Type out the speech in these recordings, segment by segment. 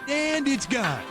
And it's gone.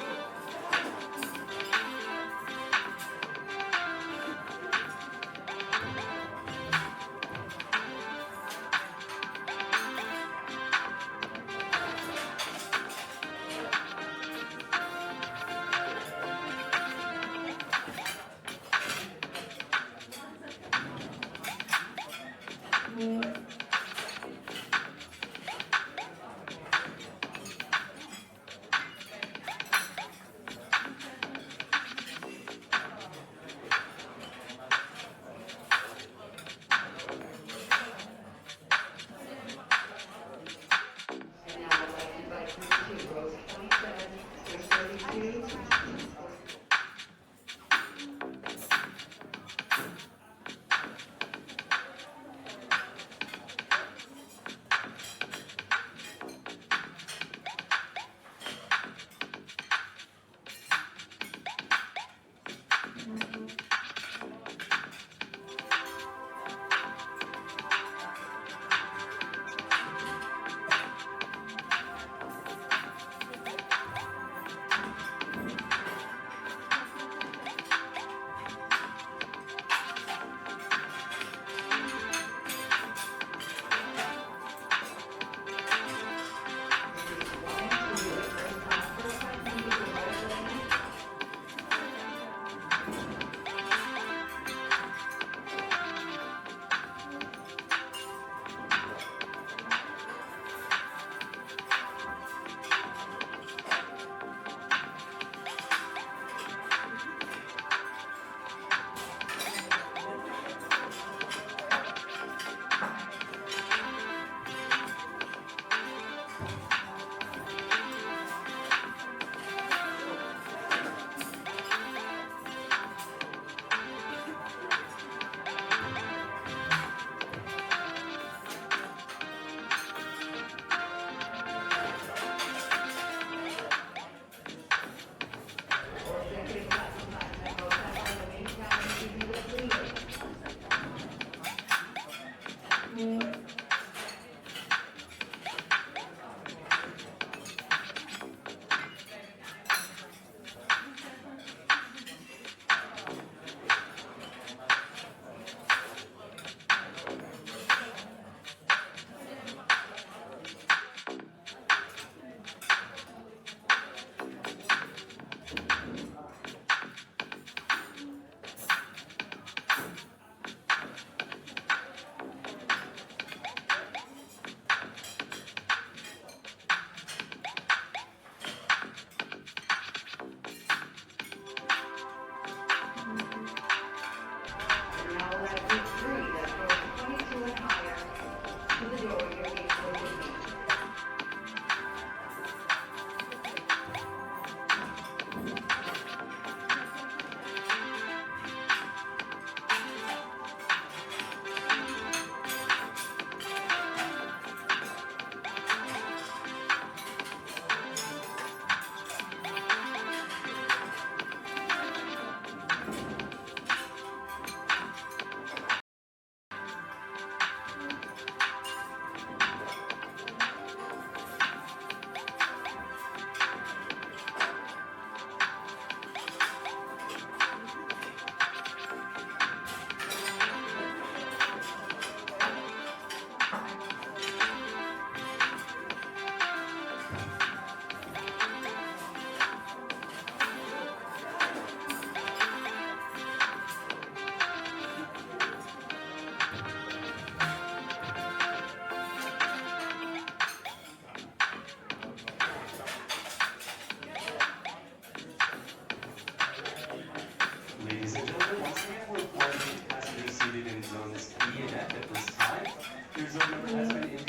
Ladies and gentlemen, once again, we're welcoming passengers seated in zones E and F at this time. Your zone number has been indicated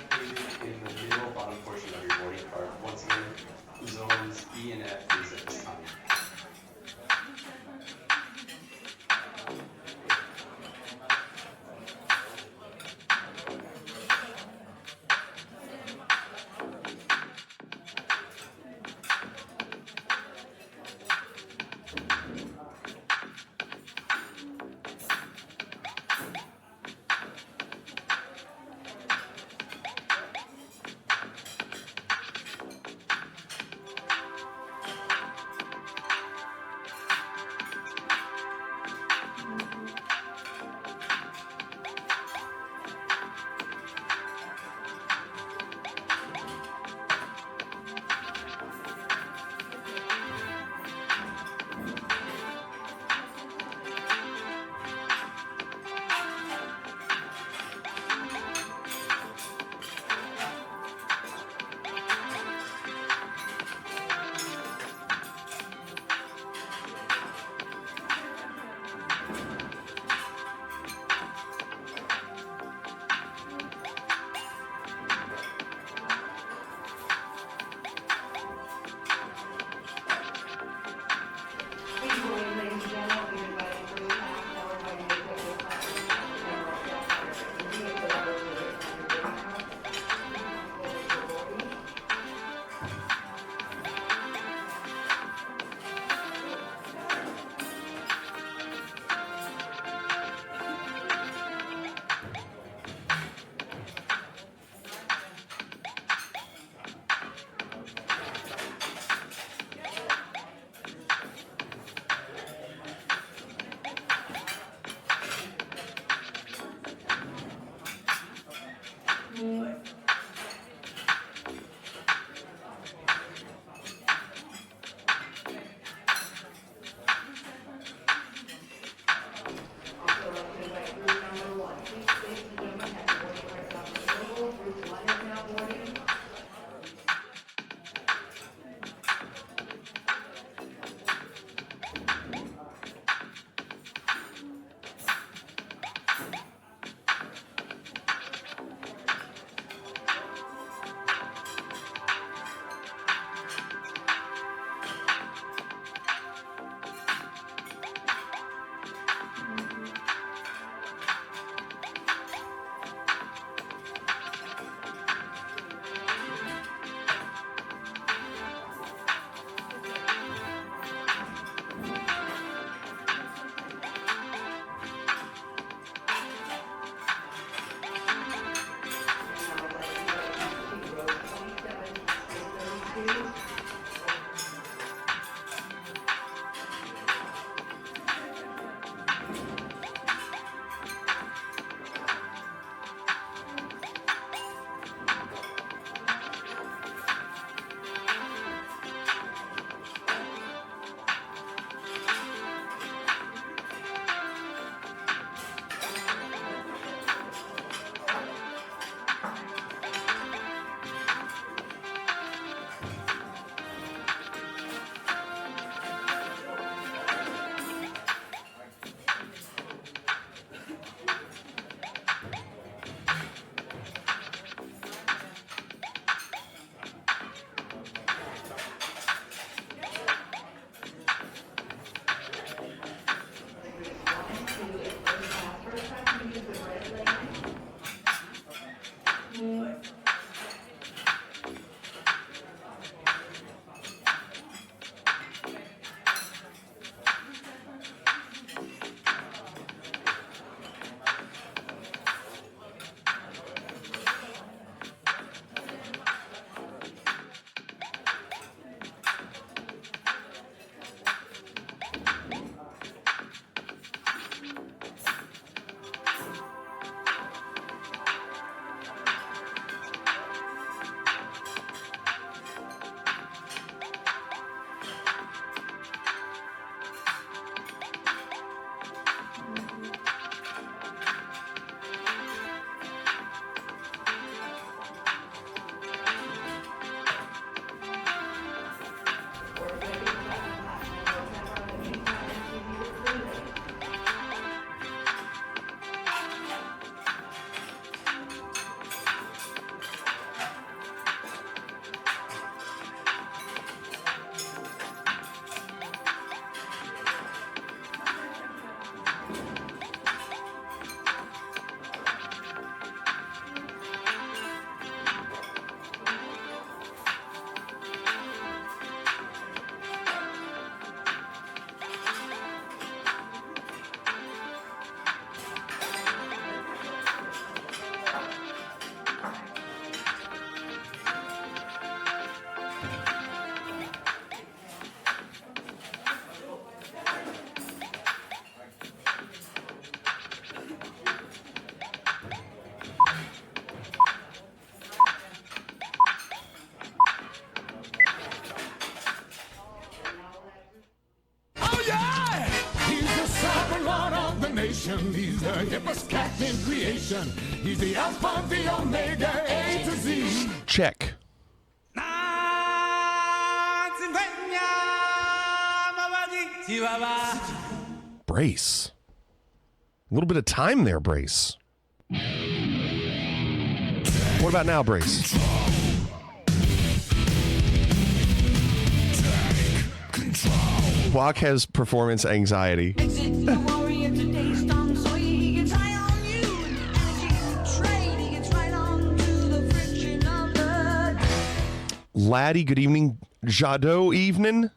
in the middle bottom portion of your boarding card. Once again, zones E and F is at this time. nation. He's the hippest cat in creation. He's the Alpha, the Omega, A to Z. Check. Brace. A little bit of time there, Brace. What about now, Brace? Walk has performance anxiety. Laddie, good evening. Jadot, evening.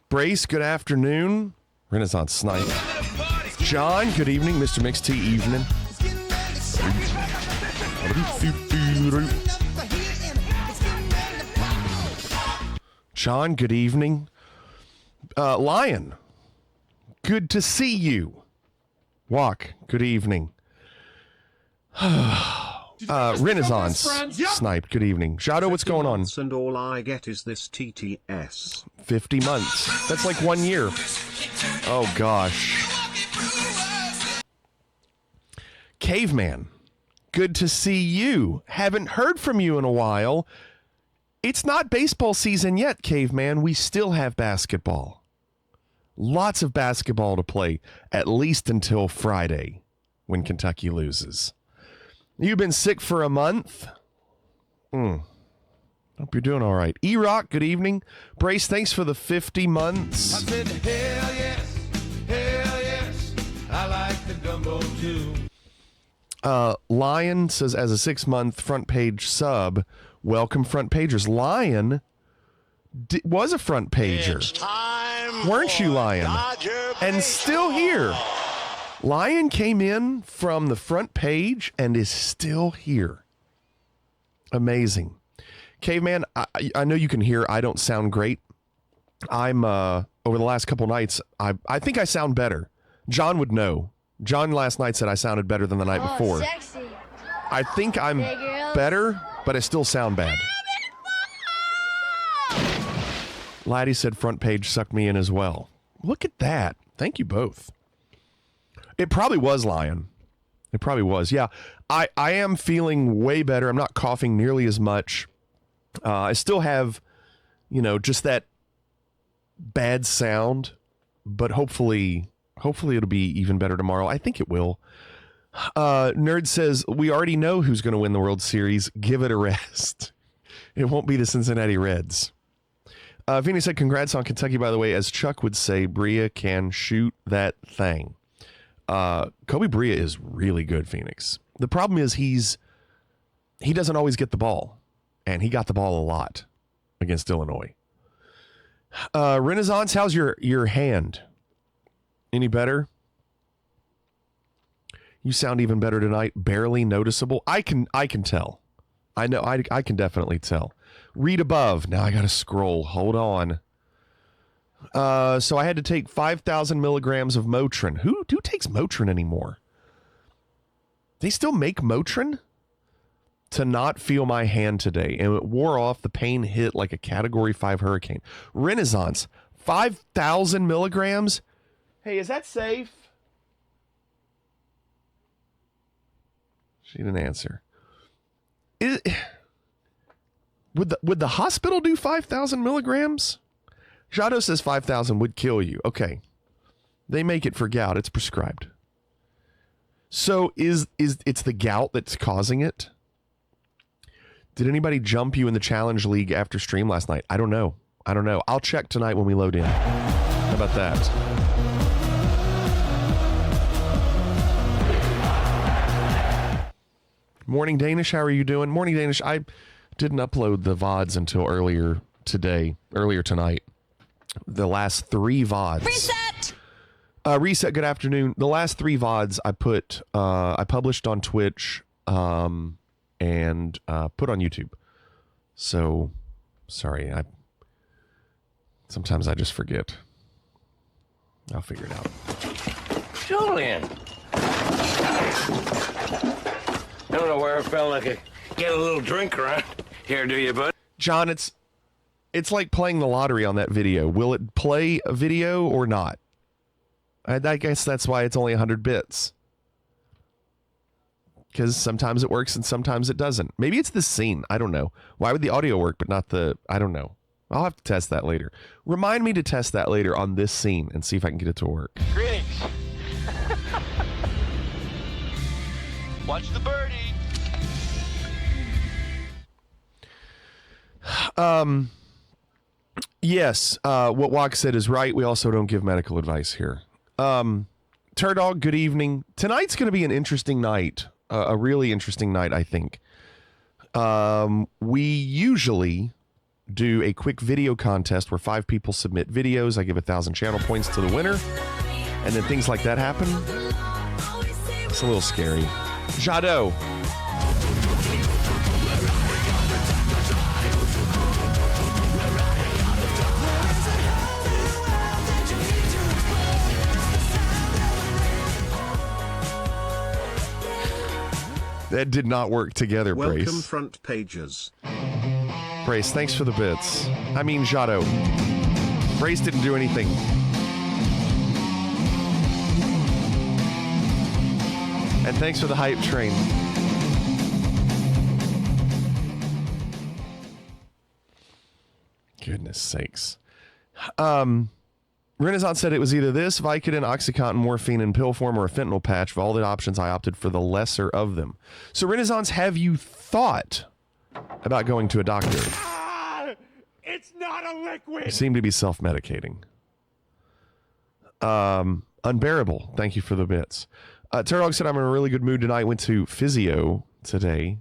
Brace, good afternoon. Renaissance Snipe. John, good evening. Mr. Mix T, evening. John, good evening. Lion, good to see you. Walk, good evening. Renaissance Snipe, good evening. Shadow, what's going on? And all I get is this TTS. 50 months. That's like 1 year. Oh, gosh. Caveman, good to see you. Haven't heard from you in a while. It's not baseball season yet, Caveman. We still have basketball. Lots of basketball to play, at least until Friday, when Kentucky loses. You've been sick for a month? Hope you're doing all right. E-Rock, good evening. Brace, thanks for the 50 months. I said, hell yes, I like the gumbo too. Lion says, as a 6-month front page sub, welcome front pagers. Lion was a front pager. Weren't you, Lion? And still here. Lion came in from the front page and is still here. Amazing. Caveman, I know you can hear I don't sound great. I'm, over the last couple nights, I think I sound better. John would know. John last night said I sounded better than the night before. Sexy. I think I'm better, but I still sound bad. Laddie said front page sucked me in as well. Look at that. Thank you both. It probably was Lion. It probably was. Yeah, I am feeling way better. I'm not coughing nearly as much. I still have, just that bad sound, but hopefully it'll be even better tomorrow. I think it will. Nerd says, we already know who's going to win the World Series. Give it a rest. It won't be the Cincinnati Reds. Vinny said, congrats on Kentucky, by the way. As Chuck would say, Bria can shoot that thing. Kobe Bria is really good, Phoenix. The problem is he doesn't always get the ball, and he got the ball a lot against Illinois. Renaissance, how's your hand? Any better? You sound even better tonight. Barely noticeable. I can tell. I know. I can definitely tell. Read above. Now I got to scroll. Hold on. So I had to take 5,000 milligrams of Motrin. Who takes Motrin anymore? They still make Motrin? To not feel my hand today. And it wore off. The pain hit like a Category 5 hurricane. Renaissance. 5,000 milligrams? Hey, is that safe? She didn't answer. Would the hospital do 5,000 milligrams? Jado says 5,000 would kill you. Okay. They make it for gout. It's prescribed. So it's the gout that's causing it? Did anybody jump you in the Challenge League after stream last night? I don't know. I'll check tonight when we load in. How about that? Morning, Danish. How are you doing? Morning, Danish. I didn't upload the VODs until earlier tonight. The last 3 VODs. Reset! Reset, good afternoon. The last 3 VODs I published on Twitch and put on YouTube. So, sorry. Sometimes I just forget. I'll figure it out. Julian, I don't know where I felt like I get a little drink around here, do you, bud? John, it's like playing the lottery on that video. Will it play a video or not? I guess that's why it's only 100 bits. Because sometimes it works and sometimes it doesn't. Maybe it's the scene. I don't know. Why would the audio work but not the... I don't know. I'll have to test that later. Remind me to test that later on this scene and see if I can get it to work. Greetings. Watch the birdie. Yes, what Wok said is right. We also don't give medical advice here. Turdog, good evening. Tonight's going to be an interesting night. A really interesting night, I think. We usually do a quick video contest where 5 people submit videos. I give 1,000 channel points to the winner. And then things like that happen. It's a little scary. Jadot. That did not work together, Brace. Welcome front pages. Brace, thanks for the bits. I mean, Jadot. Brace didn't do anything. And thanks for the hype train. Goodness sakes. Renaissance said it was either this, Vicodin, Oxycontin, morphine in pill form, or a fentanyl patch. Of all the options, I opted for the lesser of them. So, Renaissance, have you thought about going to a doctor? It's not a liquid. You seem to be self-medicating. Unbearable. Thank you for the bits. Turdog said, I'm in a really good mood tonight. Went to physio today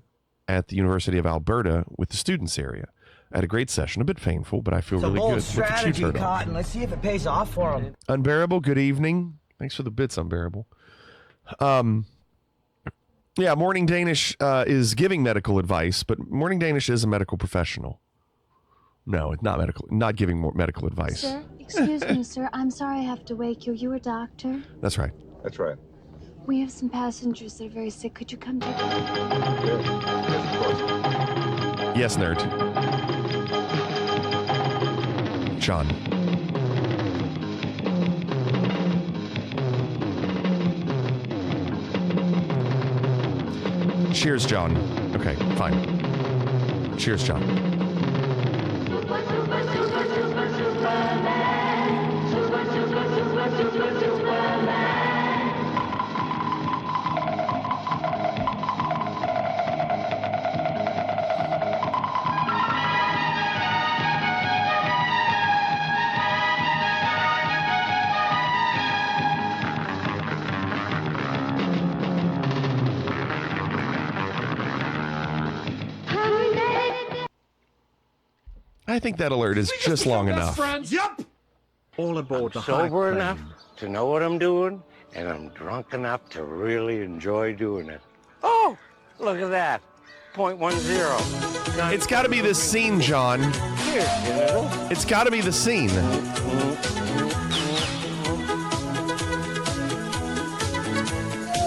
at the University of Alberta with the students area. I had a great session, a bit painful, but I feel really good. Strategy, Cotton. Let's see if it pays off for him. Unbearable, good evening. Thanks for the bits, Unbearable. Yeah, Morning Danish is giving medical advice, but Morning Danish is a medical professional. No, it's not medical. Not giving more medical advice. Sir, excuse me, sir. I'm sorry I have to wake you. You a doctor? That's right. That's right. We have some passengers that are very sick. Could you come take them? Yes, of course. Yes, nerd. John. Cheers, John. Okay, fine. Cheers, John. I think that alert is just long enough. Yep. All aboard the hype Sober train. enough to know what I'm doing, and I'm drunk enough to really enjoy doing it. Oh, look at that. 0.10. It's got to be the scene, John. Cheers, General. It's got to be the scene.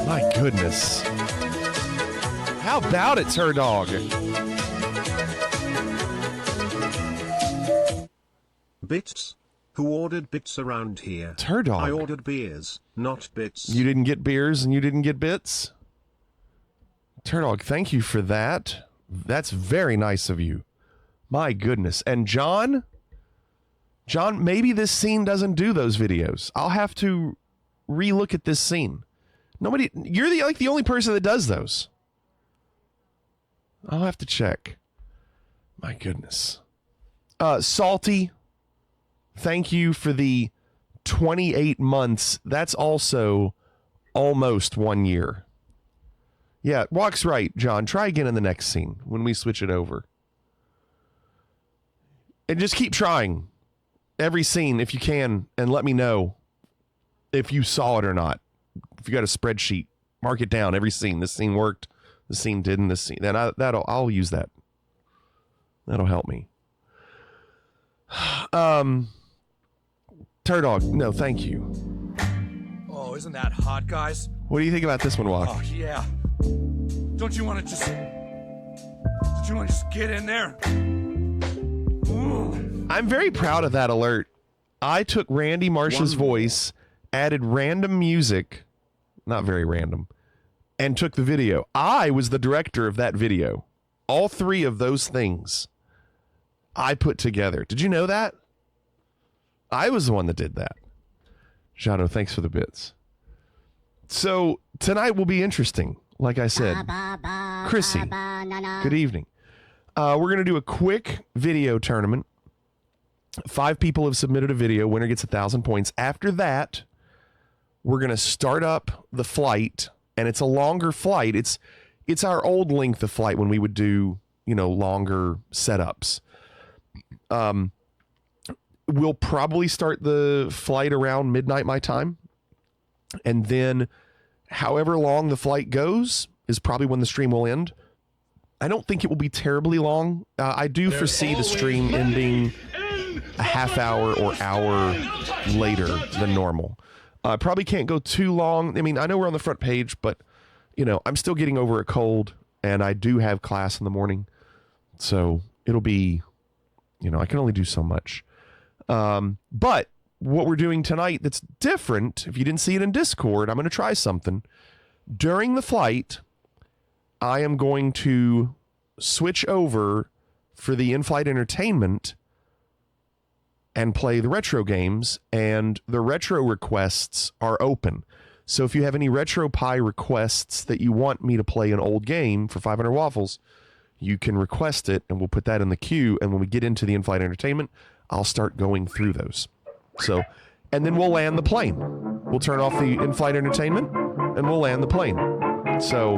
My goodness. How about it, Turdog? Bits? Who ordered bits around here? Turdog. I ordered beers, not bits. You didn't get beers and you didn't get bits? Turdog, thank you for that. That's very nice of you. My goodness. And John? John, maybe this scene doesn't do those videos. I'll have to re-look at this scene. Nobody, you're the only person that does those. I'll have to check. My goodness. Salty, thank you for the 28 months. That's also almost 1 year. Yeah, Walk's right, John. Try again in the next scene when we switch it over. And just keep trying every scene if you can, and let me know if you saw it or not. If you got a spreadsheet, mark it down, every scene. This scene worked, this scene didn't, this scene. Then I'll use that. That'll help me. Turdog, no, thank you. Oh, isn't that hot, guys? What do you think about this one, Walk? Oh, yeah. Don't you want to just get in there? Ooh. I'm very proud of that alert. I took Randy Marsh's voice, added random music, not very random, and took the video. I was the director of that video. All three of those things I put together. Did you know that? I was the one that did that. Jado, thanks for the bits. So tonight will be interesting. Like I said, Chrissy, good evening. We're going to do a quick video tournament. 5 people have submitted a video. Winner gets 1,000 points. After that, we're going to start up the flight, and it's a longer flight. It's our old length of flight when we would do, longer setups. We'll probably start the flight around midnight my time, and then however long the flight goes is probably when the stream will end. I don't think it will be terribly long. I do foresee the stream ending a half hour or hour later than normal. Probably can't go too long. I mean, I know we're on the front page, but I'm still getting over a cold, and I do have class in the morning, so it'll be, I can only do so much. But what we're doing tonight that's different, if you didn't see it in Discord, I'm going to try something. During the flight, I am going to switch over for the in-flight entertainment and play the retro games, and the retro requests are open. So if you have any Retro Pie requests that you want me to play an old game for 500 waffles, you can request it, and we'll put that in the queue, and when we get into the in-flight entertainment, I'll start going through those. So, and then we'll land the plane. We'll turn off the in-flight entertainment, and we'll land the plane. So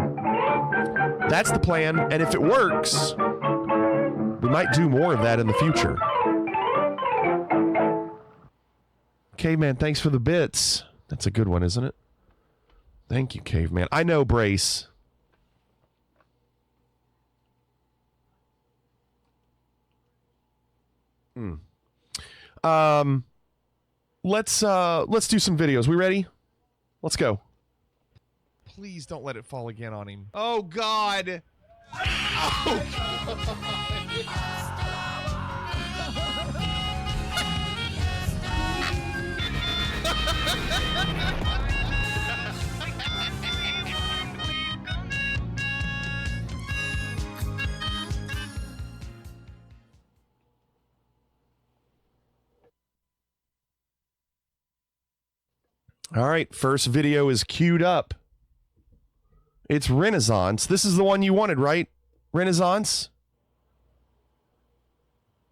that's the plan, and if it works, we might do more of that in the future. Caveman, thanks for the bits. That's a good one, isn't it? Thank you, Caveman. I know, Brace. Let's do some videos. We ready? Let's go. Please don't let it fall again on him. Oh God. All right, first video is queued up. It's Renaissance. This is the one you wanted, right? Renaissance?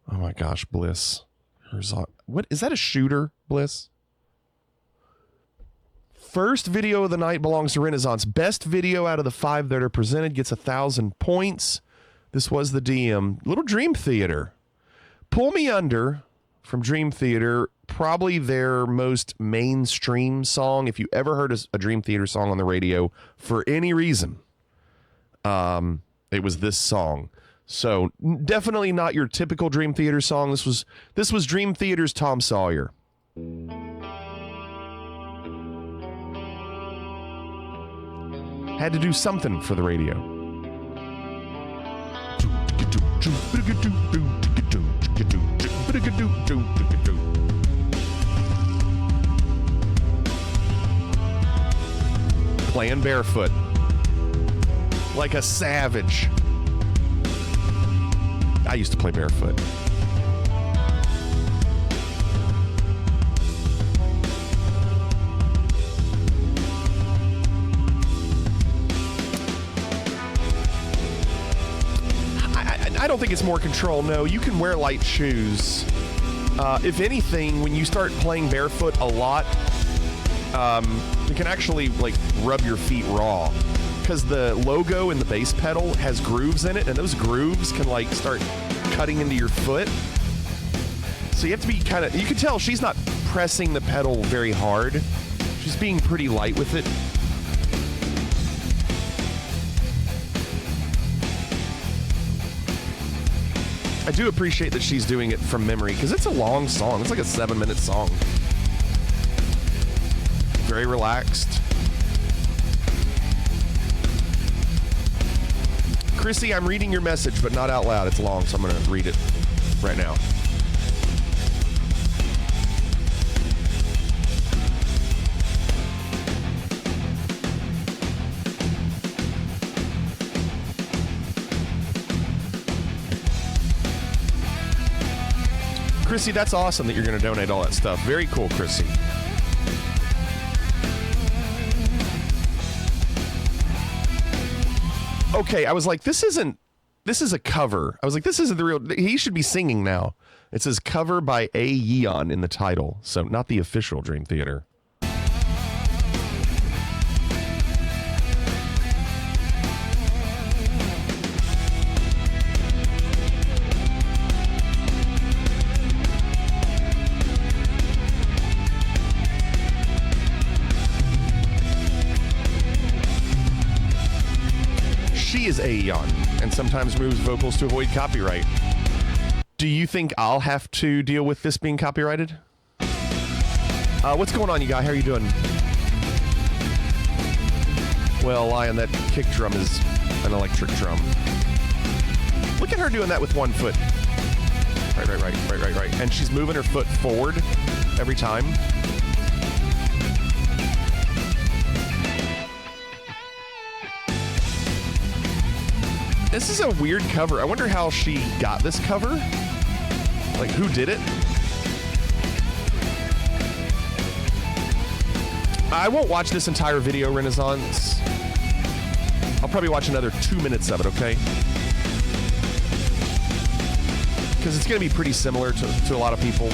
Oh my gosh, Bliss. What is that, a shooter, Bliss? First video of the night belongs to Renaissance. Best video out of the 5 that are presented gets 1,000 points. This was the DM. Little Dream Theater. Pull Me Under from Dream Theater, probably their most mainstream song. If you ever heard a Dream Theater song on the radio for any reason, it was this song. So definitely not your typical Dream Theater song. This was Dream Theater's Tom Sawyer. Had to do something for the radio. Playing barefoot like a savage. I used to play barefoot. I don't think it's more control. No, you can wear light shoes. If anything, when you start playing barefoot a lot, you can actually like rub your feet raw, because the logo in the bass pedal has grooves in it, and those grooves can like start cutting into your foot. So you have to be kind of, you can tell she's not pressing the pedal very hard. She's being pretty light with it. I do appreciate that she's doing it from memory, because it's a long song. It's like a 7-minute song. Very relaxed. Chrissy, I'm reading your message, but not out loud. It's long, so I'm going to read it right now. Chrissy, that's awesome that you're going to donate all that stuff. Very cool, Chrissy. Okay, I was like, this is a cover. I was like, this isn't the real, he should be singing now. It says cover by A. Yeon in the title, so not the official Dream Theater. She is Aeon, and sometimes moves vocals to avoid copyright. Do you think I'll have to deal with this being copyrighted? What's going on, you guys? How are you doing? Well, Lion, that kick drum is an electric drum. Look at her doing that with one foot. Right. And she's moving her foot forward every time. This is a weird cover. I wonder how she got this cover. Like, who did it? I won't watch this entire video, Renaissance. I'll probably watch another 2 minutes of it, okay? Because it's going to be pretty similar to a lot of people.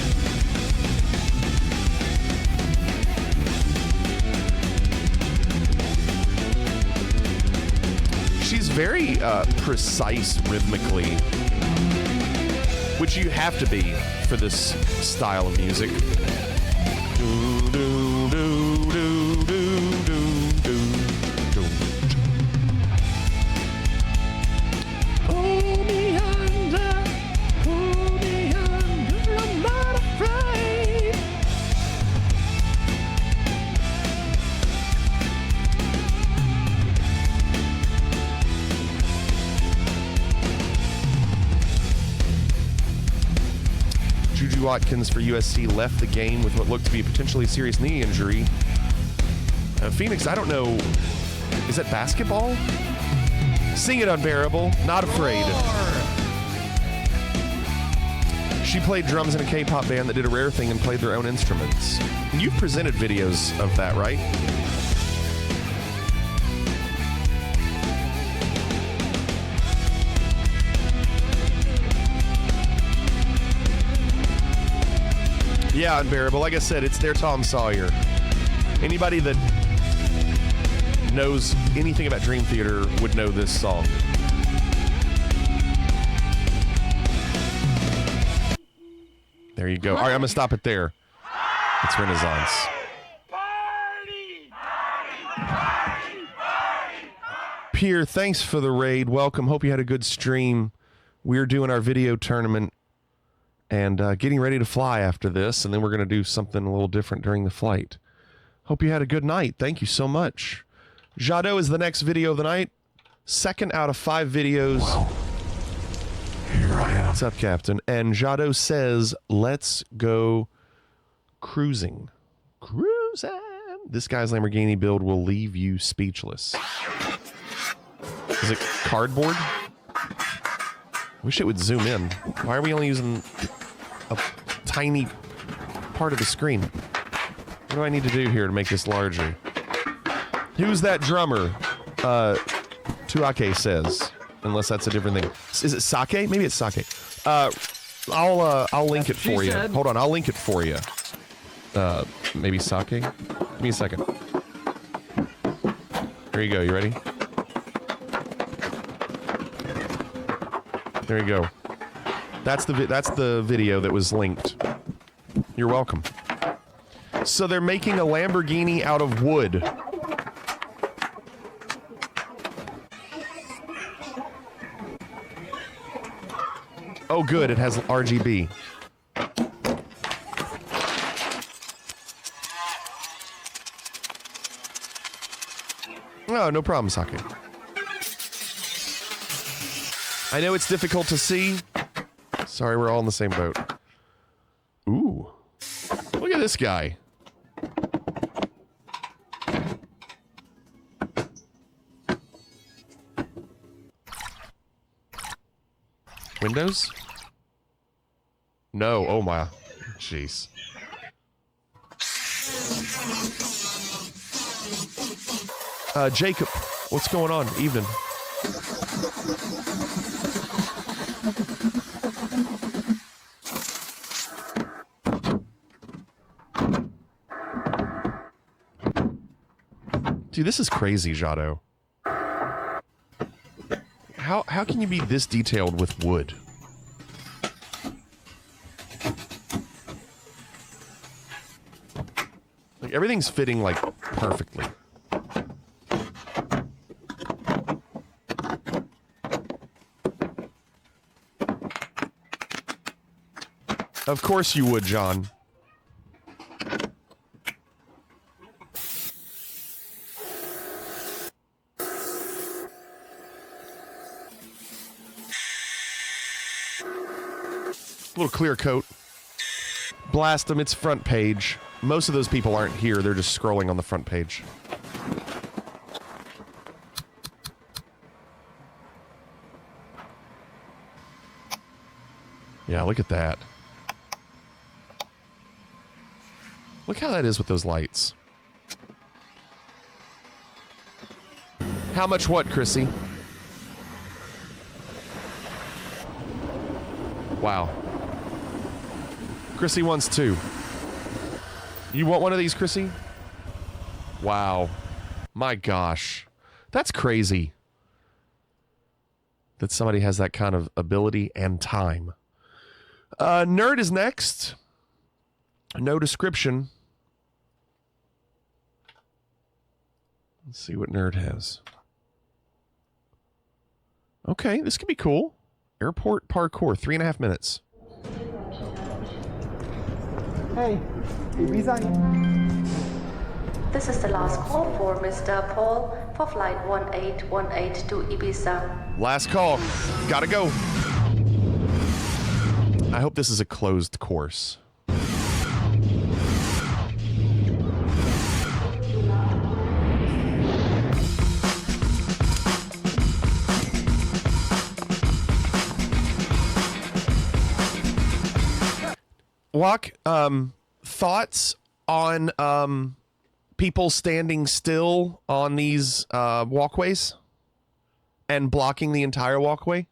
She's very precise rhythmically, which you have to be for this style of music. Pull me under, I'm not afraid. Juju Watkins for USC left the game with what looked to be a potentially serious knee injury. Phoenix, I don't know. Is that basketball? Sing it, Unbearable. Not afraid. She played drums in a K-pop band that did a rare thing and played their own instruments. You've presented videos of that, right? Yeah, Unbearable. Like I said, it's their Tom Sawyer. Anybody that knows anything about Dream Theater would know this song. There you go. All right, I'm going to stop it there. It's Renaissance. Pierre, thanks for the raid. Welcome. Hope you had a good stream. We're doing our video tournament and getting ready to fly after this, and then we're going to do something a little different during the flight. Hope you had a good night. Thank you so much. Jado is the next video of the night. 2nd out of 5 videos. Here I am. What's up, Captain? And Jado says, let's go cruising. Cruising. This guy's Lamborghini build will leave you speechless. Is it cardboard? Wish it would zoom in. Why are we only using a tiny part of the screen? What do I need to do here to make this larger? Who's that drummer? Tuake says. Unless that's a different thing. Is it Sake? Maybe it's Sake. I'll link it for you. Hold on, I'll link it for you. Maybe Sake? Give me a second. There you go. You ready? There you go. That's the video that was linked. You're welcome. So they're making a Lamborghini out of wood. Oh, good. It has RGB. Oh, no problem, Sake. I know it's difficult to see. Sorry, we're all in the same boat. Ooh. Look at this guy. Windows? No. Oh my. Jeez. Jacob, what's going on? Evening. Dude, this is crazy, Jado. How can you be this detailed with wood? Like everything's fitting like perfectly. Of course you would, John. Little clear coat. Blast them, it's front page. Most of those people aren't here, they're just scrolling on the front page. Yeah, look at that. Look how that is with those lights. How much what, Chrissy? Wow. Chrissy wants two. You want one of these, Chrissy? Wow. My gosh. That's crazy. That somebody has that kind of ability and time. Nerd is next. No description. Let's see what Nerd has. Okay, this could be cool. Airport parkour, 3.5 minutes. Hey, Ibiza. This is the last call for Mr. Paul for flight 1818 to Ibiza. Last call. Gotta go. I hope this is a closed course. Walk, thoughts on people standing still on these walkways and blocking the entire walkway?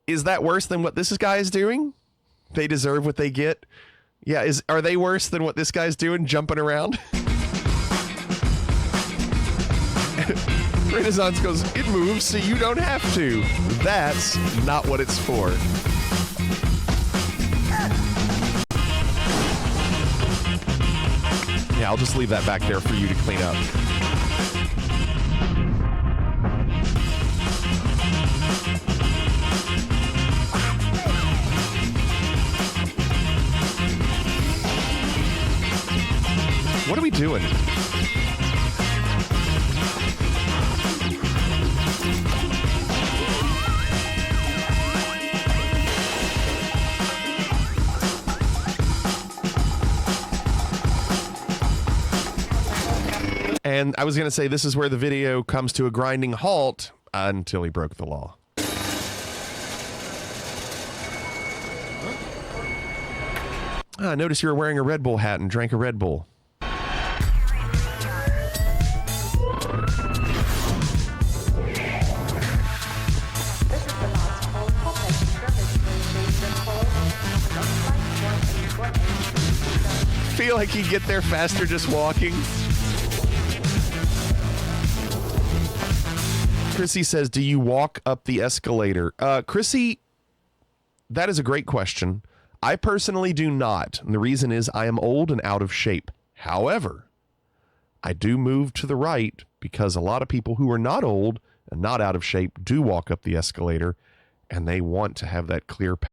Is that worse than what this guy is doing? They deserve what they get. Yeah, are they worse than what this guy's doing, jumping around? Renaissance goes, it moves so you don't have to. That's not what it's for. Yeah, I'll just leave that back there for you to clean up. What are we doing? And I was going to say, this is where the video comes to a grinding halt until he broke the law. I noticed you were wearing a Red Bull hat and drank a Red Bull. Feel like you get there faster just walking. Chrissy says, do you walk up the escalator? Chrissy, that is a great question. I personally do not. And the reason is I am old and out of shape. However, I do move to the right because a lot of people who are not old and not out of shape do walk up the escalator and they want to have that clear path.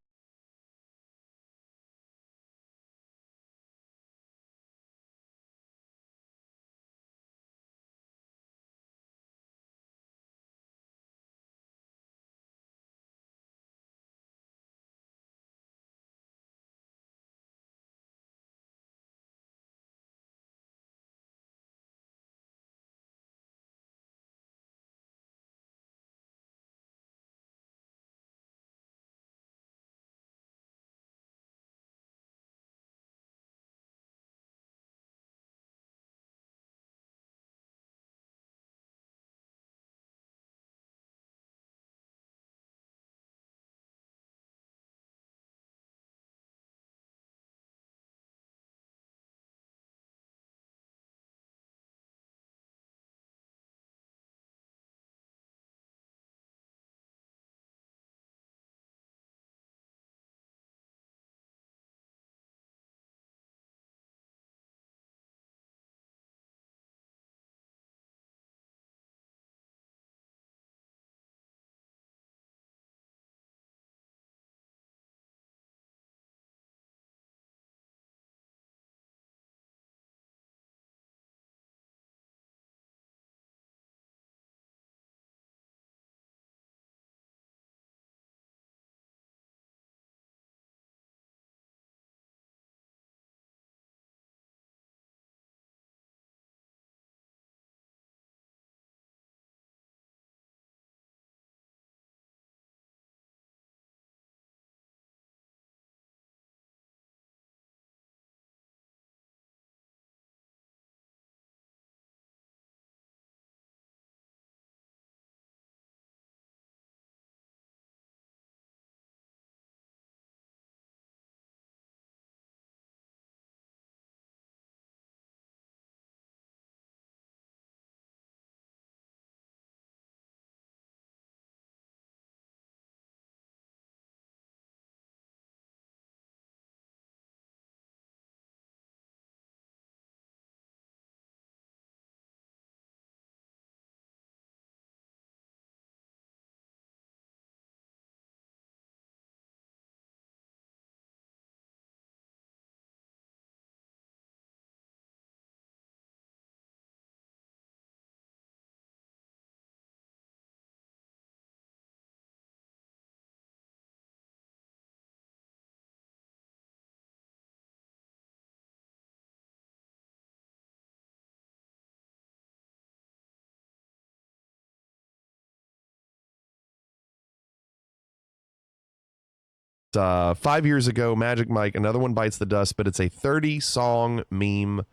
5 years ago, Magic Mike, Another One Bites the Dust, but it's a 30-song meme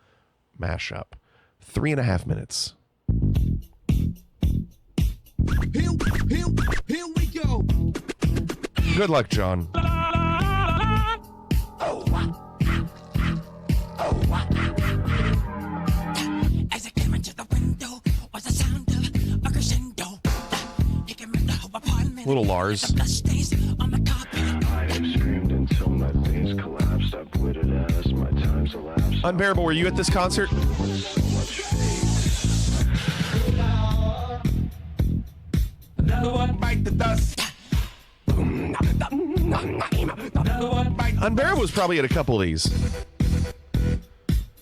mashup. 3.5 minutes. Here we go. Good luck, John. As I came into the window was the sound of a crescendo. You can remember how apartment. Little Lars. Stains on the carpet. I have screamed until my veins collapsed. I bleeded as my time's elapsed. Unbearable, were you at this concert? So much fate. Another one bite the dust. Another one bite. Unbearable was probably at a couple of these.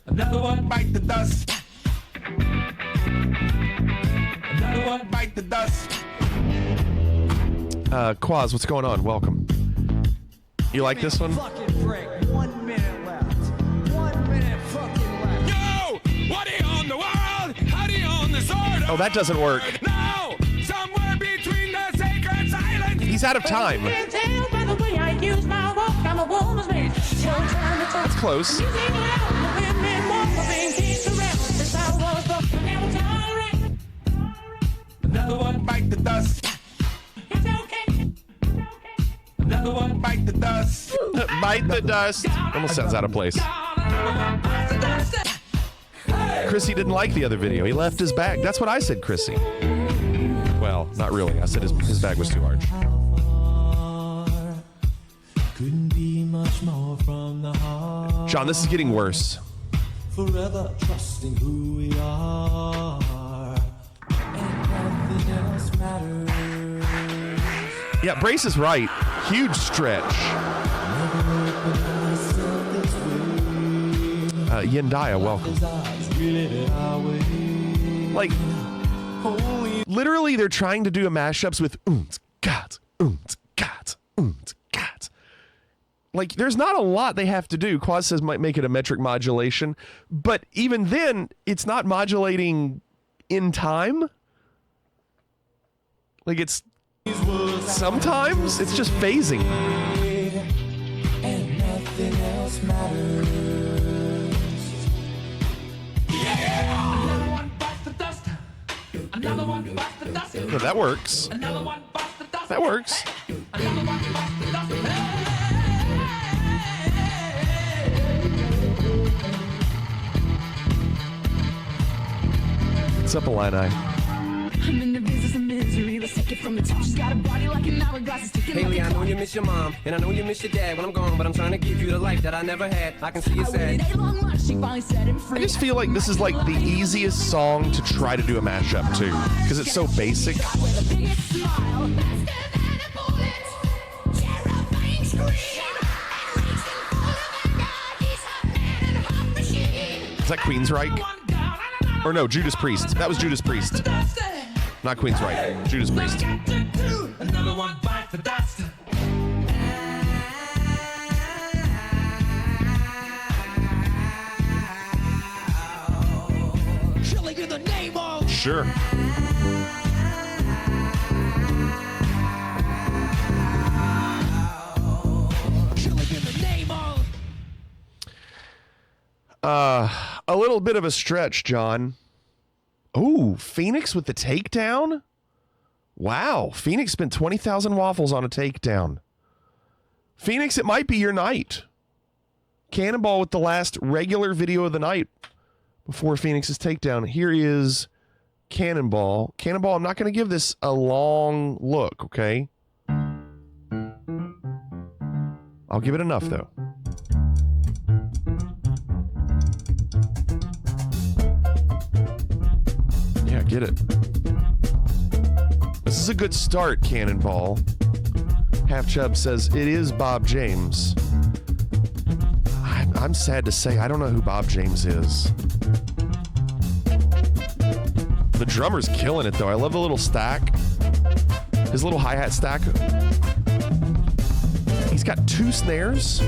Another one bite the dust. Another one bite the dust. Quaz, what's going on? Welcome. You like this one? Fucking break. 1 minute left. 1 minute fucking left. Yo! What are you on the world? How do you on the sword? Oh, that doesn't work. No! Somewhere between the sacred silence. He's out of time. That's close. Another one bite the dust. Another one bite the dust. Bite the dust. Almost sounds out of place. Chrissy didn't like the other video. He left his bag. That's what I said, Chrissy. Well, not really. I said his bag was too large. Couldn't be much more from the heart. John, this is getting worse. Forever trusting who we are. And nothing else matters. Yeah, Brace is right. Huge stretch. Yendaya, welcome. Like, literally, they're trying to do a mashups with gat. Like, there's not a lot they have to do. Quaz says might make it a metric modulation, but even then, it's not modulating in time. Like, it's sometimes it's just phasing. And nothing else matters. Yeah! Another one bites the dust. Another one bites the dust. No, that works. Another one bites the dust. That works. Another one bites the dust. What's up, Illini? I'm in the business of misery. Let's take it from the top. She's got a body like an hourglass. Haley, I know you miss your mom, and I know you miss your dad when I'm gone, but I'm trying to give you the life that I never had. I can see you sad. I just feel like this is like the easiest song to try to do a mashup to, because it's so basic. Is that Queensryche? Or no, Judas Priest. That was Judas Priest. Not Queensryche. Judas Priest. Another one bites the dust. Chilling in the name of. Sure. Chilling in the name of. A little bit of a stretch, John. Oh, Phoenix with the takedown? Wow, Phoenix spent 20,000 waffles on a takedown. Phoenix, it might be your night. Cannonball with the last regular video of the night before Phoenix's takedown. Here is Cannonball. Cannonball, I'm not going to give this a long look, okay? I'll give it enough, though. Yeah, get it. This is a good start, Cannonball. Half Chub says, it is Bob James. I'm sad to say, I don't know who Bob James is. The drummer's killing it, though. I love the little stack. His little hi-hat stack. He's got 2 snares.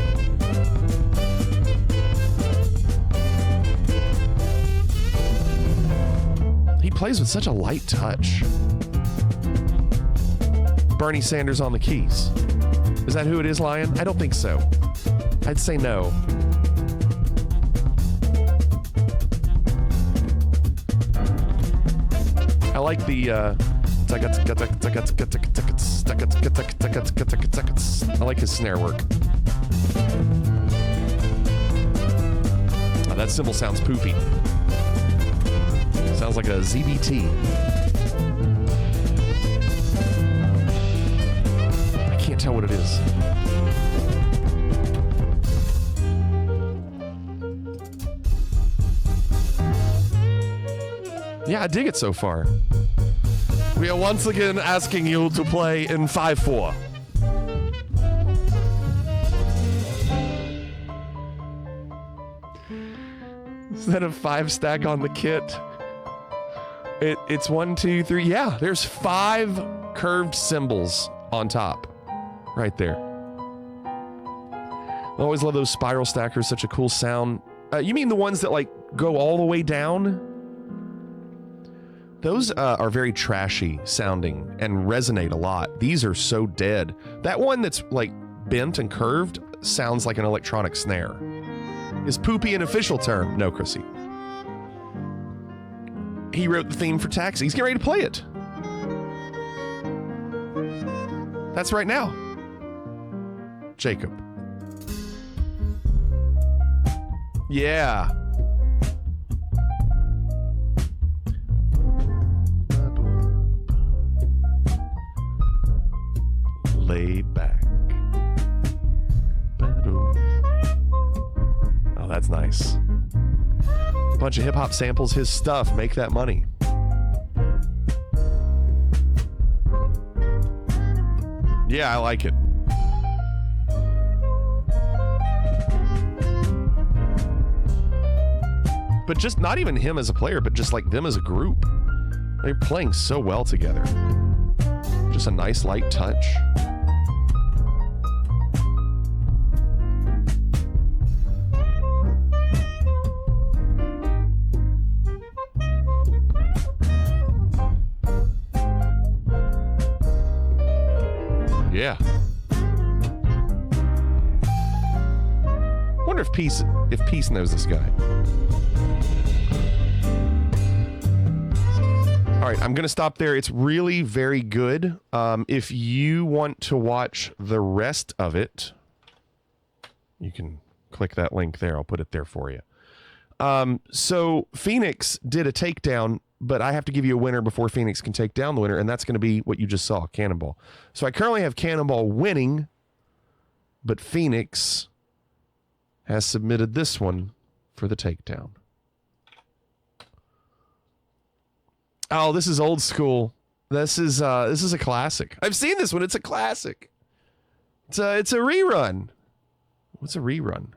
He plays with such a light touch. Bernie Sanders on the keys. Is that who it is, Lion? I don't think so. I'd say no. I like the I like his snare work. Oh, that cymbal sounds poopy. Sounds like a ZBT. I can't tell what it is. Yeah, I dig it so far. We are once again asking you to play in 5/4. Is that a 5 stack on the kit? It's 1, 2, 3. Yeah, there's 5 curved cymbals on top. Right there. I always love those spiral stackers, such a cool sound. You mean the ones that like go all the way down? Those are very trashy sounding and resonate a lot. These are so dead. That one that's like bent and curved sounds like an electronic snare. Is poopy an official term? No, Chrissy. He wrote the theme for Taxi. He's getting ready to play it. That's right now. Jacob. Yeah. Laid back. Oh, that's nice. Bunch of hip-hop samples, his stuff. Make that money. Yeah, I like it. But just not even him as a player, but just like them as a group. They're playing so well together. Just a nice light touch. Yeah. Wonder if Peace knows this guy. All right, I'm going to stop there. It's really very good. If you want to watch the rest of it, you can click that link there. I'll put it there for you. So Phoenix did a takedown, but I have to give you a winner before Phoenix can take down the winner, and that's going to be what you just saw, Cannonball. So I currently have Cannonball winning, but Phoenix has submitted this one for the takedown. Oh, this is old school. This is a classic. I've seen this one. It's a classic. It's a rerun. What's a rerun?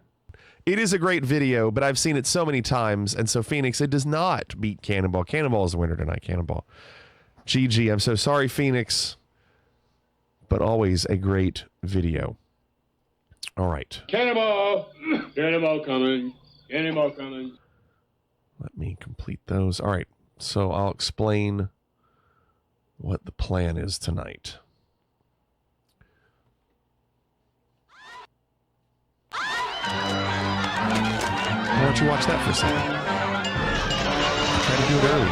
It is a great video, but I've seen it so many times, and so Phoenix, it does not beat Cannonball. Cannonball is the winner tonight, Cannonball. GG, I'm so sorry, Phoenix, but always a great video. All right. Cannonball! Cannonball coming. Cannonball coming. Let me complete those. All right, so I'll explain what the plan is tonight. Why don't you watch that for a second? Try to do it early.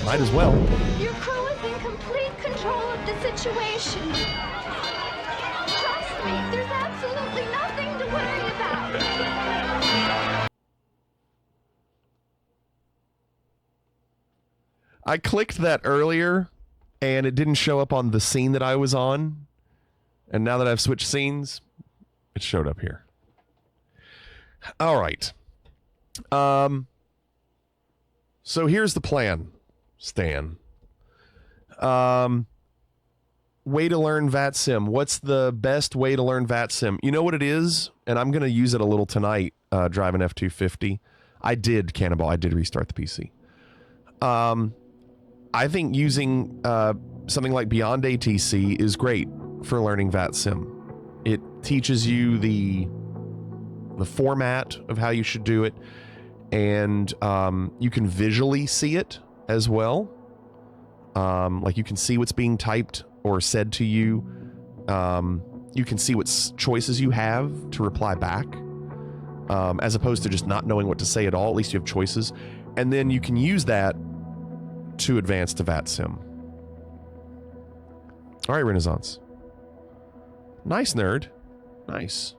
Might as well. Your crew is in complete control of the situation. Trust me, there's absolutely nothing to worry about. I clicked that earlier, and it didn't show up on the scene that I was on. And now that I've switched scenes, it showed up here. All right. So here's the plan, Stan. Way to learn VATSIM. What's the best way to learn VATSIM? You know what it is? And I'm going to use it a little tonight, driving F-250. I did, Cannonball. I did restart the PC. I think using something like Beyond ATC is great for learning VATSIM. It teaches you the format of how you should do it. and you can visually see it as well. Like you can see what's being typed or said to you. You can see what choices you have to reply back, as opposed to just not knowing what to say at all. At least you have choices. And then you can use that to advance to VATSIM. All right, Renaissance. Nice, nerd. Nice.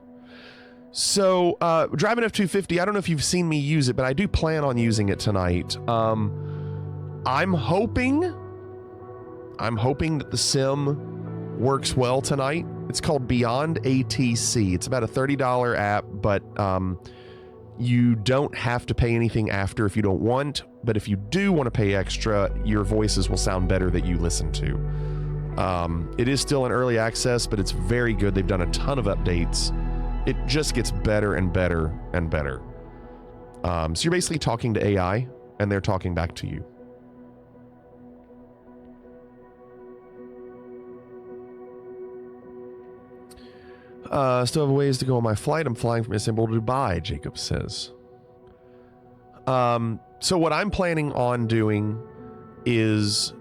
So, driving F-250, I don't know if you've seen me use it, but I do plan on using it tonight. I'm hoping that the sim works well tonight. It's called Beyond ATC. It's about a $30 app, but you don't have to pay anything after if you don't want. But if you do want to pay extra, your voices will sound better that you listen to. It is still in early access, but it's very good. They've done a ton of updates. It just gets better and better and better. So you're basically talking to AI, and they're talking back to you. Still have ways to go on my flight. I'm flying from Istanbul to Dubai, Jacob says. So what I'm planning on doing is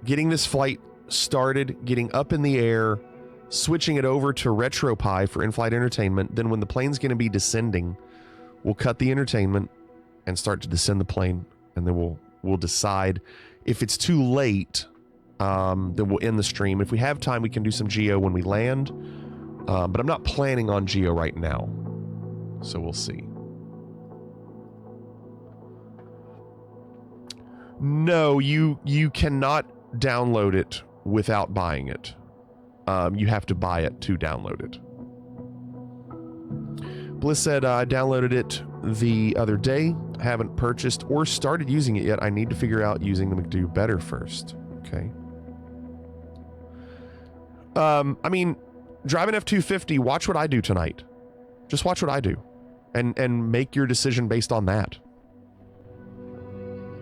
getting this flight started, getting up in the air, switching it over to RetroPie for in-flight entertainment. Then when the plane's going to be descending, we'll cut the entertainment and start to descend the plane. And then we'll decide if it's too late. Then we'll end the stream. If we have time, we can do some Geo when we land. But I'm not planning on Geo right now. So we'll see. No, you cannot download it without buying it. You have to buy it to download it. Bliss said, I downloaded it the other day. Haven't purchased or started using it yet. I need to figure out using the McDo better first. Okay. I mean, driving F-250, watch what I do tonight. Just watch what I do. And make your decision based on that.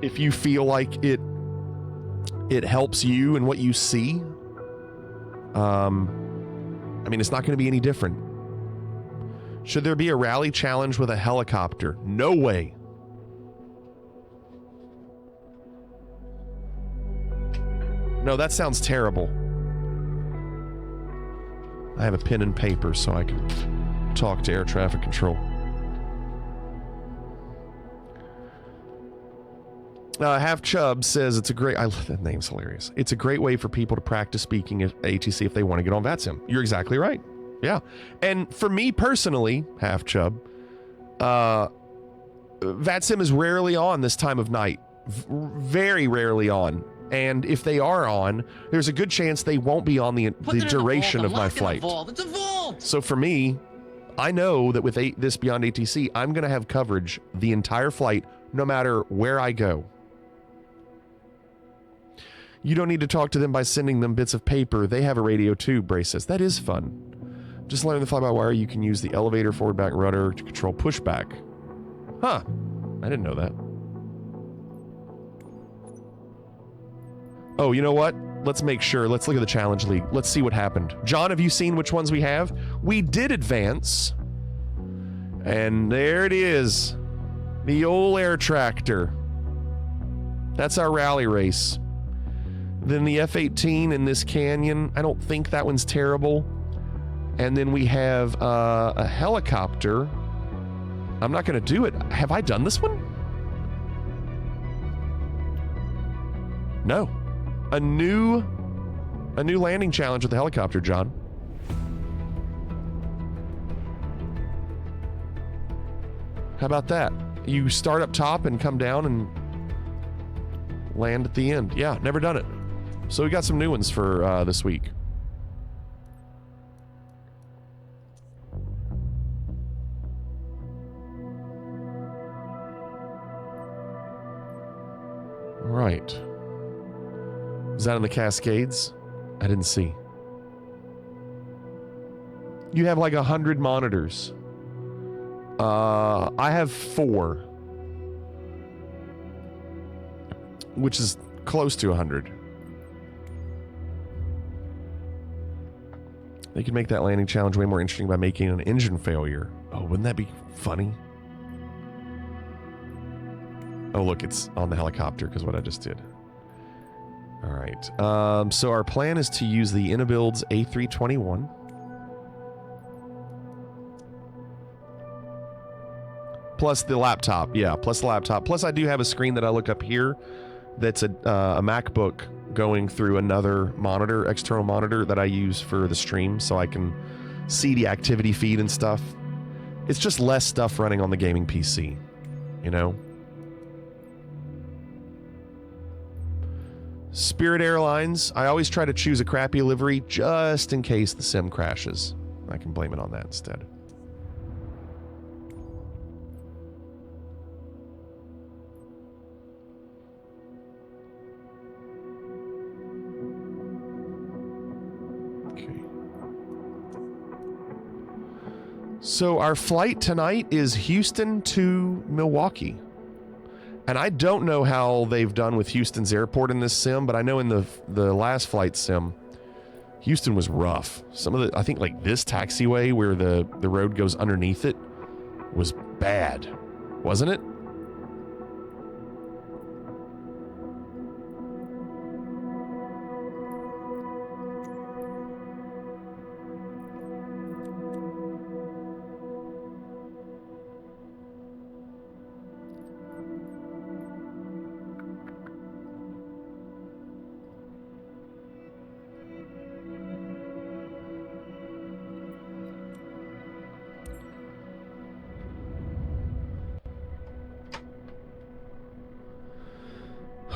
If you feel like it helps you and what you see, I mean, it's not going to be any different. Should there be a rally challenge with a helicopter? No way. No, that sounds terrible. I have a pen and paper so I can talk to air traffic control. Half Chubb says it's a great... that name's hilarious. It's a great way for people to practice speaking at ATC if they want to get on VATSIM. You're exactly right. Yeah. And for me personally, Half Chubb, VATSIM is rarely on this time of night. Very rarely on. And if they are on, there's a good chance they won't be on the duration of my flight. So for me, I know that with this Beyond ATC, I'm going to have coverage the entire flight, no matter where I go. You don't need to talk to them by sending them bits of paper. They have a radio too, Bray says. That is fun. Just learn the fly-by-wire. You can use the elevator forward back rudder to control pushback. Huh. I didn't know that. Oh, you know what? Let's make sure. Let's look at the Challenge League. Let's see what happened. John, have you seen which ones we have? We did advance. And there it is. The old air tractor. That's our rally race. Then the F-18 in this canyon. I don't think that one's terrible. And then we have a helicopter. I'm not going to do it. Have I done this one? No. A new landing challenge with the helicopter, John. How about that? You start up top and come down and land at the end. Yeah, never done it. So we got some new ones for this week. All right. Is that in the Cascades? I didn't see. You have like 100 monitors. I have 4. Which is close to 100. They could make that landing challenge way more interesting by making an engine failure. Oh, wouldn't that be funny? Oh, look, it's on the helicopter because what I just did. All right. So our plan is to use the Inabuild's A321. Plus the laptop. Yeah, plus the laptop. Plus I do have a screen that I look up here that's a MacBook going through another monitor, external monitor that I use for the stream so I can see the activity feed and stuff. It's just less stuff running on the gaming PC, you know? Spirit Airlines, I always try to choose a crappy livery just in case the sim crashes. I can blame it on that instead. Okay. So our flight tonight is Houston to Milwaukee. And I don't know how they've done with Houston's airport in this sim, but I know in the last flight sim, Houston was rough. Some of the, I think like this taxiway where the road goes underneath it was bad, wasn't it?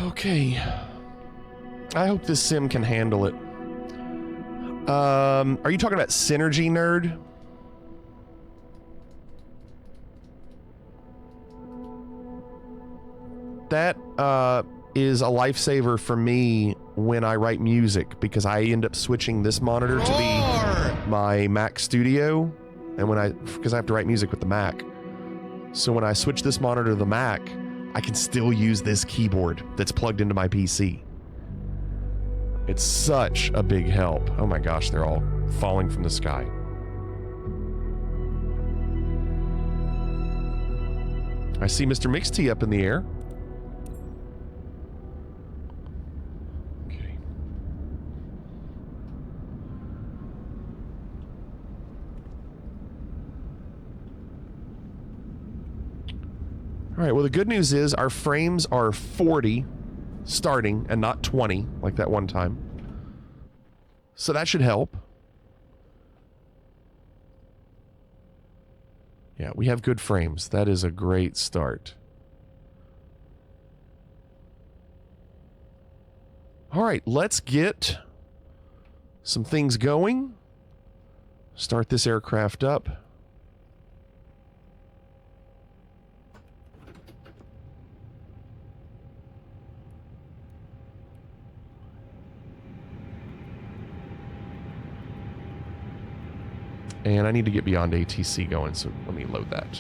Okay. I hope this sim can handle it. Are you talking about Synergy, nerd? That is a lifesaver for me when I write music because I end up switching this monitor to be my Mac Studio, and because I have to write music with the Mac. So when I switch this monitor to the Mac, I can still use this keyboard that's plugged into my PC. It's such a big help. Oh my gosh, they're all falling from the sky. I see Mr. Mixty up in the air. Okay. All right, well, the good news is our frames are 40 starting and not 20 like that one time. So that should help. Yeah, we have good frames. That is a great start. All right, let's get some things going. Start this aircraft up. And I need to get beyond ATC going, so let me load that.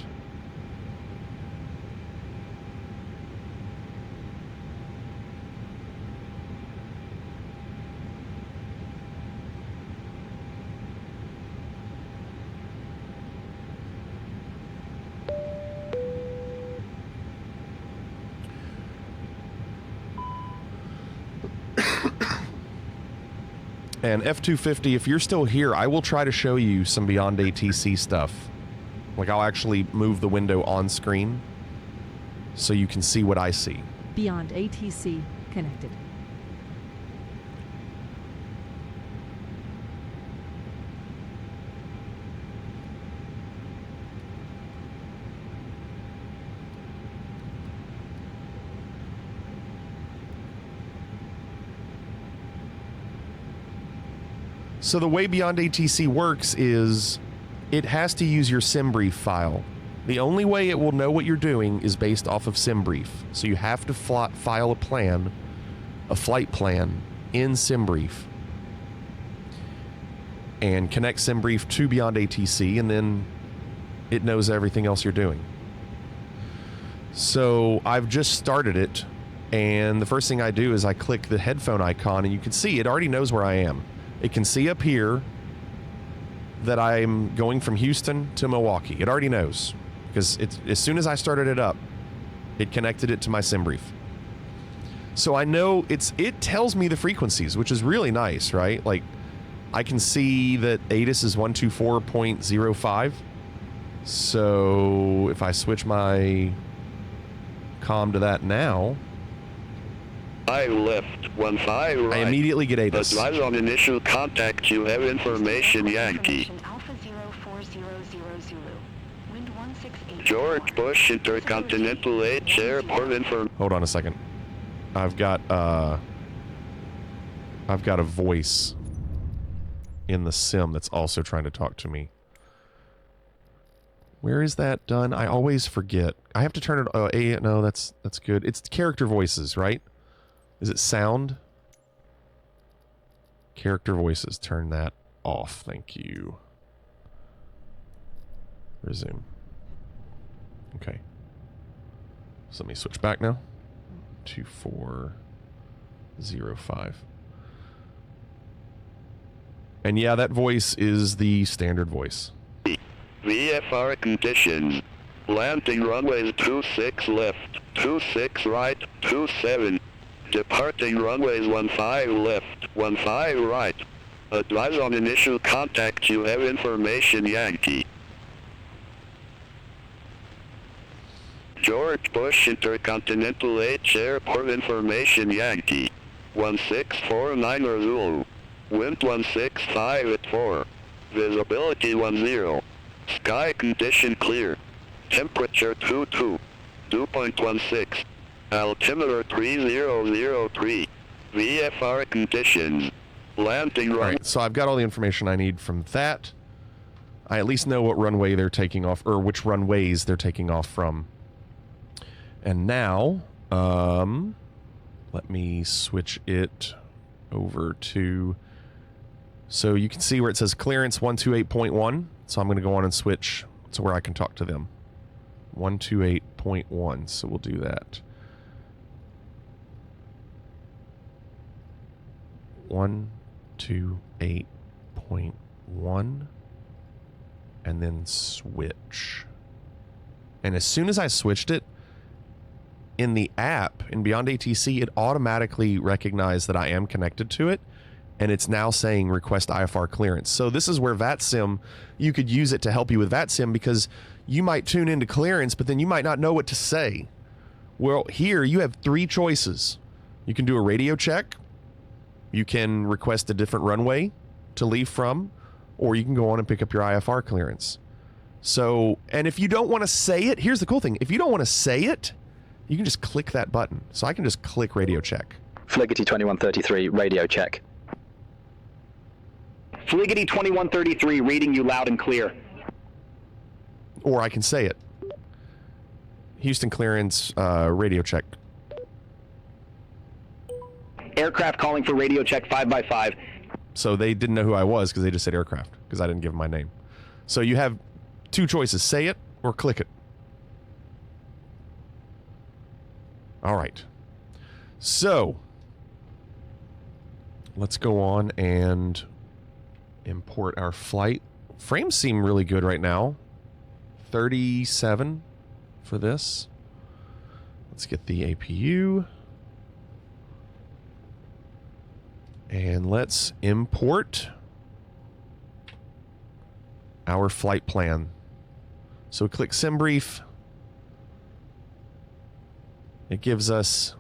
And F250, if you're still here, I will try to show you some Beyond ATC stuff. Like, I'll actually move the window on screen so you can see what I see. Beyond ATC connected. So the way Beyond ATC works is it has to use your SimBrief file. The only way it will know what you're doing is based off of SimBrief. So you have to file a plan, a flight plan, in SimBrief. And connect SimBrief to Beyond ATC, and then it knows everything else you're doing. So I've just started it, and the first thing I do is I click the headphone icon, and you can see it already knows where I am. It can see up here that I'm going from Houston to Milwaukee. It already knows because as soon as I started it up, it connected it to my sim brief. So I know it tells me the frequencies, which is really nice, right? Like I can see that ATIS is 124.05. So if I switch my comm to that now, 5 left, 15 right. I immediately get ATIS. Advise on initial contact. You have information, Yankee. George Bush Intercontinental H Airport information. Hold on a second. I've got a voice in the sim that's also trying to talk to me. Where is that done? I always forget. I have to turn it. No, that's good. It's character voices, right? Is it sound? Character voices. Turn that off. Thank you. Resume. Okay. So let me switch back now. 2405. And yeah, that voice is the standard voice. VFR conditions. Landing runways 26 left, 26 right, 27. Departing runways 15 left, 15 right. Advise on initial contact. You have information, Yankee. George Bush Intercontinental H Airport information, Yankee. 1649 Zulu. Wind 165 at 4. Visibility 10. Sky condition clear. Temperature 22. Dew point 16. Altimeter 3003. VFR conditions. Landing run. Alright, so I've got all the information I need from that. I at least know what runway they're taking off, or which runways they're taking off from. And now, let me switch it over to... So you can see where it says clearance 128.1. So I'm going to go on and switch to where I can talk to them. 128.1. So we'll do that. 128.1. And then switch. And as soon as I switched it, in the app, in Beyond ATC, it automatically recognized that I am connected to it. And it's now saying request IFR clearance. So this is where VATSIM, you could use it to help you with VATSIM because you might tune into clearance, but then you might not know what to say. Well, here you have 3 choices. You can do a radio check. You can request a different runway to leave from, or you can go on and pick up your IFR clearance. So, and if you don't want to say it, here's the cool thing. If you don't want to say it, you can just click that button. So I can just click radio check. Fligety 2133, radio check. Fligety 2133, reading you loud and clear. Or I can say it. Houston clearance, radio check. Aircraft calling for radio check 5x5. So they didn't know who I was because they just said aircraft because I didn't give them my name. So you have 2 choices, say it or click it. All right. So let's go on and import our flight. Frames seem really good right now. 37 for this. Let's get the APU. And let's import our flight plan. So click SimBrief. It gives us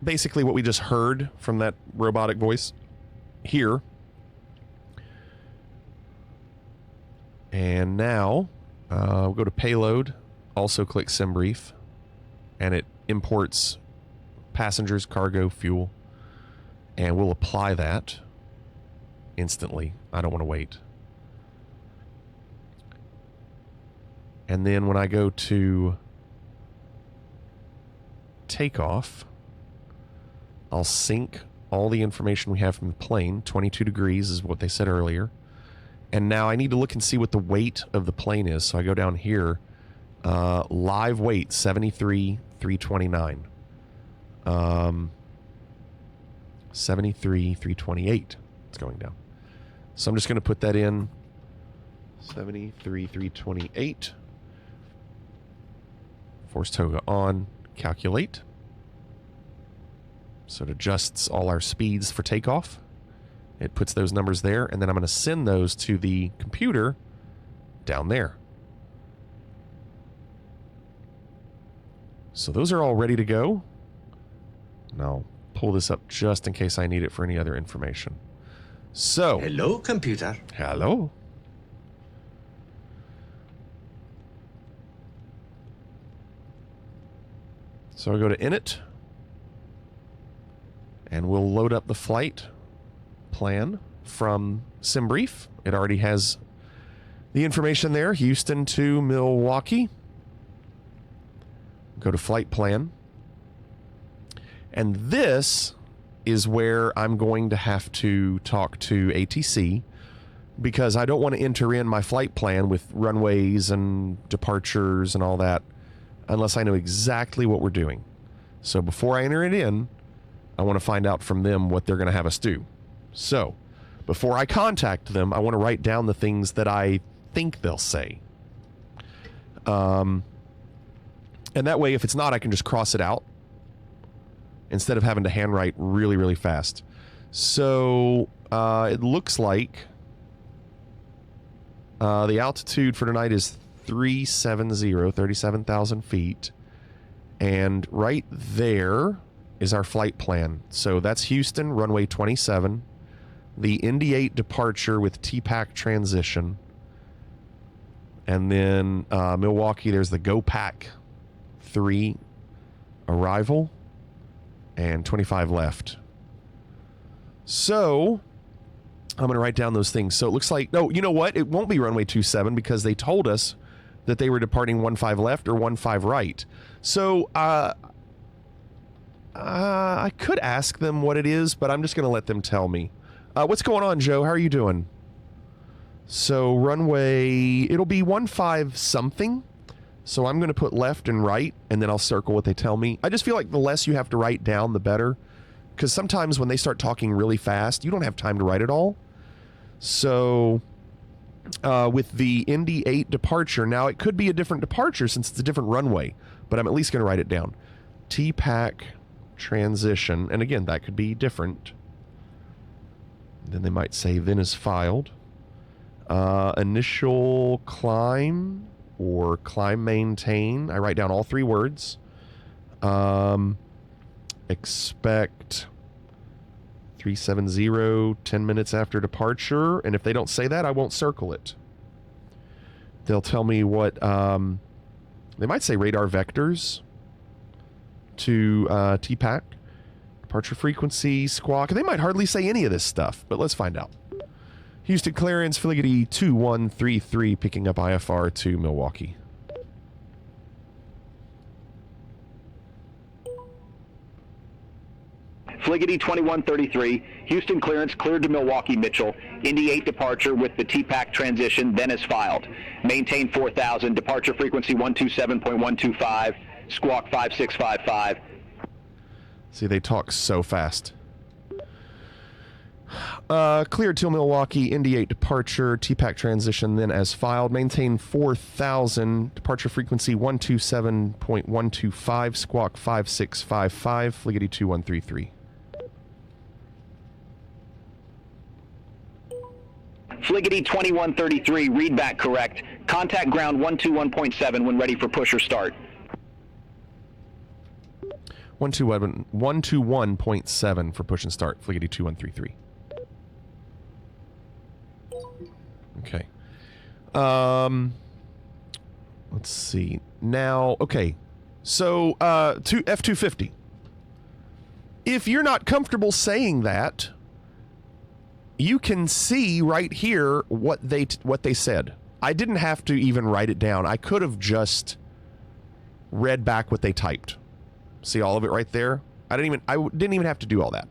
basically what we just heard from that robotic voice here. And now we'll go to payload, also click SimBrief, and it imports passengers, cargo, fuel, and we'll apply that instantly. I don't want to wait. And then when I go to takeoff, I'll sync all the information we have from the plane. 22 degrees is what they said earlier. And now I need to look and see what the weight of the plane is. So I go down here. Live weight, 73,329. 73,328. It's going down. So I'm just going to put that in 73,328. Force toga on, calculate. So it adjusts all our speeds for takeoff. It puts those numbers there, and then I'm going to send those to the computer down there. So those are all ready to go. And I'll pull this up just in case I need it for any other information. So, hello, computer. Hello. So I go to init, and we'll load up the flight plan from SimBrief. It already has the information there, Houston to Milwaukee. Go to flight plan. And this is where I'm going to have to talk to ATC, because I don't want to enter in my flight plan with runways and departures and all that unless I know exactly what we're doing. So before I enter it in, I want to find out from them what they're going to have us do. So before I contact them, I want to write down the things that I think they'll say. And that way, if it's not, I can just cross it out instead of having to handwrite really, really fast. So it looks like the altitude for tonight is 37,000 feet. And right there is our flight plan. So that's Houston, runway 27. The Indy 8 departure with TPAC transition. And then Milwaukee, there's the GoPac 3 arrival. And 25 left. So I'm going to write down those things. So it looks like, no, you know what? It won't be runway 27 because they told us that they were departing 15 left or 15 right. So I could ask them what it is, but I'm just going to let them tell me. What's going on, Joe? How are you doing? So runway, it'll be 15 something. So I'm going to put left and right, and then I'll circle what they tell me. I just feel like the less you have to write down, the better. Because sometimes when they start talking really fast, you don't have time to write it all. So with the Indy 8 departure, now it could be a different departure since it's a different runway, but I'm at least going to write it down. TPAC transition, and again, that could be different. Then they might say then is filed. Initial climb or climb maintain. I write down all three words. Expect 370 10 minutes after departure, and if they don't say that, I won't circle it. They'll tell me what they might say radar vectors to TPAC, departure frequency, squawk. They might hardly say any of this stuff, but let's find out. Houston clearance, Fligety 2133, picking up IFR to Milwaukee. Fligety 2133, Houston clearance cleared to Milwaukee Mitchell. Indy 8 departure with the TPAC transition, then is filed. Maintain 4000, departure frequency 127.125, squawk 5655. See, they talk so fast. Cleared till Milwaukee, Indy 8 departure, TPAC transition, then as filed. Maintain 4000, departure frequency 127.125, squawk 5655, Fligety 2133. Fligety 2133, read back correct. Contact ground 121.7 when ready for push or start. 121.7 for push and start, Fligety 2133. Okay. Let's see. Now, okay. So, F-250. If you're not comfortable saying that, you can see right here what they said. I didn't have to even write it down. I could have just read back what they typed. See all of it right there? I didn't even have to do all that.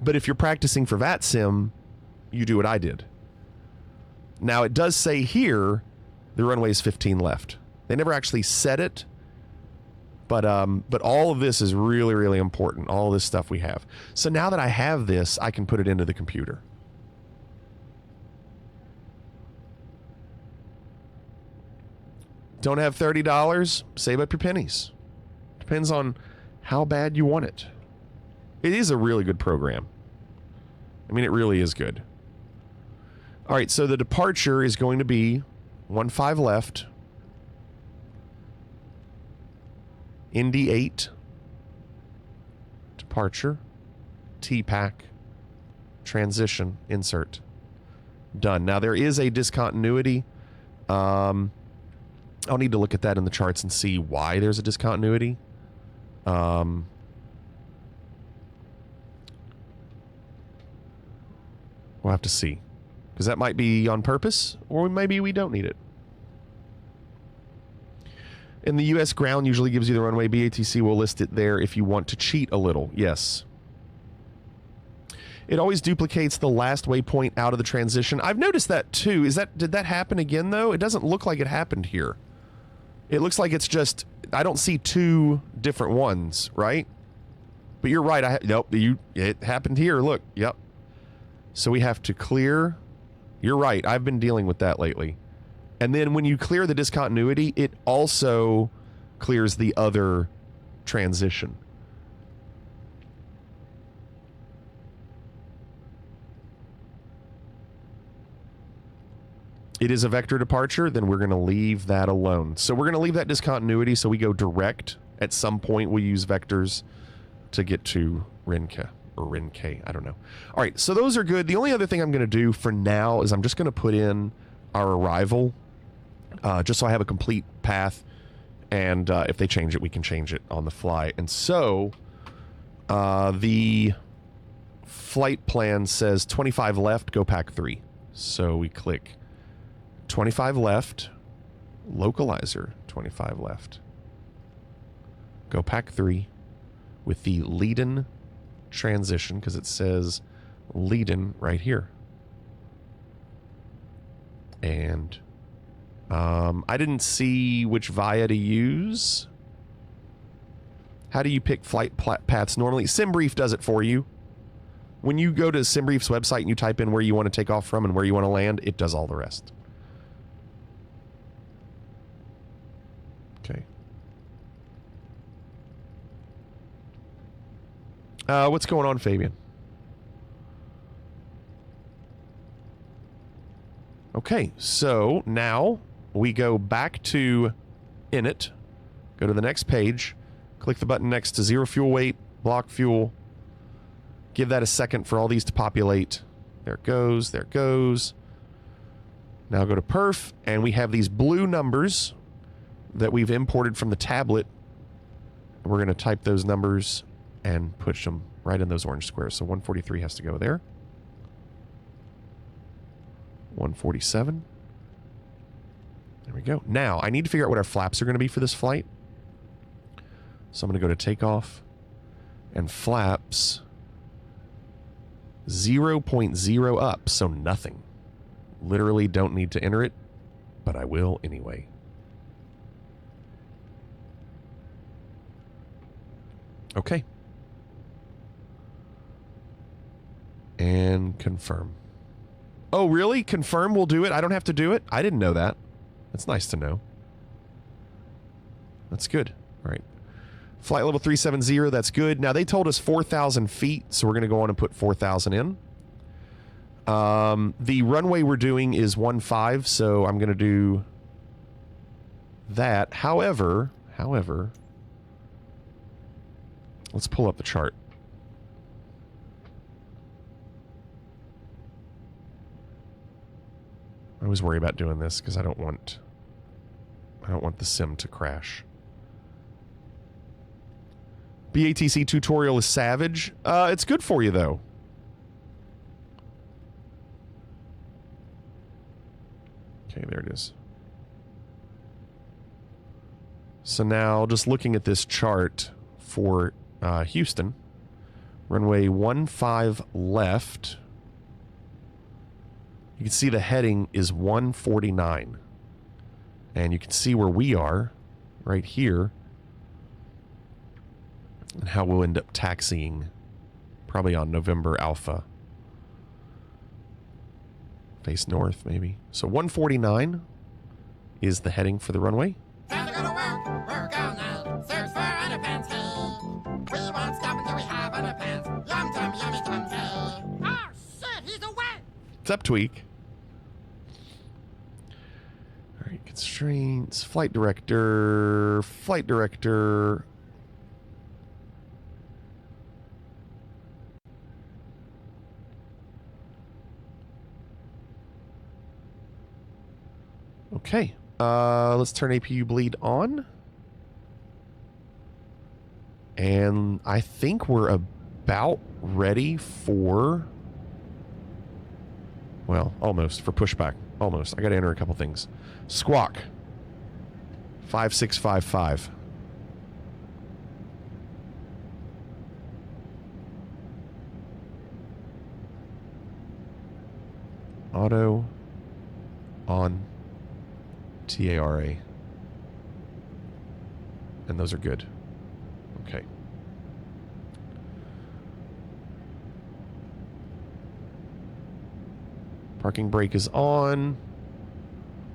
But if you're practicing for VATSIM, you do what I did. Now, it does say here the runway is 15 left. They never actually said it, but all of this is really, really important, all this stuff we have. So now that I have this, I can put it into the computer. Don't have $30? Save up your pennies. Depends on how bad you want it. It is a really good program. I mean, it really is good. All right, so the departure is going to be 15 left. Indy 8. Departure. T-Pack. Transition. Insert. Done. Now, there is a discontinuity. I'll need to look at that in the charts and see why there's a discontinuity. We'll have to see. Because that might be on purpose, or maybe we don't need it. In the U.S. ground usually gives you the runway. BATC will list it there if you want to cheat a little. Yes. It always duplicates the last waypoint out of the transition. I've noticed that too. Did that happen again though? It doesn't look like it happened here. It looks like it's just, I don't see two different ones, right? But you're right. It happened here. Look. Yep. So we have to clear. You're right. I've been dealing with that lately. And then when you clear the discontinuity, it also clears the other transition. It is a vector departure, then we're going to leave that alone. So we're going to leave that discontinuity so we go direct. At some point, we'll use vectors to get to Rinke. Or Rinke, I don't know. All right, so those are good. The only other thing I'm going to do for now is I'm just going to put in our arrival, just so I have a complete path. And if they change it, we can change it on the fly. And so the flight plan says 25 left, go pack 3. So we click 25 left, localizer, 25 left. Go pack 3 with the lead-in transition, because it says lead-in right here. And I didn't see which VIA to use. How do you pick flight paths normally? SimBrief does it for you. When you go to SimBrief's website and you type in where you want to take off from and where you want to land, it does all the rest. Okay. What's going on, Fabian? Okay, so now we go back to init, go to the next page, click the button next to zero fuel weight, block fuel, give that a second for all these to populate. There it goes, there it goes. Now go to perf, and we have these blue numbers that we've imported from the tablet. We're going to type those numbers and push them right in those orange squares. So 143 has to go there. 147. There we go. Now, I need to figure out what our flaps are going to be for this flight. So I'm going to go to takeoff and flaps 0.0 up, so nothing. Literally don't need to enter it, but I will anyway. Okay. And confirm. Oh, really? Confirm will do it? I don't have to do it? I didn't know that. That's nice to know. That's good. All right. Flight level 370, that's good. Now, they told us 4,000 feet, so we're going to go on and put 4,000 in. The runway we're doing is 15, so I'm going to do that. However, let's pull up the chart. I always worry about doing this because I don't want the sim to crash. BATC tutorial is savage. It's good for you though. Okay, there it is. So now, just looking at this chart for Houston, runway 15 left. You can see the heading is 149. And you can see where we are right here. And how we'll end up taxiing probably on November Alpha. Face north, maybe. So 149 is the heading for the runway. What's up, Tweak? All right, constraints, flight director. Okay, let's turn APU bleed on. And I think we're about ready for, well, almost, for pushback. Almost. I got to enter a couple things. Squawk. 5655. Auto on TARA. And those are good. Okay. Parking brake is on.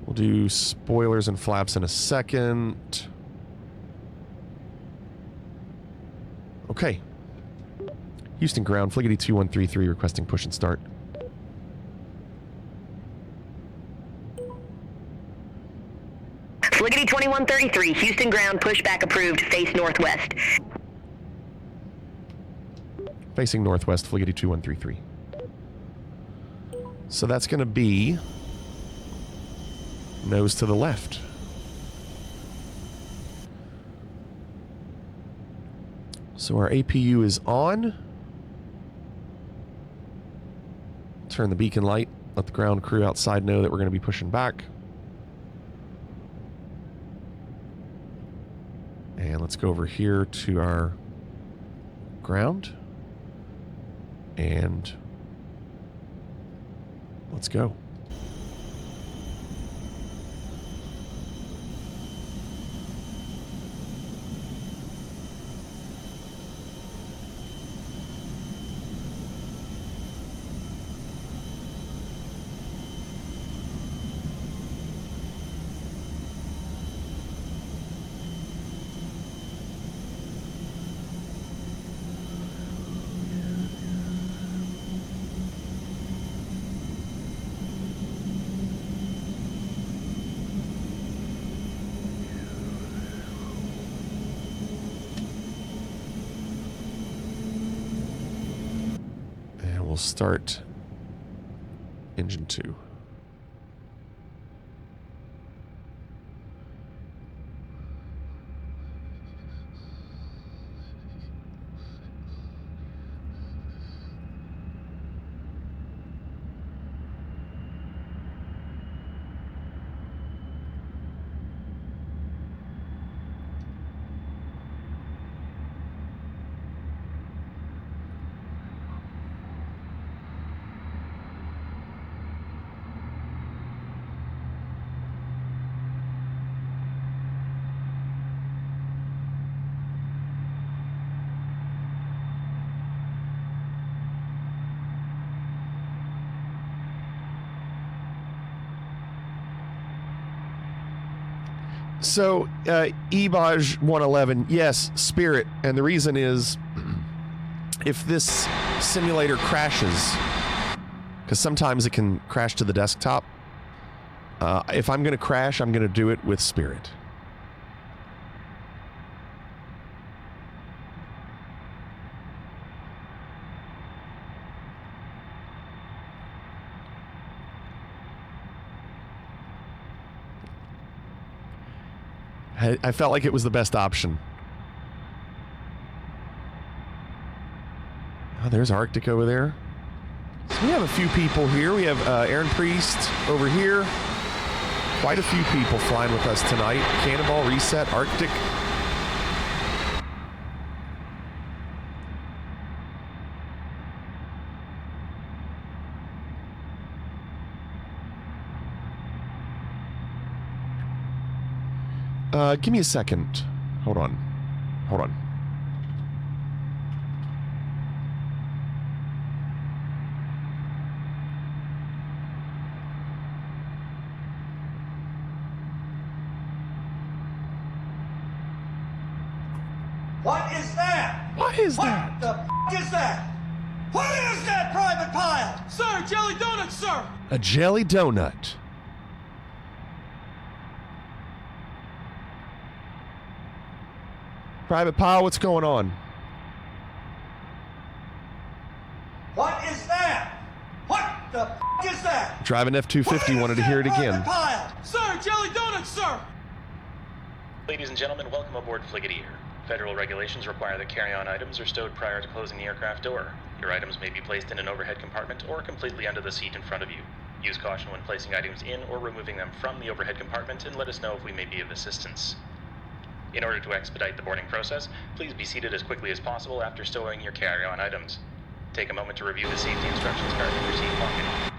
We'll do spoilers and flaps in a second. Okay. Houston ground, Fliggity 2133 requesting push and start. Fliggity 2133, Houston ground, pushback approved, face northwest. Facing northwest, Fliggity 2133. So that's going to be nose to the left. So our APU is on. Turn the beacon light. Let the ground crew outside know that we're going to be pushing back. And let's go over here to our ground. And let's go. We'll start engine 2. So, Ebaj 111, yes, Spirit. And the reason is, if this simulator crashes, because sometimes it can crash to the desktop, if I'm going to crash, I'm going to do it with Spirit. I felt like it was the best option. Oh, there's Arctic over there. So we have a few people here. We have Aaron Priest over here. Quite a few people flying with us tonight. Cannonball, Reset, Arctic. Give me a second. Hold on. Hold on. What is that? What is that? What the f*** is that? What is that, Private Pile? Sir, jelly donuts, sir! A jelly donut. Private Pile, what's going on? What is that? What the f is that? Driving F-250 wanted to hear it again. Pile? Sir, jelly donuts, sir! Ladies and gentlemen, welcome aboard Fliggity Air. Federal regulations require that carry-on items are stowed prior to closing the aircraft door. Your items may be placed in an overhead compartment or completely under the seat in front of you. Use caution when placing items in or removing them from the overhead compartment, and let us know if we may be of assistance. In order to expedite the boarding process, please be seated as quickly as possible after stowing your carry-on items. Take a moment to review the safety instructions card in your seat pocket.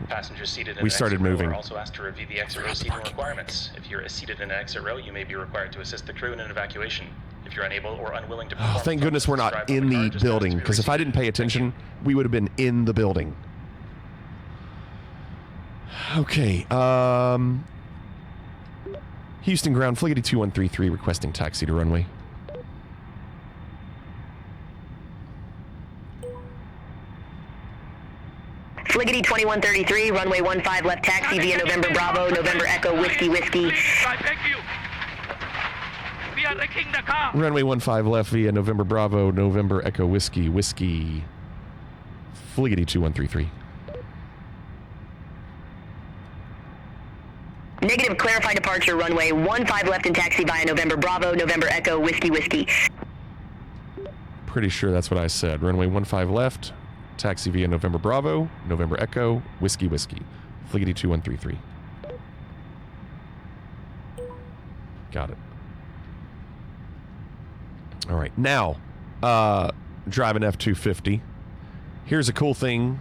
Passengers seated in We an started exit row moving. are also asked to review the exit row seating requirements. If you're seated in an exit row, you may be required to assist the crew in an evacuation. If you're unable or unwilling to perform, Thank goodness we're not in the building, because if I didn't pay attention, we would have been in the building. Okay, Houston ground, Fliggity 2133 requesting taxi to runway. Fliggity 2133, runway 15 left taxi via November Bravo, November Echo, Whiskey Whiskey. I beg you! We are wrecking the car! Runway 15 left via November Bravo, November Echo Whiskey Whiskey. Fliggity 2133. Negative, clarify departure, runway 15 left in taxi via November Bravo, November Echo, Whiskey Whiskey. Pretty sure that's what I said. Runway 15 left, taxi via November Bravo, November Echo, Whiskey Whiskey. Fliggity 2133. Got it. All right, now, driving F-250. Here's a cool thing.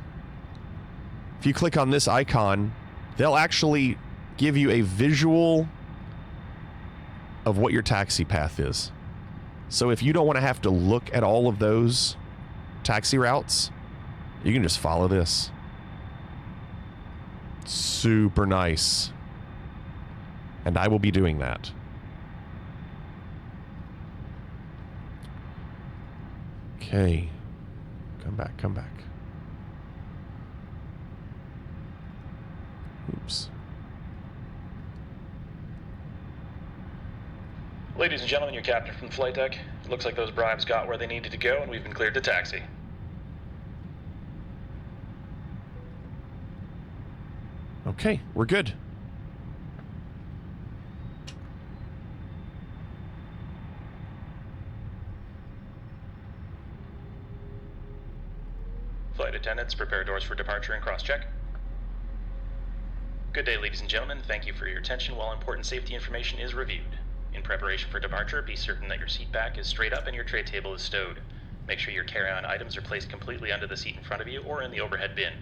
If you click on this icon, they'll actually give you a visual of what your taxi path is. So if you don't want to have to look at all of those taxi routes, you can just follow this. Super nice. And I will be doing that. Okay. Come back, come back. Oops. Ladies and gentlemen, your captain from the flight deck. It looks like those bribes got where they needed to go, and we've been cleared to taxi. Okay, we're good. Flight attendants, prepare doors for departure and cross-check. Good day, ladies and gentlemen. Thank you for your attention while important safety information is reviewed. In preparation for departure, be certain that your seat back is straight up and your tray table is stowed. Make sure your carry-on items are placed completely under the seat in front of you or in the overhead bin.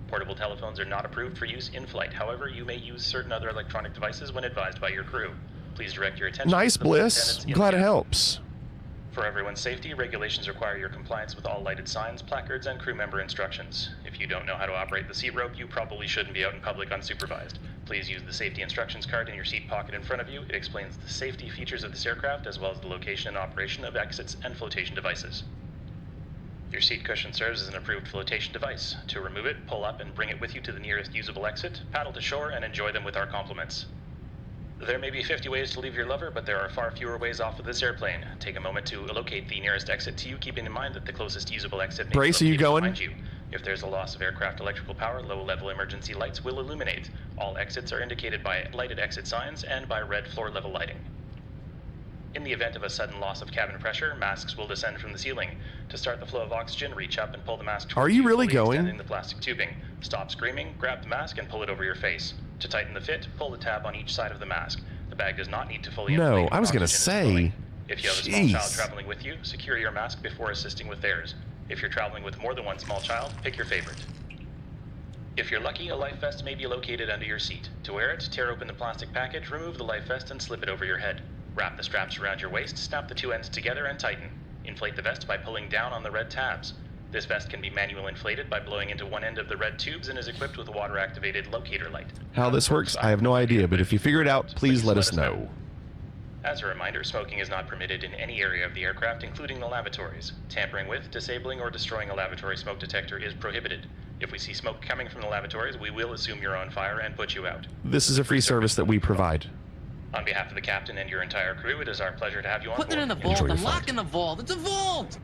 Portable telephones are not approved for use in flight. However, you may use certain other electronic devices when advised by your crew. Please direct your attention Nice, to the flight Bliss. attendants I'm in glad the it helps. For everyone's safety, regulations require your compliance with all lighted signs, placards, and crew member instructions. If you don't know how to operate the seat rope, you probably shouldn't be out in public unsupervised. Please use the safety instructions card in your seat pocket in front of you. It explains the safety features of this aircraft, as well as the location and operation of exits and flotation devices. Your seat cushion serves as an approved flotation device. To remove it, pull up and bring it with you to the nearest usable exit, paddle to shore, and enjoy them with our compliments. There may be 50 ways to leave your lover, but there are far fewer ways off of this airplane. Take a moment to locate the nearest exit to you, keeping in mind that the closest usable exit may Brace, be are you located going? behind you. If there's a loss of aircraft electrical power, low-level emergency lights will illuminate. All exits are indicated by lighted exit signs and by red floor-level lighting. In the event of a sudden loss of cabin pressure, masks will descend from the ceiling. To start the flow of oxygen, reach up and pull the mask towards Are you really fully going? extending the plastic tubing. Stop screaming, grab the mask, and pull it over your face. To tighten the fit, pull the tab on each side of the mask. The bag does not need to fully No, inflate I was when going to oxygen is flowing. say. If you have a small child traveling with you, secure your mask before assisting with theirs. If you're traveling with more than one small child, pick your favorite. If you're lucky, a life vest may be located under your seat. To wear it, tear open the plastic package, remove the life vest, and slip it over your head. Wrap the straps around your waist, snap the two ends together, and tighten. Inflate the vest by pulling down on the red tabs. This vest can be manually inflated by blowing into one end of the red tubes and is equipped with a water-activated locator light. How this works, I have no idea, but if you figure it out, please let us know. As a reminder, smoking is not permitted in any area of the aircraft, including the lavatories. Tampering with, disabling, or destroying a lavatory smoke detector is prohibited. If we see smoke coming from the lavatories, we will assume you're on fire and put you out. This is a free service that we provide. On behalf of the captain and your entire crew, it is our pleasure to have you on board. Put it in the vault. I'm locking the vault. It's a vault.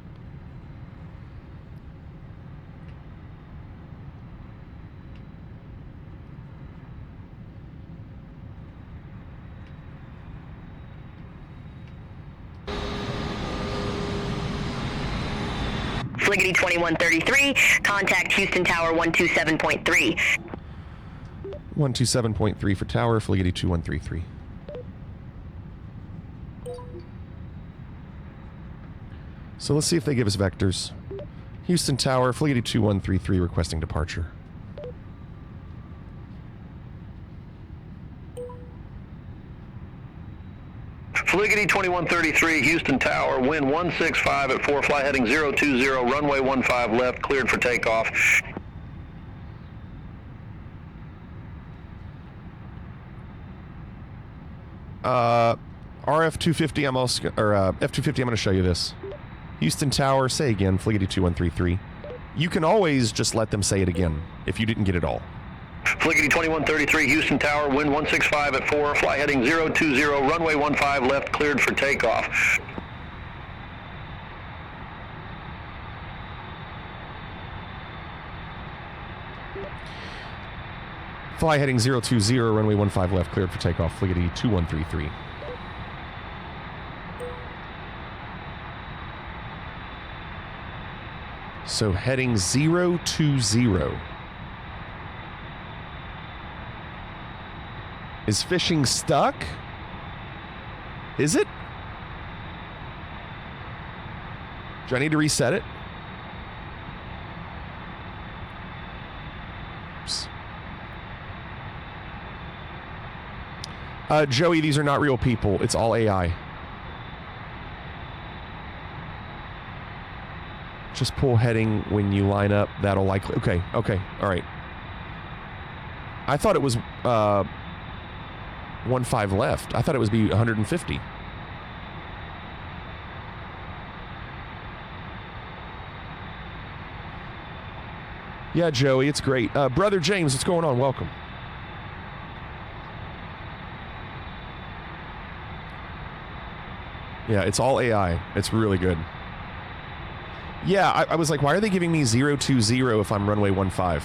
Fliggity 2133, contact Houston Tower 127.3. 127.3 for tower, Fliggity 2133. So let's see if they give us vectors. Houston Tower, Fliggity 2133 requesting departure. Fliggity 2133, Houston Tower, wind 165 at 4, fly heading 020, runway 15 left, cleared for takeoff. RF 250, I'm also, or F250, I'm going to show you this. Houston Tower, say again, Fliggity 2133. You can always just let them say it again if you didn't get it all. Fliggity 2133, Houston Tower, wind 165 at 4, fly heading 020, runway 15 left, cleared for takeoff. Fly heading 020, runway 15 left, cleared for takeoff, Fliggity 2133. So heading 020. Is fishing stuck? Is it? Do I need to reset it? Oops. Joey, these are not real people. It's all AI. Just pull heading when you line up. That'll likely... Okay, okay, all right. I thought it was 15 left. I thought it was be 150. Yeah, Joey, it's great. Brother James, what's going on? Welcome. Yeah, it's all AI. It's really good. Yeah, I was like, why are they giving me 020 if I'm runway 15?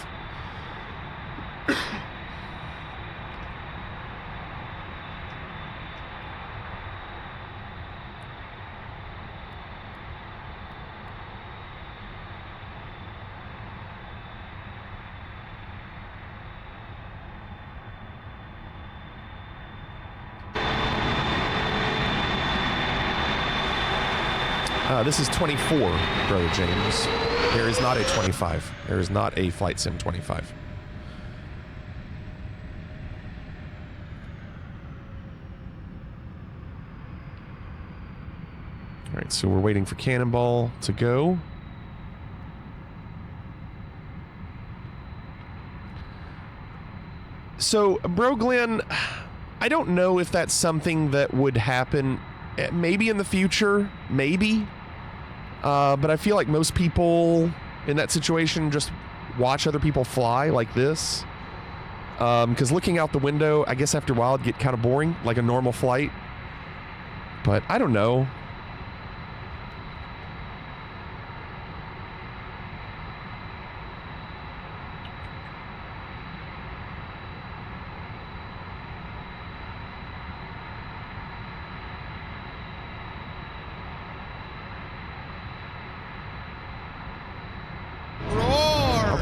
This is 24, Brother James. There is not a 25. There is not a Flight Sim 25. All right, so we're waiting for Cannonball to go. So, Bro Glenn, I don't know if that's something that would happen maybe in the future, maybe. But I feel like most people in that situation just watch other people fly like this. Because looking out the window, I guess after a while it'd get kind of boring, like a normal flight. But I don't know.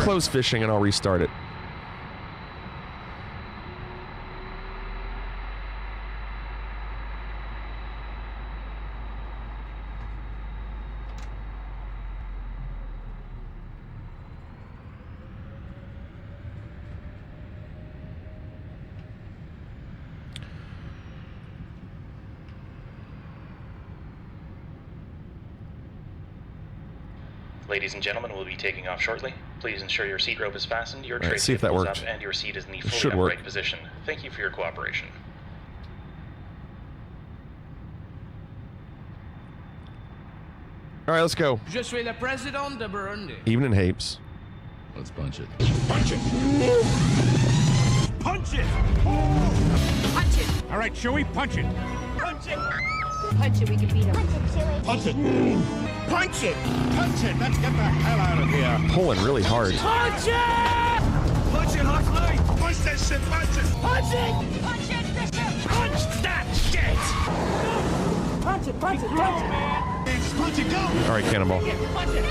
Close fishing and I'll restart it. Ladies and gentlemen, we'll be taking off shortly. Please ensure your seat rope is fastened, your tray see if that table is worked. up, and your seat is in the It fully should work. upright position. Thank you for your cooperation. All right, let's go. Je suis le président de Burundi. Evening, Hapes. Let's punch it. Punch it! Punch it! Punch it! All right, Chewie, punch it. Punch it! Punch it, we can beat him. Punch it, Chewie. Punch it. Punch it. Punch it. Let's get the hell out of here. Pulling really hard. Punch it! Punch it, Huxley! Punch that shit! Punch it! Punch it! Punch it, Bishop! Punch that shit! Punch it! Punch it! Punch it! Just punch it, go. All right, Cannonball. Punch it! Punch it!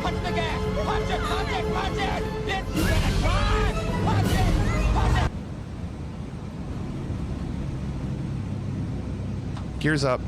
Punch the gas! Punch it! Punch it! Punch it! It's gonna drive! Punch it! Punch it! Gears up.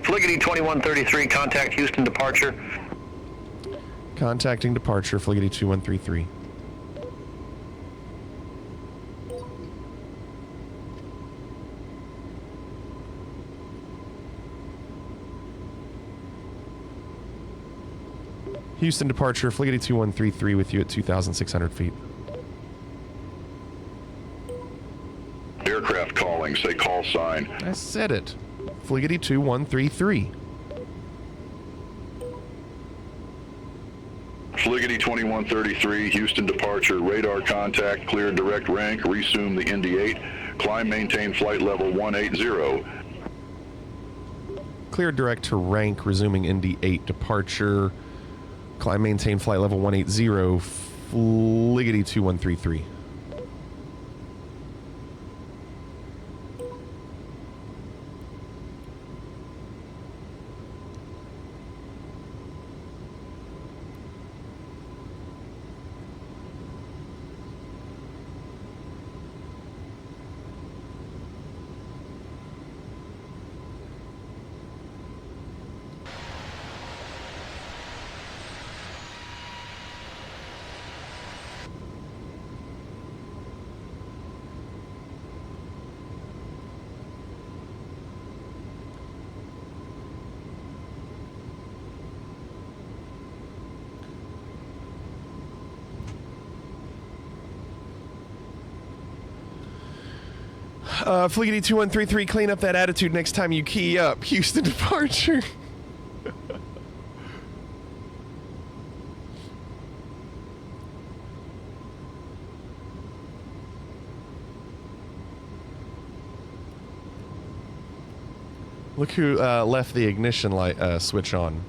Fliggity 2133, contact Houston departure. Contacting departure, Fliggity 2133. Houston departure, Fliggity 2133 with you at 2,600 feet. Aircraft calling, say call sign. I said it. Fliggity 2133. Fliggity 2133, Houston departure, radar contact, clear direct rank, resume the Indy 8, climb maintain flight level 180. Clear direct to rank, resuming Indy 8 departure. Climb maintain flight level 180, Fliggity 2133. Fliggity 2133, clean up that attitude next time you key up. Houston departure. Look who left the ignition light switch on.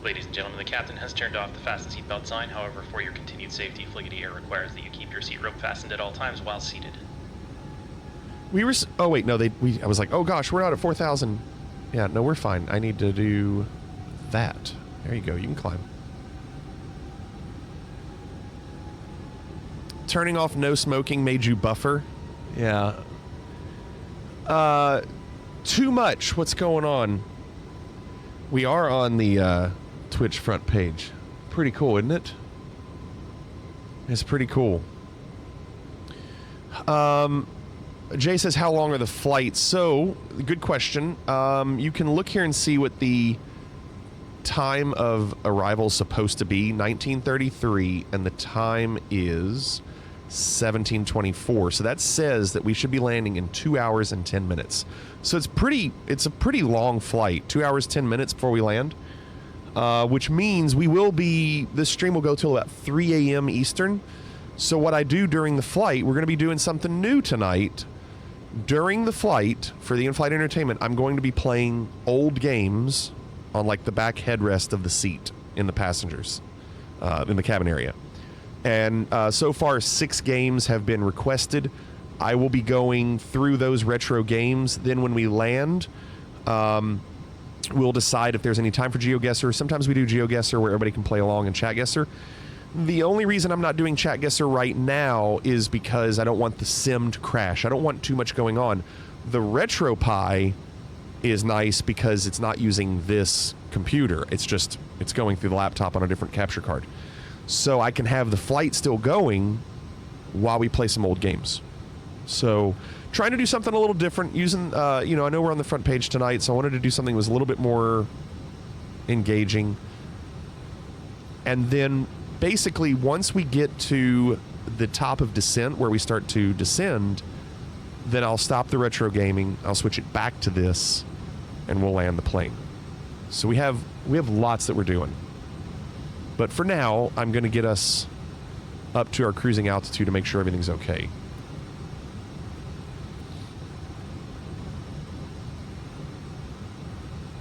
Ladies and gentlemen, the captain has turned off the fasten seatbelt sign. However, for your continued safety, Fliggity Air requires that you keep your seat rope fastened at all times while seated. We were. Oh wait, no. I was like, oh gosh, we're out at 4,000. Yeah, no, we're fine. I need to do that. There you go. You can climb. Turning off no smoking made you buffer. Yeah. Too much. What's going on? We are on the Twitch front page. Pretty cool, isn't it? It's pretty cool. Jay says, how long are the flights? So, good question. You can look here and see what the time of arrival is supposed to be, 1933, and the time is 1724. So that says that we should be landing in 2 hours and 10 minutes. So it's a pretty long flight, 2 hours, 10 minutes before we land, which means this stream will go till about 3 a.m. Eastern. So what I do during the flight, we're going to be doing something new tonight. During the flight, for the in-flight entertainment, I'm going to be playing old games on like the back headrest of the seat in the passengers, in the cabin area. And so far, 6 games have been requested. I will be going through those retro games. Then when we land, we'll decide if there's any time for GeoGuessr. Sometimes we do GeoGuessr where everybody can play along and chat guesser. The only reason I'm not doing Chat Guesser right now is because I don't want the sim to crash. I don't want too much going on. The RetroPie is nice because it's not using this computer. It's going through the laptop on a different capture card. So I can have the flight still going while we play some old games. So trying to do something a little different using, I know we're on the front page tonight, so I wanted to do something that was a little bit more engaging. And then basically once we get to the top of descent where we start to descend, then I'll stop the retro gaming, I'll switch it back to this, and we'll land the plane. So we have lots that we're doing. But for now, I'm going to get us up to our cruising altitude to make sure everything's okay.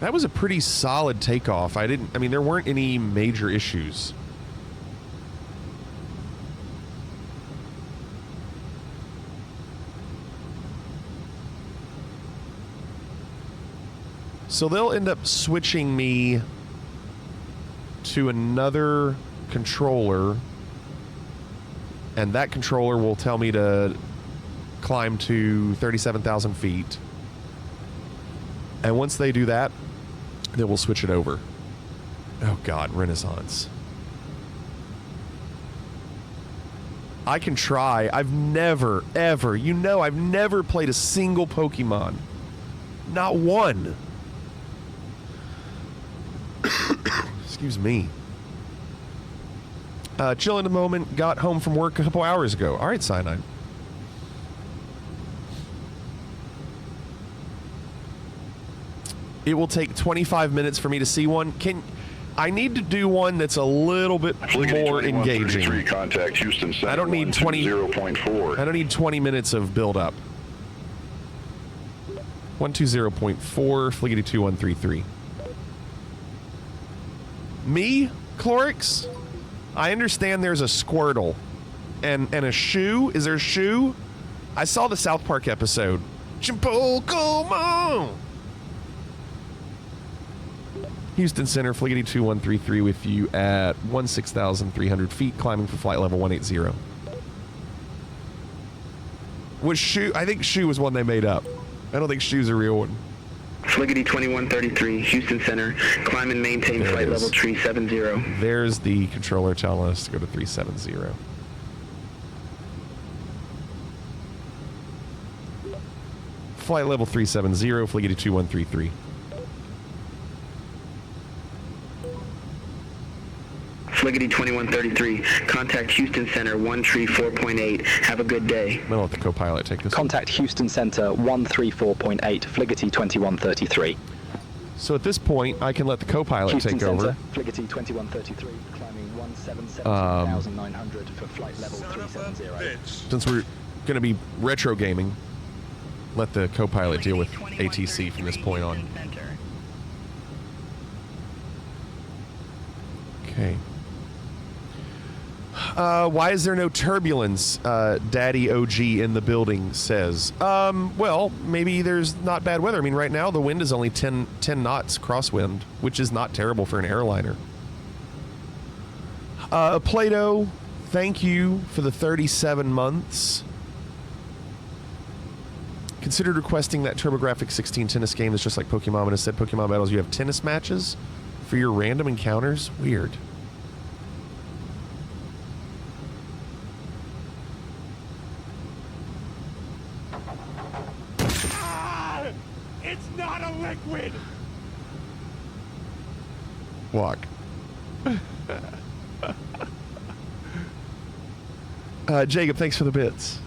That was a pretty solid takeoff. There weren't any major issues. So they'll end up switching me to another controller, and that controller will tell me to climb to 37,000 feet. And once they do that, then we'll switch it over. Oh God, Renaissance. I can try. I've never, ever, I've never played a single Pokemon. Not one. Excuse me. Chilling a moment. Got home from work a couple hours ago. All right, Cyanide. It will take 25 minutes for me to see one. I need to do one that's a little bit more engaging. Contact Houston Center. I don't need 0.4. I don't need 20 minutes of build up. 120.4 Fliggity 2133. Me, Clorix? I understand there's a Squirtle and a shoe. Is there a shoe? I saw the South Park episode. Pokemon. Houston Center, Fliggity 2133 with you at 16,300 feet, climbing for flight level 180. Was shoe? I think shoe was one they made up. I don't think shoe's a real one. Fliggity 2133, Houston Center, climb and maintain flight level 370. There's the controller telling us to go to 370. Flight level 370, Fliggity 2133. Fliggity 2133, contact Houston Center 134.8. Have a good day. I'm gonna let the co-pilot take this. Contact Houston Center 134.8, Fliggity 2133. So at this point, I can let the co-pilot Houston take Center, over. Fliggity 2133, climbing 177,900 for flight level 370. Since we're going to be retro gaming, let the co-pilot deal with ATC from this point on. Okay. Why is there no turbulence? Daddy OG in the building says. Well, maybe there's not bad weather. I mean, right now the wind is only 10 knots crosswind, which is not terrible for an airliner. Plato, thank you for the 37 months. Considered requesting that TurboGrafx 16 tennis game that's just like Pokemon, and instead Pokemon Battles, you have tennis matches for your random encounters? Weird. It's not a liquid! Walk. Jacob, thanks for the bits.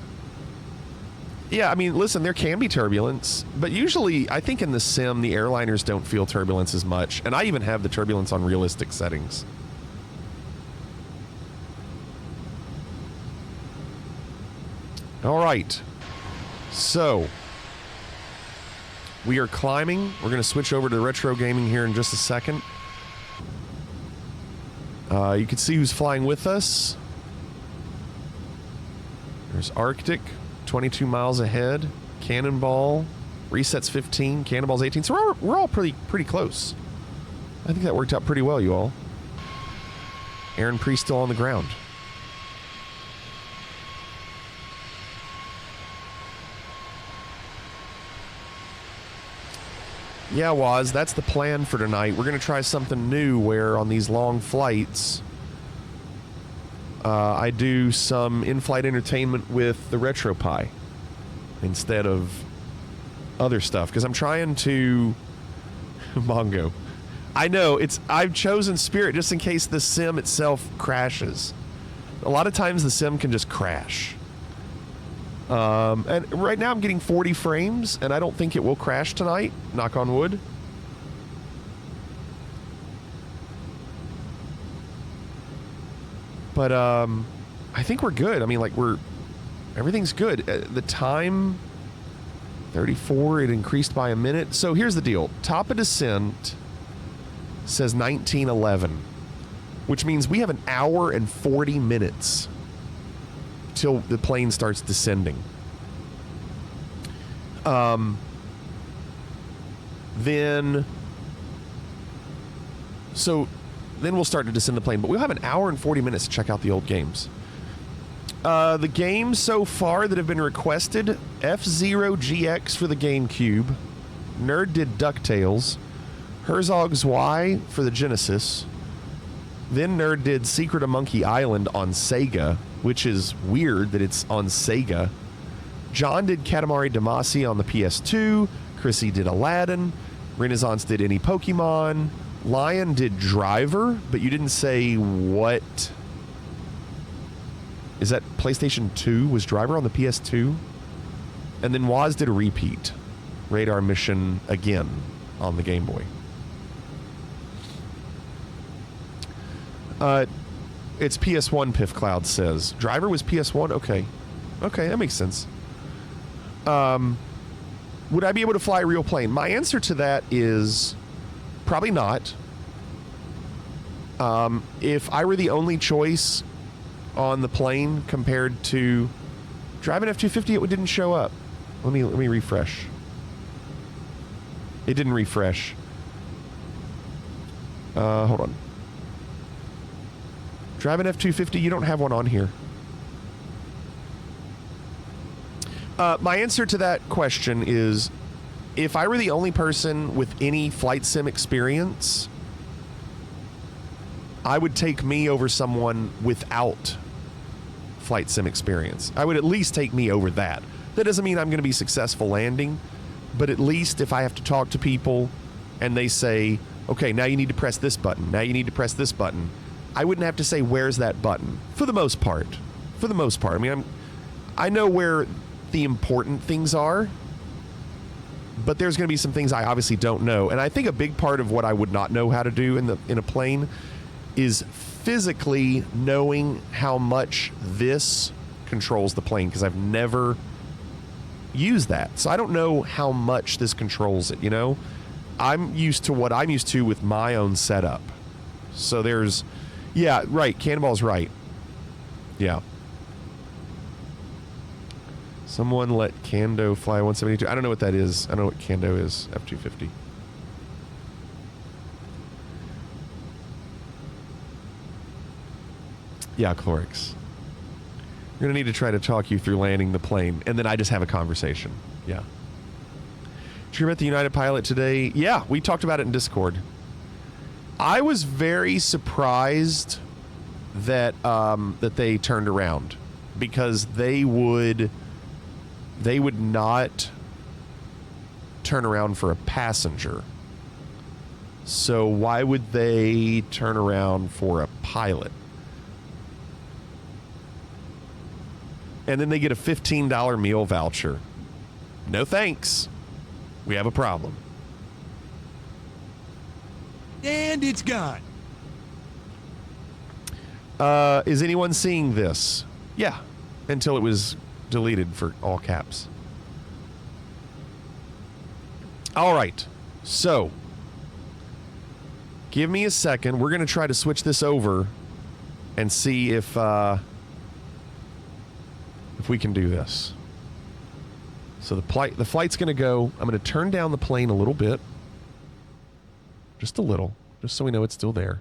Yeah, I mean, listen, there can be turbulence, but usually, I think in the sim, the airliners don't feel turbulence as much, and I even have the turbulence on realistic settings. All right. So, we are climbing. We're going to switch over to retro gaming here in just a second. You can see who's flying with us. There's Arctic, 22 miles ahead. Cannonball, resets 15. Cannonball's 18. So we're all pretty close. I think that worked out pretty well, you all. Aaron Priest still on the ground. Yeah, Waz, that's the plan for tonight. We're going to try something new where on these long flights, I do some in-flight entertainment with the RetroPie instead of other stuff. Because I'm trying to... Mongo. I know, I've chosen Spirit just in case the sim itself crashes. A lot of times the sim can just crash. And right now I'm getting 40 frames, and I don't think it will crash tonight. Knock on wood. But I think we're good. I mean, like, everything's good. The time, 34, it increased by a minute. So here's the deal. Top of descent says 1911, which means we have an hour and 40 minutes till the plane starts descending. Then we'll start to descend the plane, but we'll have an hour and 40 minutes to check out the old games. The games so far that have been requested: F-Zero GX for the GameCube, Nerd did DuckTales, Herzog's Y for the Genesis, then Nerd did Secret of Monkey Island on Sega, which is weird that it's on Sega. John did Katamari Damacy on the PS2. Chrissy did Aladdin. Renaissance did Any Pokemon. Lion did Driver, but you didn't say what. Is that PlayStation 2? Was Driver on the PS2? And then Waz did a repeat. Radar Mission again on the Game Boy. It's PS1, Piff Cloud says. Driver was PS1? Okay. Okay, that makes sense. Would I be able to fly a real plane? My answer to that is probably not. If I were the only choice on the plane compared to driving F-250, it didn't show up. Let me refresh. It didn't refresh. Hold on. Driving F-250, you don't have one on here. My answer to that question is, if I were the only person with any flight sim experience, I would take me over someone without flight sim experience. I would at least take me over that. That doesn't mean I'm going to be successful landing, but at least if I have to talk to people and they say, okay, now you need to press this button, now you need to press this button, I wouldn't have to say, where's that button? For the most part. For the most part. I mean, I know where the important things are, but there's going to be some things I obviously don't know. And I think a big part of what I would not know how to do in a plane is physically knowing how much this controls the plane, because I've never used that. So I don't know how much this controls it, you know? I'm used to what I'm used to with my own setup. So there's... Yeah, right. Cannonball's right. Yeah. Someone let Kando fly 172. I don't know what that is. I don't know what Kando is. F-250. Yeah, Clorix. You're going to need to try to talk you through landing the plane, and then I just have a conversation. Yeah. Did you hear about the United pilot today? Yeah, we talked about it in Discord. I was very surprised that that they turned around, because they would not turn around for a passenger. So why would they turn around for a pilot? And then they get a $15 meal voucher. No thanks. We have a problem. And it's gone. Is anyone seeing this? Yeah. Until it was deleted for all caps. All right. So, give me a second. We're going to try to switch this over and see if we can do this. So the flight's going to go. I'm going to turn down the plane a little bit. Just a little. Just so we know it's still there.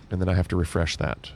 And then I have to refresh that.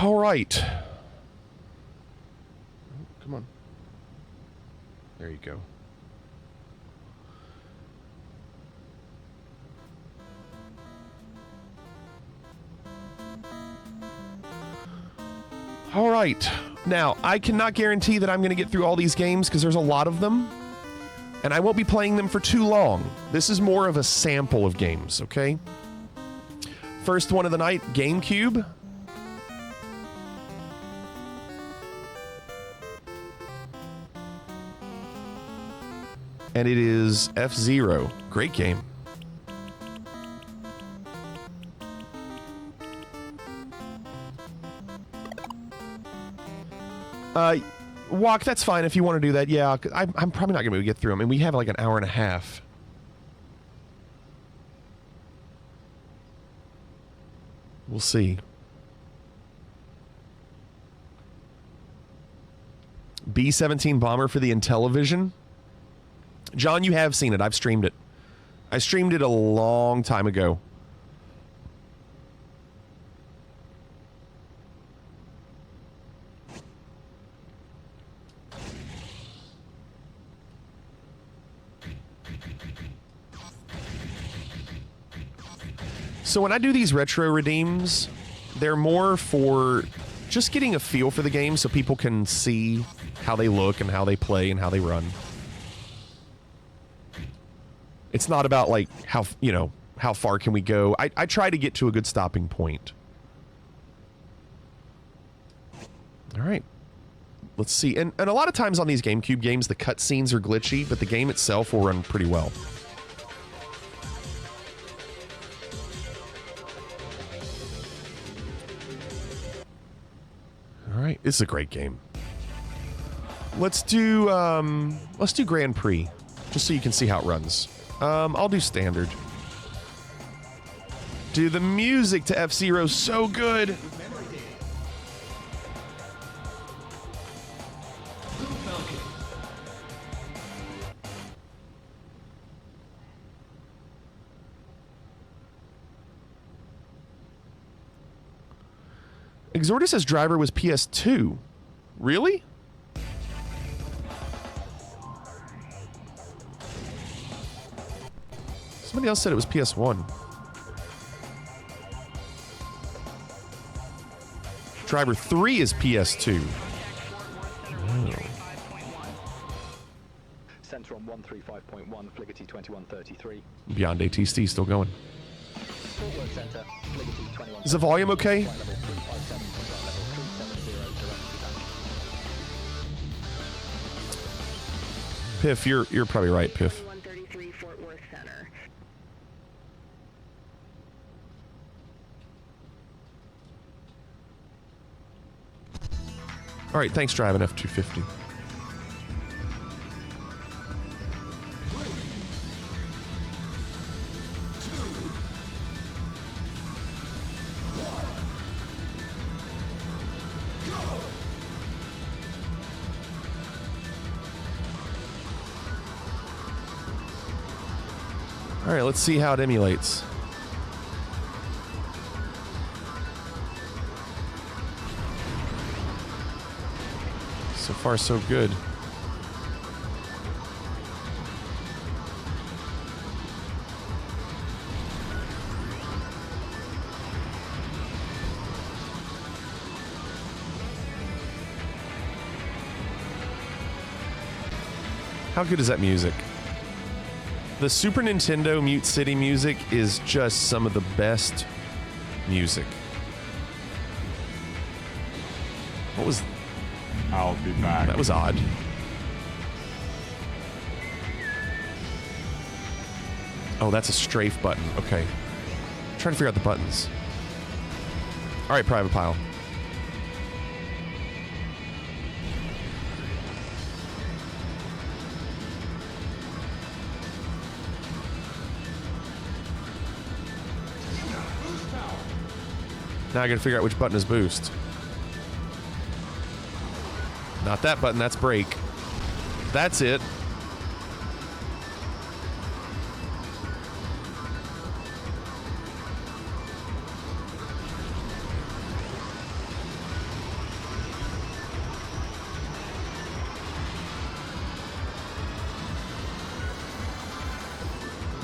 All right. Come on. There you go. All right. Now, I cannot guarantee that I'm going to get through all these games because there's a lot of them, and I won't be playing them for too long. This is more of a sample of games, okay? First one of the night, GameCube. And it is F-Zero. Great game. Walk, that's fine if you want to do that. Yeah, I'm probably not going to be able to get through them. And we have like an hour and a half. We'll see. B-17 bomber for the Intellivision. John, you have seen it. I've streamed it. I streamed it a long time ago. So when I do these retro redeems, they're more for just getting a feel for the game so people can see how they look and how they play and how they run. It's not about like how, you know, how far can we go. I try to get to a good stopping point. All right. Let's see. And a lot of times on these GameCube games, the cutscenes are glitchy, but the game itself will run pretty well. All right. This is a great game. Let's do Grand Prix, just so you can see how it runs. I'll do standard. Dude, the music to F-Zero so good. Exortus says driver was PS2. Really? Somebody else said it was PS1. Driver 3 is PS2. Oh. Center on 135.1, Fligety 2133. Beyond ATST still going. Is the volume okay? Piff, you're probably right, Piff. All right, thanks, driving F-250. All right, let's see how it emulates. So far, so good. How good is that music? The Super Nintendo Mute City music is just some of the best music. What was... I'll be back. That was odd. Oh, that's a strafe button. Okay. I'm trying to figure out the buttons. All right, Private Pile. Now I gotta figure out which button is boost. Not that button, that's brake. That's it.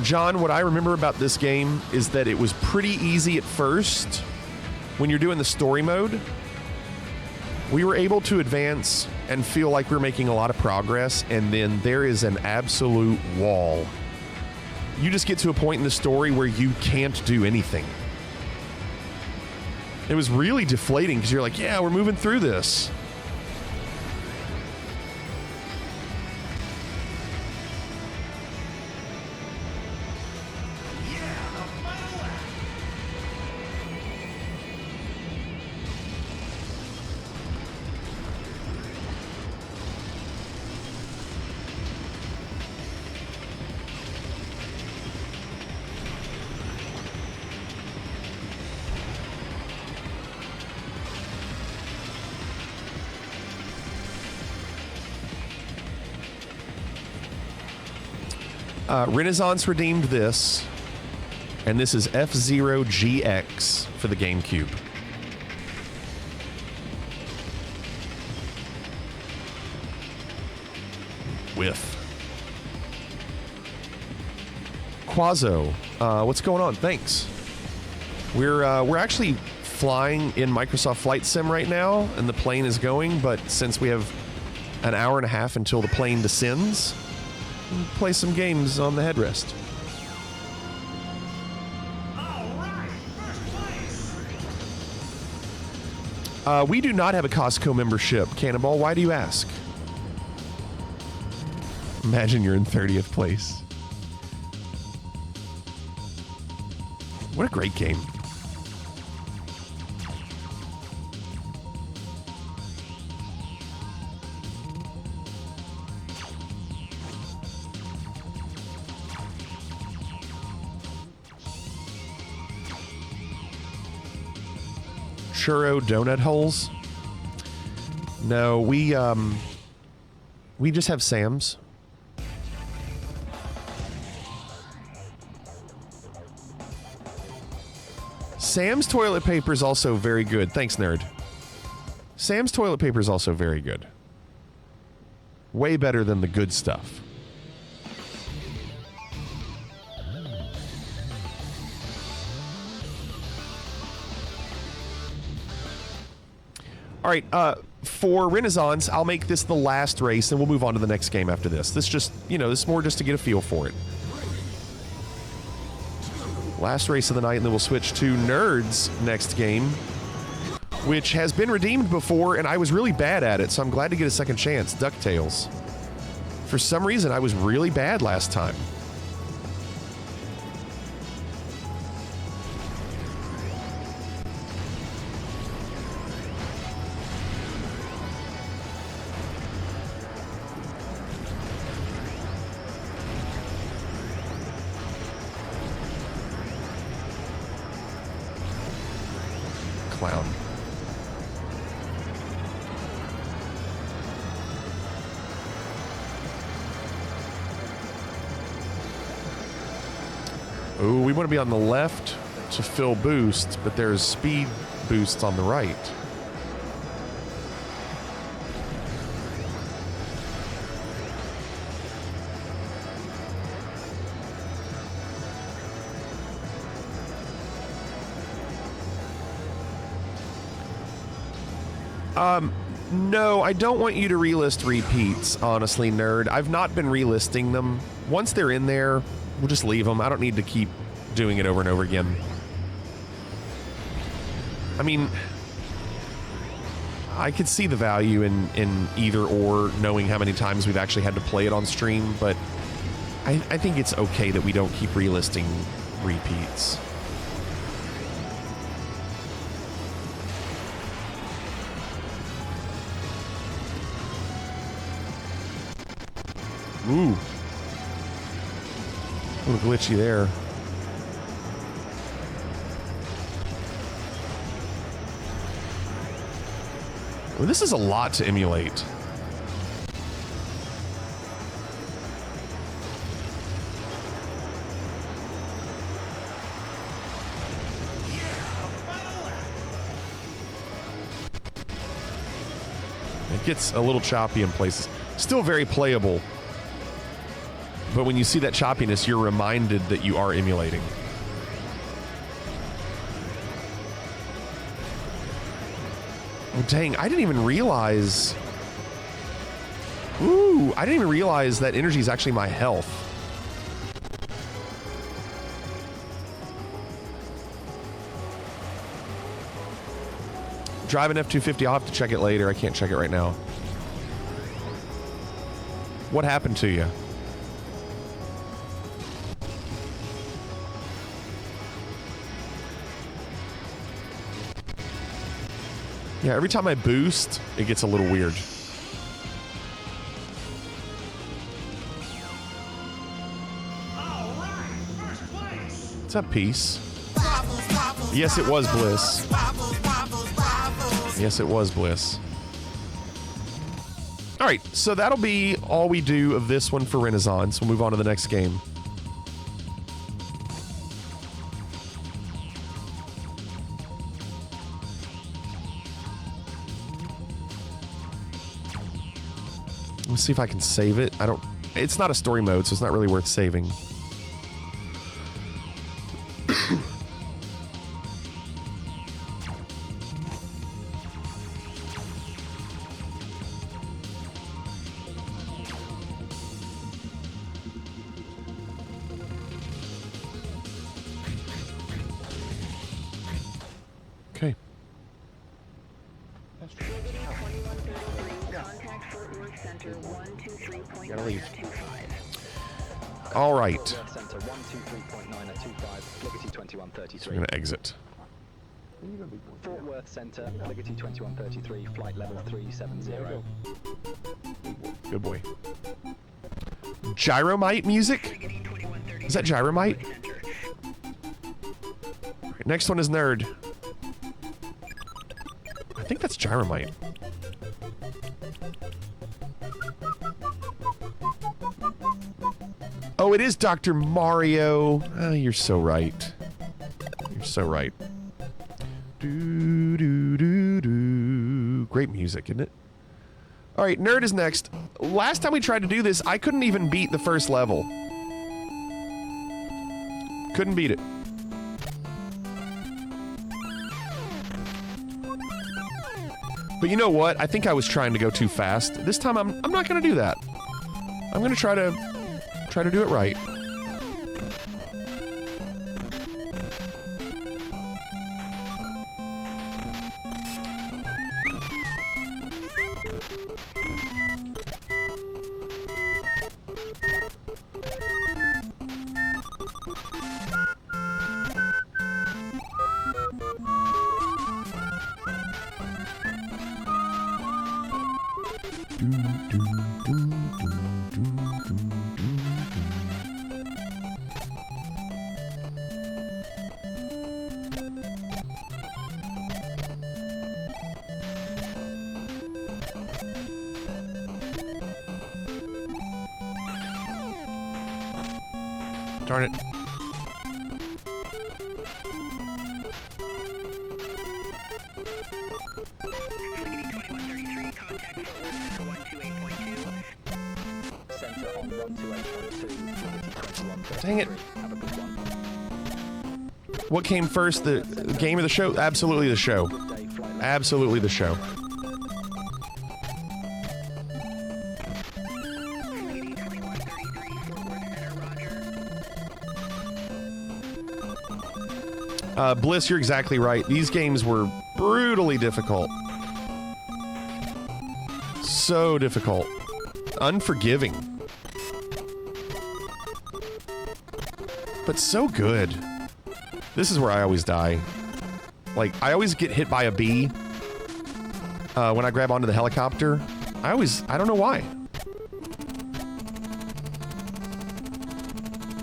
John, what I remember about this game is that it was pretty easy at first when you're doing the story mode. We were able to advance and feel like we're making a lot of progress, and then there is an absolute wall. You just get to a point in the story where you can't do anything. It was really deflating because you're like, yeah, we're moving through this. Renaissance redeemed this, and this is F-Zero GX for the GameCube. Whiff. Quazo, what's going on? Thanks. We're actually flying in Microsoft Flight Sim right now, and the plane is going, but since we have an hour and a half until the plane descends, we'll play some games on the headrest. We do not have a Costco membership. Cannonball, why do you ask? Imagine you're in 30th place. What a great game. Churro donut holes? No, we just have Sam's. Sam's toilet paper is also very good. Thanks, nerd. Sam's toilet paper is also very good. Way better than the good stuff. All right, for Renaissance, I'll make this the last race, and we'll move on to the next game after this. This just, this is more just to get a feel for it. Last race of the night, and then we'll switch to Nerd's next game, which has been redeemed before, and I was really bad at it, so I'm glad to get a second chance. DuckTales. For some reason, I was really bad last time. Clown. Ooh, we want to be on the left to fill boost, but there's speed boosts on the right. No, I don't want you to relist repeats, honestly, nerd. I've not been relisting them. Once they're in there, we'll just leave them. I don't need to keep doing it over and over again. I mean, I could see the value in either or, knowing how many times we've actually had to play it on stream, but I think it's okay that we don't keep relisting repeats. Ooh. A little glitchy there. Well, this is a lot to emulate. It gets a little choppy in places. Still very playable. But when you see that choppiness, you're reminded that you are emulating. Oh, dang, I didn't even realize... Ooh, I didn't even realize that energy is actually my health. Drive an F-250, I'll have to check it later. I can't check it right now. What happened to you? Yeah, every time I boost, it gets a little weird. What's up, Peace? Yes, it was Bliss. Yes, it was Bliss. All right, so that'll be all we do of this one for Renaissance. We'll move on to the next game. Let's see if I can save it. It's not a story mode, so it's not really worth saving. Okay. Gotta leave. All right. So we're gonna exit. Fort Worth Center, Liberty 2133, flight level 370. Good boy. Gyromite music? Is that Gyromite? Right, next one is Nerd. I think that's Gyromite. Oh, it is Dr. Mario. Oh, you're so right. You're so right. Do, do, do, do. Great music, isn't it? All right, Nerd is next. Last time we tried to do this, I couldn't even beat the first level. Couldn't beat it. But you know what? I think I was trying to go too fast. This time I'm not going to do that. I'm going to try to do it right. Darn it. Dang it. What came first, the game or the show? Absolutely the show. Absolutely the show. Bliss, you're exactly right. These games were brutally difficult. So difficult. Unforgiving. But so good. This is where I always die. Like, I always get hit by a bee when I grab onto the helicopter. I don't know why.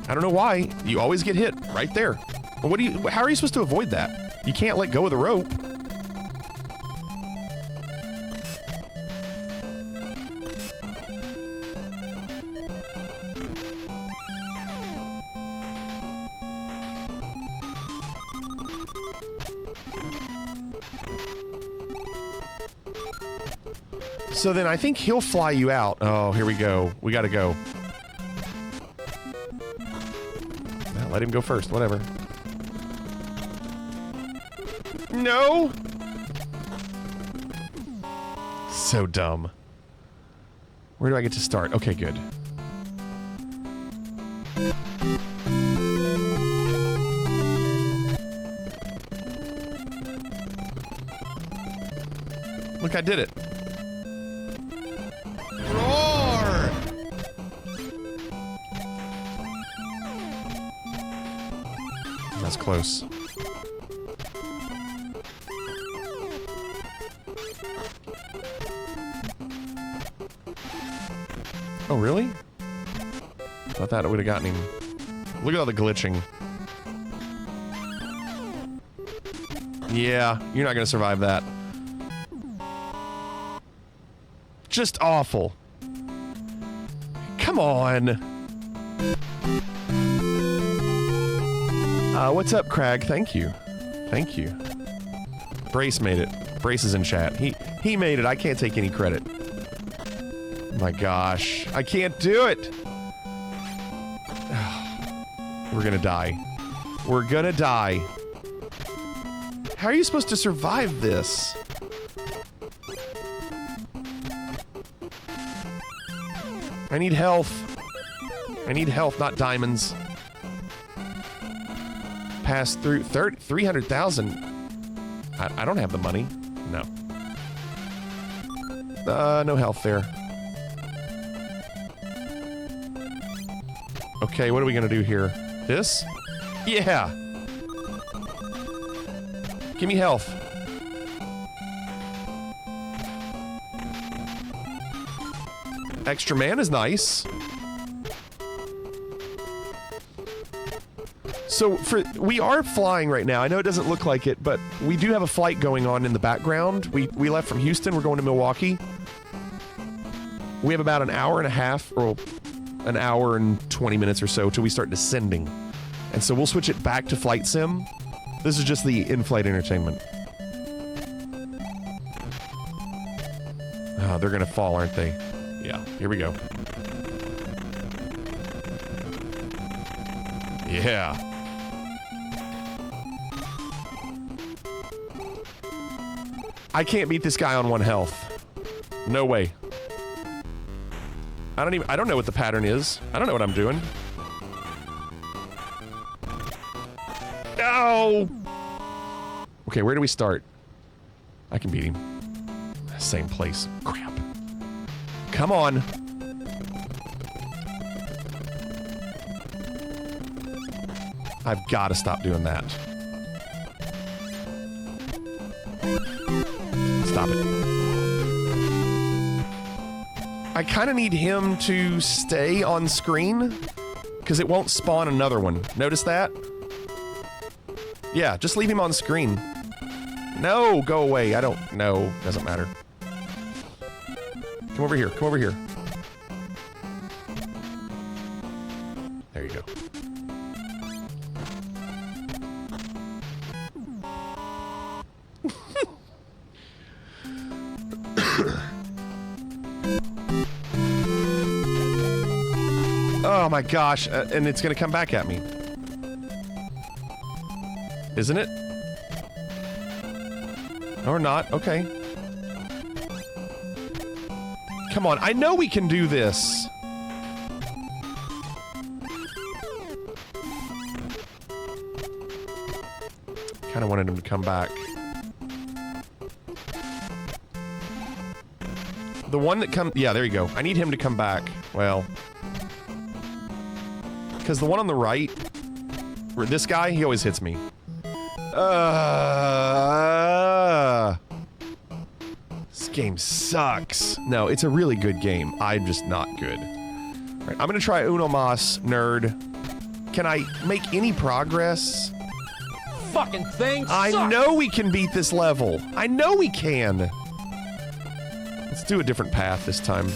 I don't know why. You always get hit right there. How are you supposed to avoid that? You can't let go of the rope. So then I think he'll fly you out. Oh, here we go. We gotta go. Well, let him go first, whatever. No! So dumb. Where do I get to start? Okay, good. Look, I did it. Roar! That's close. Oh, really? Thought that would have gotten him. Look at all the glitching. Yeah, you're not gonna survive that. Just awful. Come on. What's up, Crag? Thank you. Thank you. Brace made it. Brace is in chat. He made it. I can't take any credit. My gosh. I can't do it. We're gonna die. We're gonna die. How are you supposed to survive this? I need health. I need health, not diamonds. Pass through 300,000. I don't have the money. No. No health there. Okay, what are we gonna do here? This? Yeah! Give me health. Extra man is nice. So, we are flying right now. I know it doesn't look like it, but we do have a flight going on in the background. We left from Houston. We're going to Milwaukee. We have about an hour and a half, or an hour and 20 minutes or so till we start descending. And so we'll switch it back to flight sim. This is just the in-flight entertainment. Oh, they're gonna fall, aren't they? Yeah, here we go. Yeah. I can't beat this guy on 1 health. No way. I don't know what the pattern is. I don't know what I'm doing. No! Okay, where do we start? I can beat him. Same place. Crap. Come on. I've got to stop doing that. Stop it. I kind of need him to stay on screen because it won't spawn another one. Notice that? Yeah, just leave him on screen. No, go away. I don't know. Doesn't matter. Come over here. Come over here. There you go. Oh my gosh, and it's gonna come back at me. Isn't it? Or not, okay. Come on, I know we can do this. Kind of wanted him to come back. The one that come... Yeah, there you go. I need him to come back. Well... Because the one on the right... This guy, he always hits me. This game sucks. No, it's a really good game. I'm just not good. All right, I'm gonna try Uno Mas, nerd. Can I make any progress? Fucking thing I sucks. know we can beat this level. I know we can. Let's do a different path this time.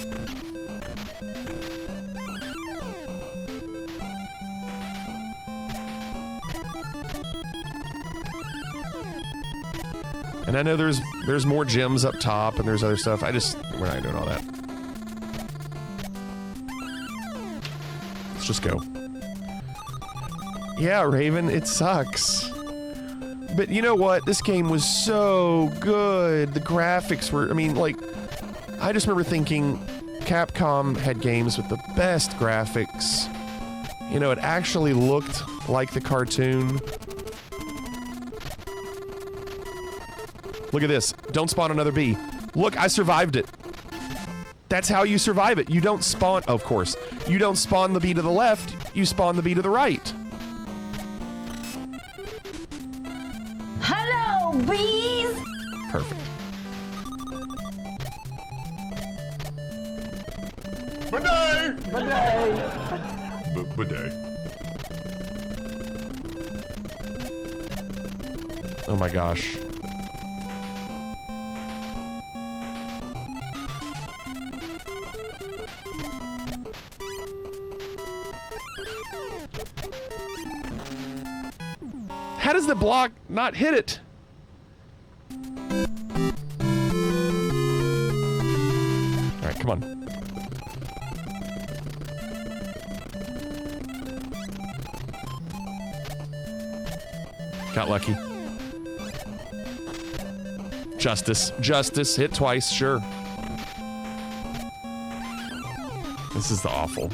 And I know there's more gems up top and there's other stuff. We're not doing all that. Let's just go. Yeah, Raven, it sucks. But you know what? This game was so good. The graphics were, I mean, like, I just remember thinking Capcom had games with the best graphics. You know, it actually looked like the cartoon. Look at this. Don't spawn another bee. Look, I survived it. That's how you survive it. You don't spawn, of course. You don't spawn the bee to the left, you spawn the bee to the right. Hello, bees! Perfect. Bidet! Bidet! Bidet. Oh my gosh. How does the block not hit it? All right, come on. Got lucky. Justice. Justice. Hit twice, sure. This is the awful.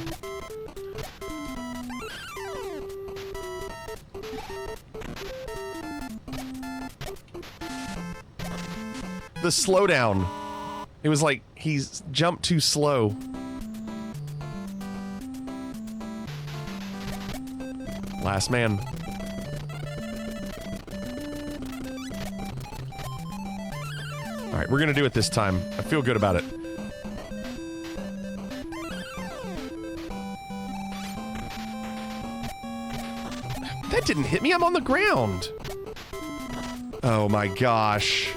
The slowdown. It was like he's jumped too slow. Last man. All right, we're gonna do it this time. I feel good about it. That didn't hit me. I'm on the ground. Oh my gosh.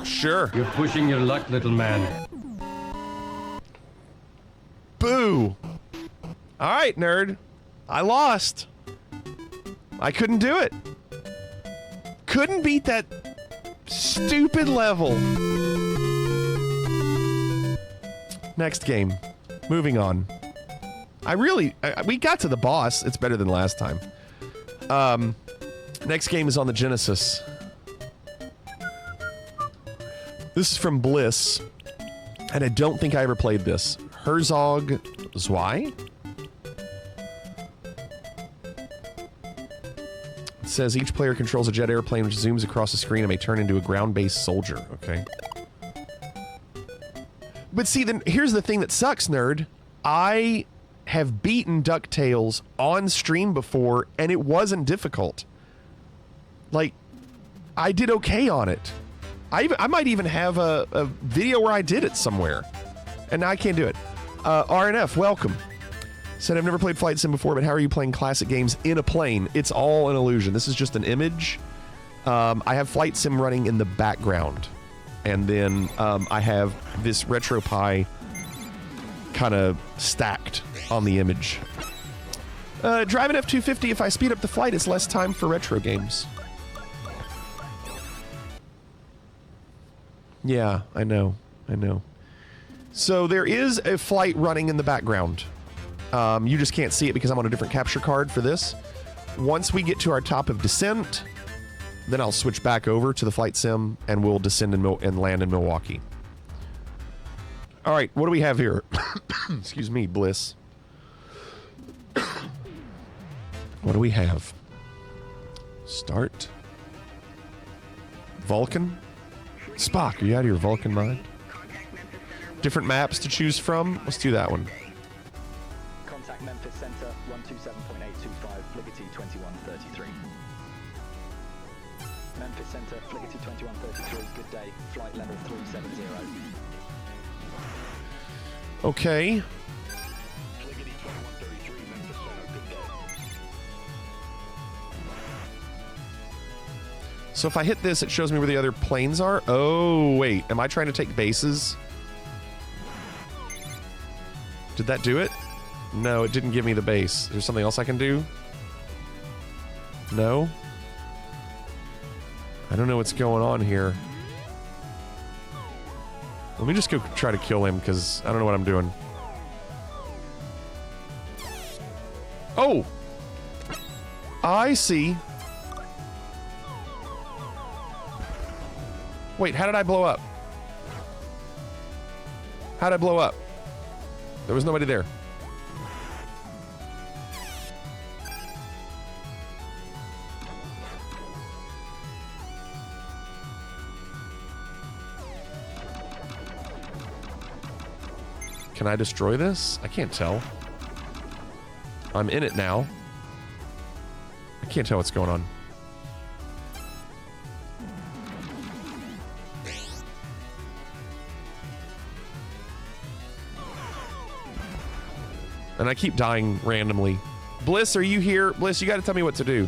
Sure. You're pushing your luck, little man. Boo. All right, nerd. I lost. I couldn't do it. Couldn't beat that stupid level. Next game. Moving on. We got to the boss. It's better than last time. Next game is on the Genesis. This is from Bliss, and I don't think I ever played this. Herzog Zwei? It says each player controls a jet airplane which zooms across the screen and may turn into a ground-based soldier. Okay. But see, then here's the thing that sucks, nerd. I have beaten DuckTales on stream before, and it wasn't difficult. Like, I did okay on it. I might even have a video where I did it somewhere. And now I can't do it. RNF, welcome. Said, I've never played Flight Sim before, but how are you playing classic games in a plane? It's all an illusion. This is just an image. I have Flight Sim running in the background. And then I have this RetroPie kind of stacked on the image. Driving F-250, if I speed up the flight, it's less time for retro games. Yeah, I know. So there is a flight running in the background. You just can't see it because I'm on a different capture card for this. Once we get to our top of descent, then I'll switch back over to the flight sim and we'll descend and land in Milwaukee. All right, what do we have here? Excuse me, Bliss. What do we have? Start. Vulcan? Spock, are you out of your Vulcan mind? Different maps to choose from? Let's do that one. Contact Memphis Center 127.825, Liberty 2133. Memphis Center, Liberty 2133, good day, flight level 370. Okay. So if I hit this, it shows me where the other planes are? Oh, wait. Am I trying to take bases? Did that do it? No, it didn't give me the base. Is there something else I can do? No? I don't know what's going on here. Let me just go try to kill him, because I don't know what I'm doing. Oh! I see. Wait, how did I blow up? How did I blow up? There was nobody there. Can I destroy this? I can't tell. I'm in it now. I can't tell what's going on. And I keep dying randomly. Bliss, are you here? Bliss, you gotta tell me what to do.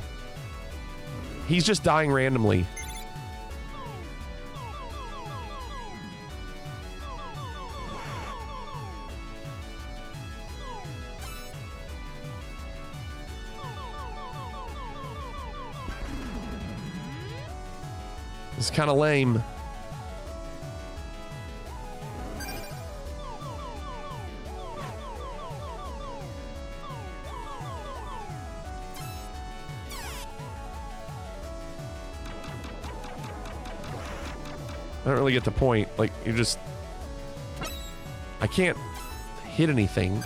He's just dying randomly. It's kind of lame. I don't really get the point. Like, you just... I can't hit anything.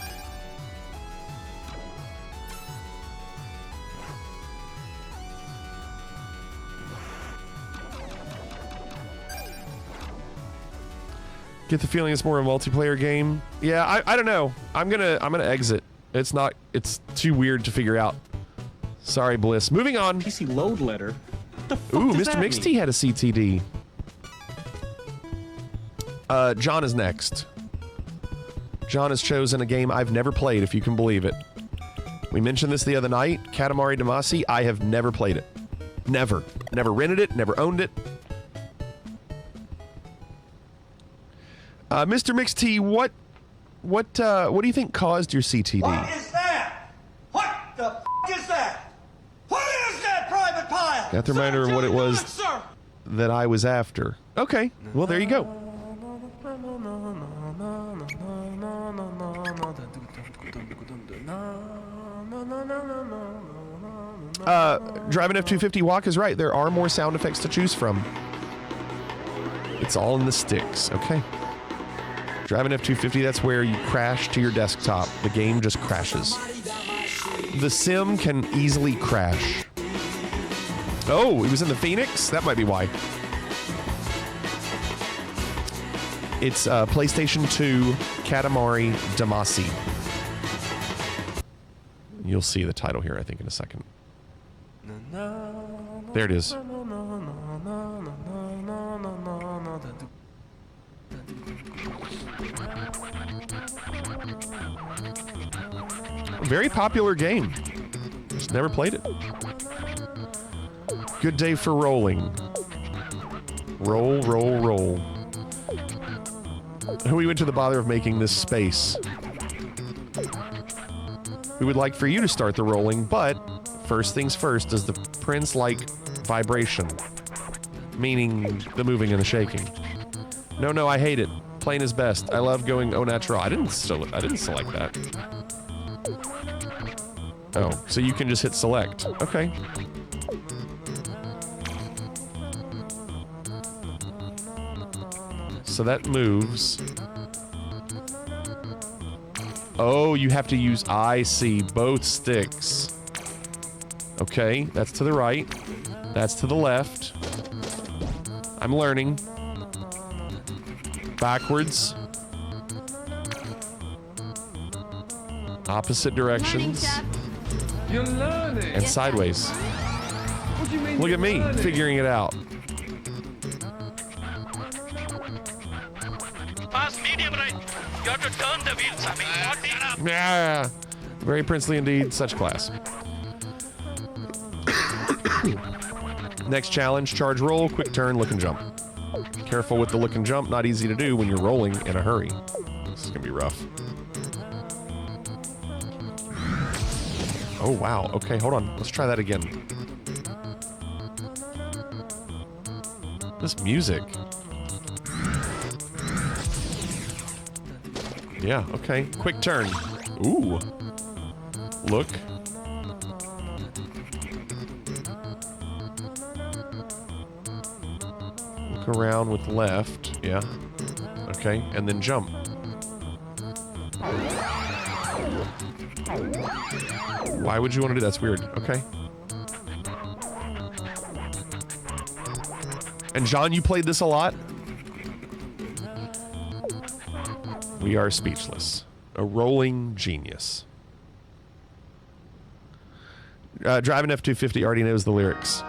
Get the feeling it's more a multiplayer game. Yeah, I don't know. I'm gonna exit. It's too weird to figure out. Sorry, Bliss. Moving on. PC load letter. What the fuck Ooh, does Mr. that Mixed mean? had a CTD. John is next. John has chosen a game I've never played, if you can believe it. We mentioned this the other night. Katamari Damacy. I have never played it. Never. Never rented it. Never owned it. Mr. Mixed T, what do you think caused your CTD? What is that? What the f*** is that? What is that, Private Pile? Got the reminder of what it was Sir. that I was after. Okay, well, there you go. Driving F-250 Walk is right. There are more sound effects to choose from. It's all in the sticks. Okay. Driving F-250, that's where you crash to your desktop. The game just crashes. The sim can easily crash. Oh, it was in the Phoenix? That might be why. It's PlayStation 2 Katamari Damacy. You'll see the title here, I think, in a second. There it is. Very popular game. Just never played it. Good day for rolling. Roll, roll, roll. We went to the bother of making this space. We would like for you to start the rolling, but first things first, does the prince like vibration? Meaning the moving and the shaking. No, I hate it. Plain is best. I love going au natural. I didn't select that. Oh, so you can just hit select. Okay. So that moves. Oh, you have to use, I see, both sticks. Okay, that's to the right. That's to the left. I'm learning. Backwards. Opposite directions. You're learning. And sideways. What do you mean? Look at me figuring it out. Fast medium right. You have to turn the wheel, Sammy. Yeah. Very princely indeed. Such class. Next challenge, charge roll, quick turn, look and jump. Careful with the look and jump, not easy to do when you're rolling in a hurry. This is gonna be rough. Oh wow, okay, hold on. Let's try that again. This music. Yeah, okay. Quick turn. Ooh. Look. Look around with left. Yeah. Okay, and then jump. Why would you want to do that? That's weird. Okay. And John, you played this a lot? We are speechless. A rolling genius. Driving F-250 already knows the lyrics.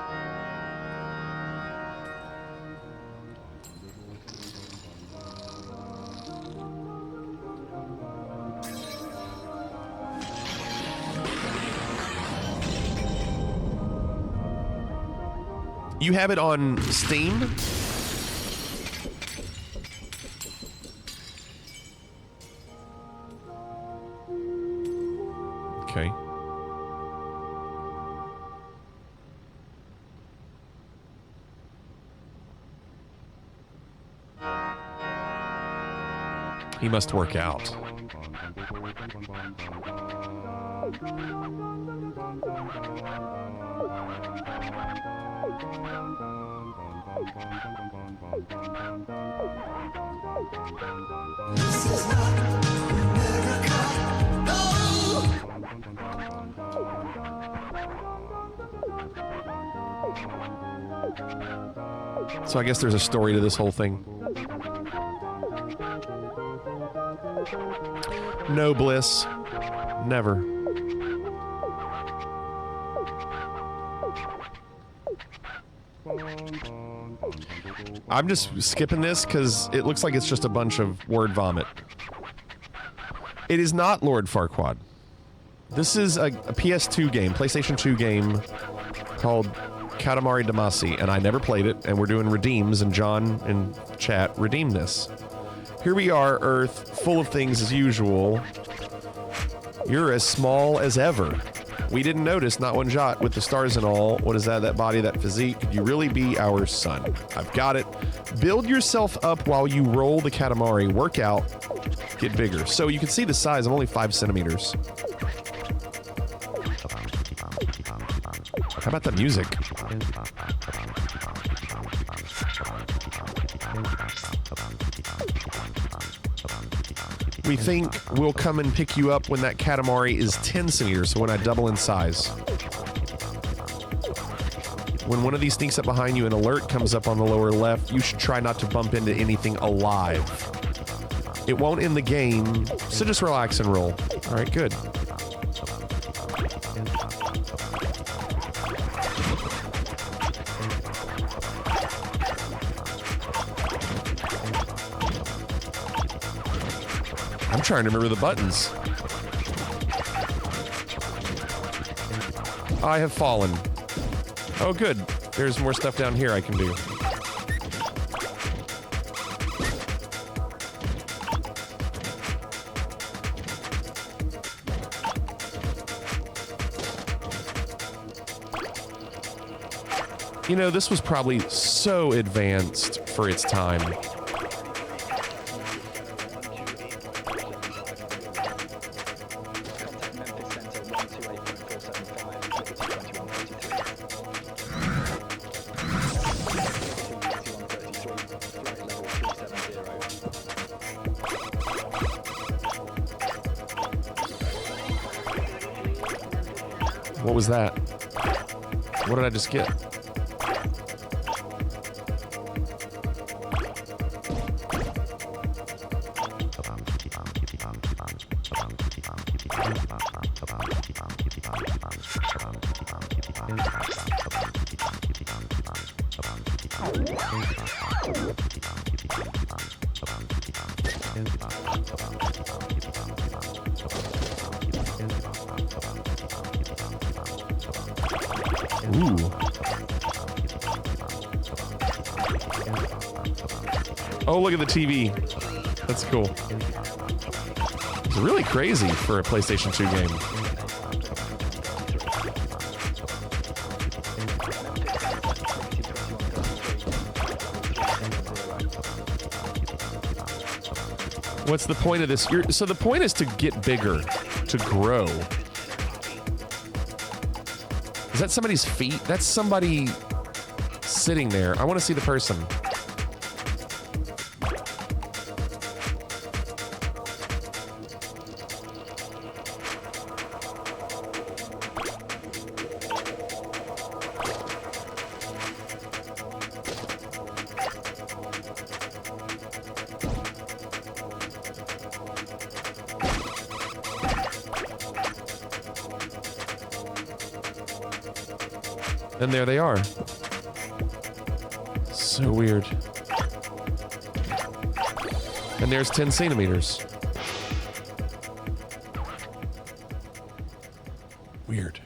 You have it on Steam? Okay. He must work out. So I guess there's a story to this whole thing. No bliss. Never. I'm just skipping this because it looks like it's just a bunch of word vomit. It is not Lord Farquaad. This is a PS2 game, PlayStation 2 game called Katamari Damacy, and I never played it, and we're doing redeems, and John in chat redeemed this. Here we are, Earth, full of things as usual. You're as small as ever. We didn't notice, not one jot, with the stars and all. What is that? That body, that physique? Could you really be our son? I've got it. Build yourself up while you roll the Katamari. Work out. Get bigger. So you can see the size. I'm only 5 centimeters. How about that music? We think we'll come and pick you up when that Katamari is 10 centimeters, so when I double in size. When one of these sneaks up behind you, an alert comes up on the lower left. You should try not to bump into anything alive. It won't end the game, so just relax and roll. All right, good. I'm trying to remember the buttons. I have fallen. Oh, good. There's more stuff down here I can do. You know, this was probably so advanced for its time. What was that? What did I just get? Ooh. Oh, look at the TV. That's cool. It's really crazy for a PlayStation 2 game. What's the point of this? So the point is to get bigger, to grow. Is that somebody's feet? That's somebody sitting there. I want to see the person. And there they are. So weird. And there's 10 centimeters. Weird.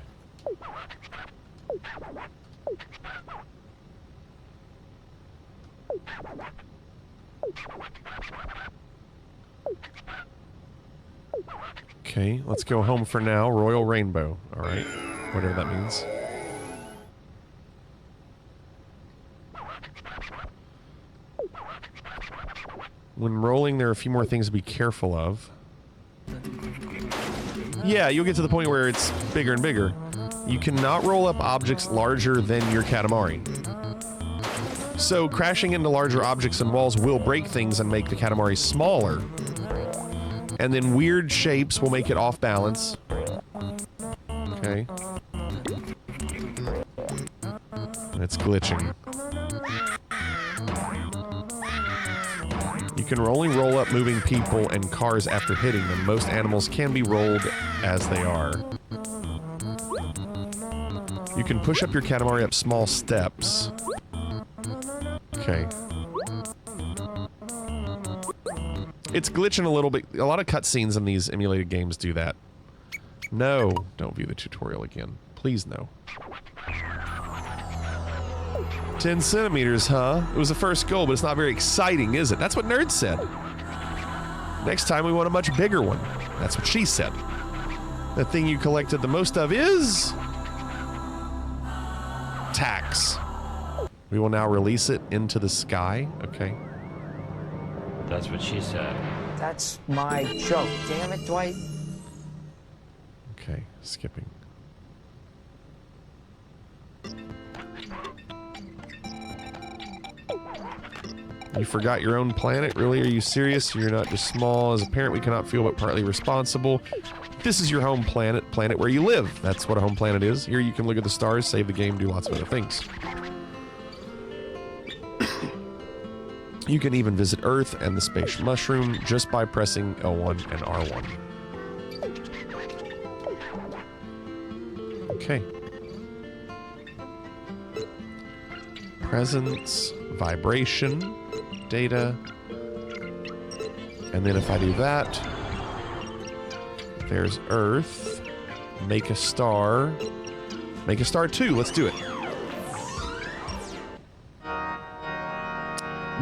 Okay, let's go home for now. Royal Rainbow. All right, whatever that means. When rolling, there are a few more things to be careful of. Yeah, you'll get to the point where it's bigger and bigger. You cannot roll up objects larger than your Katamari. So crashing into larger objects and walls will break things and make the Katamari smaller. And then weird shapes will make it off balance. Okay. And it's glitching. You can only roll up moving people and cars after hitting them. Most animals can be rolled as they are. You can push up your Katamari up small steps. Okay. It's glitching a little bit. A lot of cutscenes in these emulated games do that. No, don't view the tutorial again. Please no. 10 centimeters, huh? It was the first goal, but it's not very exciting, is it? That's what Nerd said. Next time we want a much bigger one. That's what she said. The thing you collected the most of is... tax. We will now release it into the sky. Okay. That's what she said. That's my joke. Damn it, Dwight. Okay, skipping. You forgot your own planet? Really? Are you serious? You're not just small. As a parent, we cannot feel but partly responsible. This is your home planet, planet where you live. That's what a home planet is. Here you can look at the stars, save the game, do lots of other things. You can even visit Earth and the space mushroom just by pressing L1 and R1. Okay. Presence, vibration, data, and then if I do that, there's Earth, make a star 2, let's do it.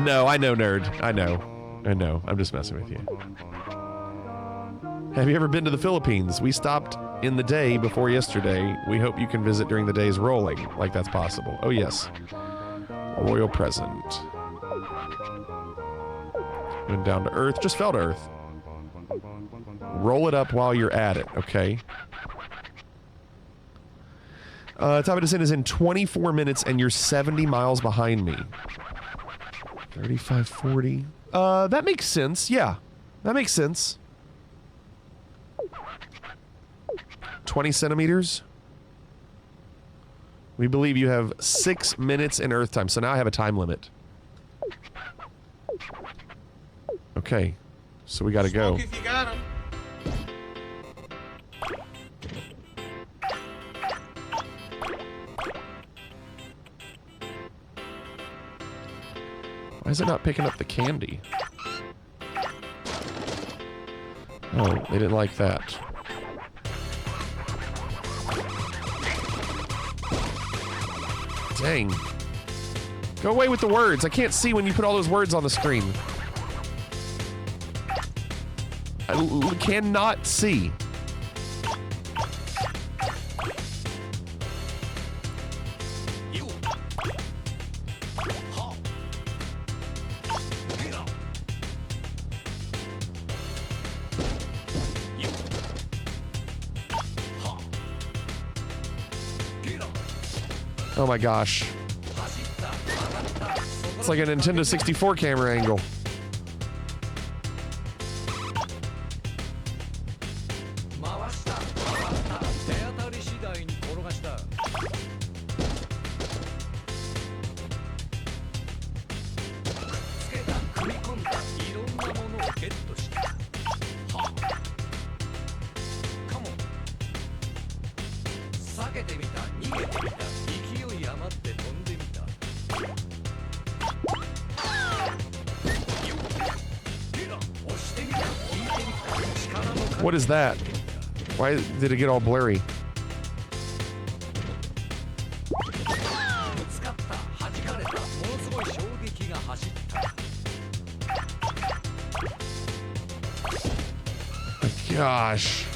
No, I know, nerd, I know, I'm just messing with you. Have you ever been to the Philippines? We stopped in the day before yesterday. We hope you can visit during the days rolling, like that's possible. Oh yes, royal present. Went down to Earth, just fell to Earth. Roll it up while you're at it, okay? Time of descent is in 24 minutes and you're 70 miles behind me. 35, 40. That makes sense, yeah. That makes sense. 20 centimeters. We believe you have 6 minutes in Earth time, so now I have a time limit. Okay, so we gotta go. If you got 'em. Why is it not picking up the candy? Oh, they didn't like that. Dang. Go away with the words. I can't see when you put all those words on the screen. I cannot see. Oh my gosh. It's like a Nintendo 64 camera angle. What is that? Why did it get all blurry? Gosh.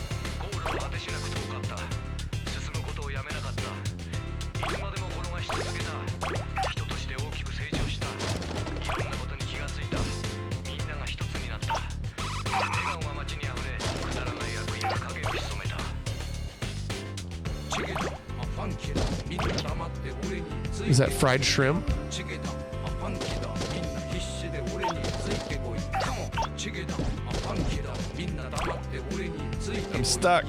Is that fried shrimp? I'm stuck.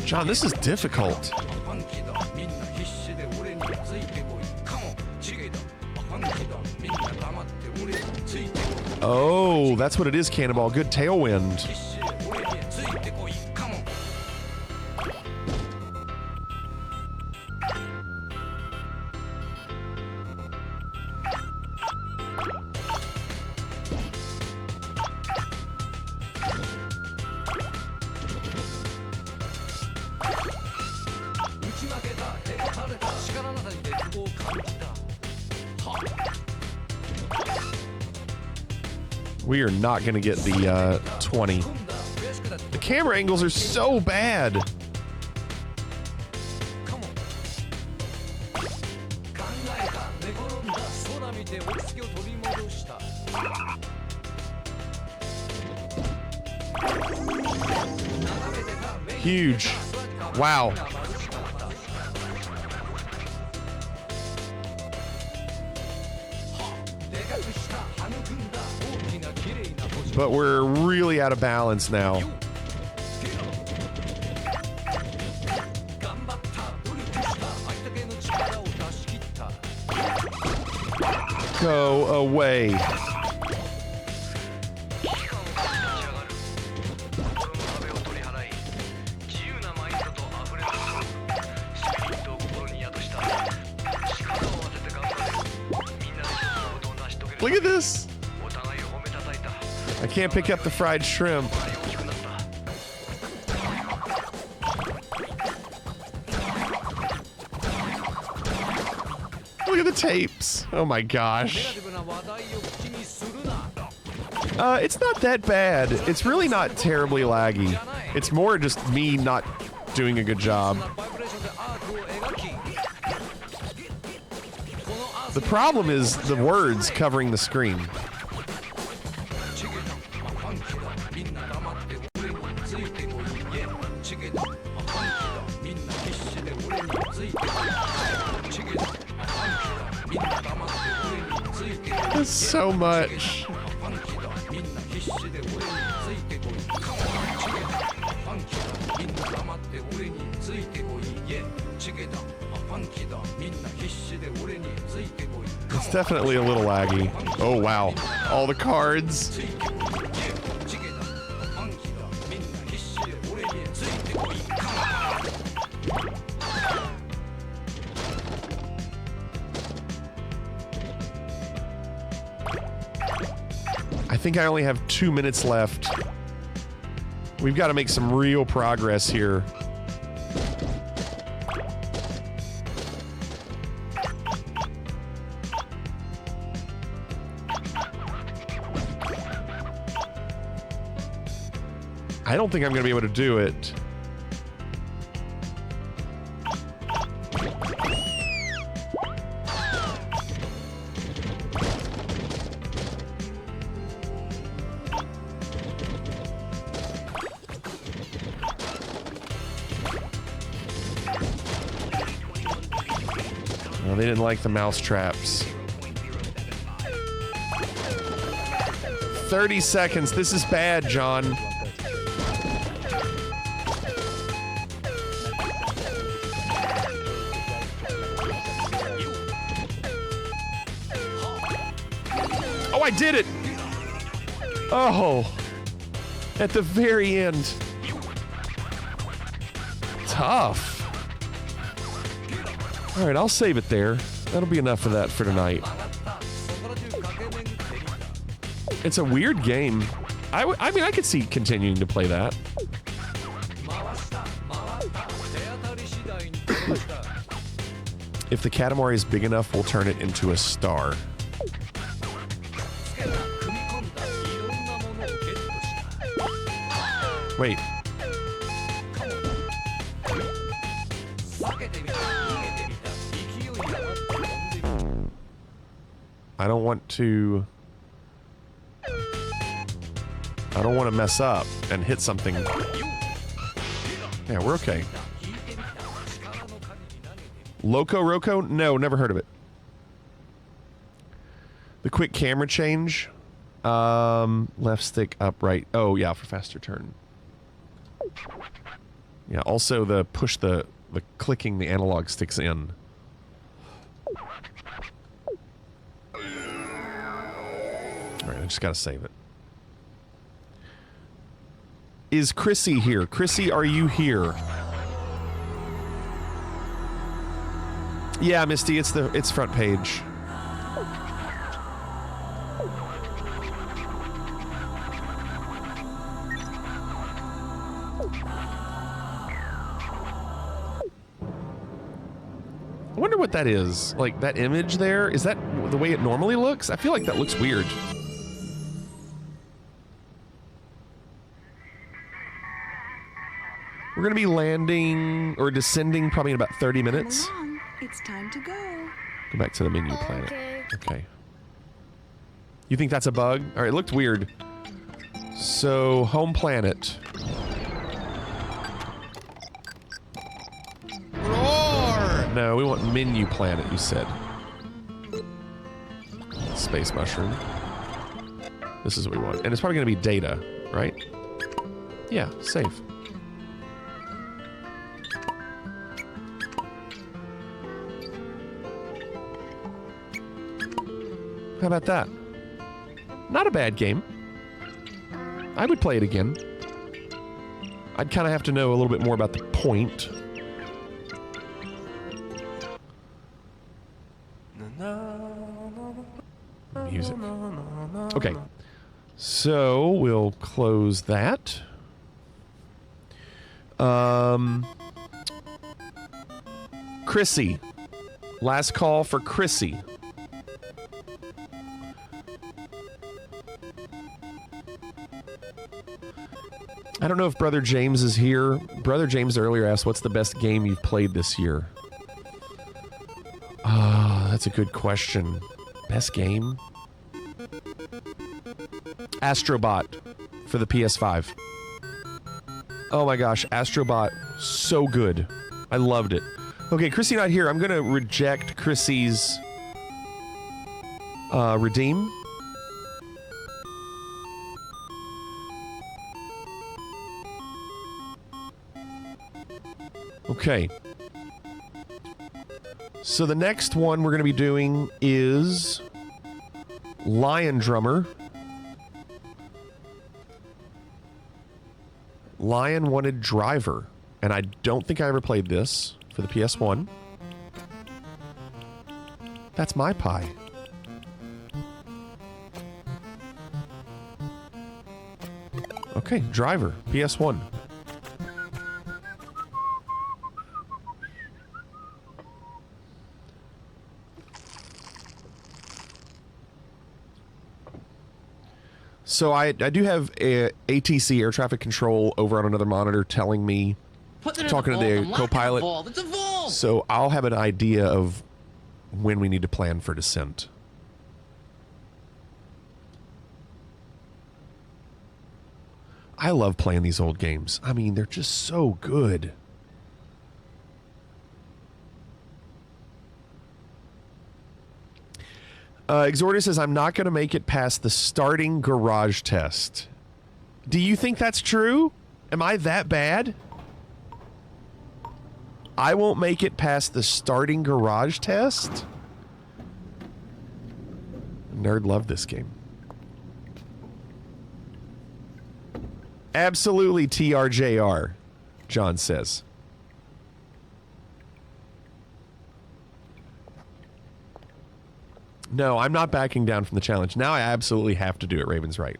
John, this is difficult. Oh, that's what it is, Cannonball. Good tailwind. We are not going to get the 20. The camera angles are so bad. Huge. Wow. But we're really out of balance now. Go away. Look at this. I can't pick up the fried shrimp. Look at the tapes. Oh my gosh. It's not that bad. It's really not terribly laggy. It's more just me not doing a good job. The problem is the words covering the screen. That's so much. It's definitely a little laggy. Oh, wow. All the cards. I think I only have 2 minutes left. We've got to make some real progress here. I don't think I'm going to be able to do it. Oh, they didn't like the mouse traps. 30 seconds. This is bad, John. Oh, I did it! Oh, at the very end. Tough. All right, I'll save it there. That'll be enough of that for tonight. It's a weird game. I mean, I could see continuing to play that. If the Katamari is big enough, we'll turn it into a star. Wait. I don't want to mess up and hit something. Yeah, we're okay. Loco Roco? No, never heard of it. The quick camera change. Left stick up, right. Oh, yeah, for faster turn. Yeah, also the push the clicking the analog sticks in. Alright, I just gotta save it. Is Chrissy here? Chrissy, are you here? Yeah, Misty, it's front page. I wonder what that is. Like, that image there, is that the way it normally looks? I feel like that looks weird. We're gonna be landing or descending probably in about 30 minutes. Come along. It's time to go. Go back to the menu planet. Okay. You think that's a bug? All right, it looked weird. So, home planet. Roar! No, we want menu planet, you said. Space mushroom. This is what we want. And it's probably going to be data, right? Yeah, save. How about that? Not a bad game. I would play it again. I'd kind of have to know a little bit more about the point. Music. Okay. So, we'll close that. Chrissy. Last call for Chrissy. I don't know if Brother James is here. Brother James earlier asked, what's the best game you've played this year? Ah, that's a good question. Best game? Astrobot for the PS5. Oh my gosh, Astrobot, so good. I loved it. Okay, Chrissy not here. I'm going to reject Chrissy's redeem. Okay. So the next one we're going to be doing is Lion Drummer. Lion Wanted Driver. And I don't think I ever played this for the PS1. That's my pie. Okay, Driver, PS1. So I do have a ATC, air traffic control, over on another monitor telling me, talking to the co-pilot. So I'll have an idea of when we need to plan for descent. I love playing these old games. I mean, they're just so good. Exorder says, I'm not going to make it past the starting garage test. Do you think that's true? Am I that bad? I won't make it past the starting garage test? Nerd loved this game. Absolutely TRJR, John says. No, I'm not backing down from the challenge. Now I absolutely have to do it. Raven's right.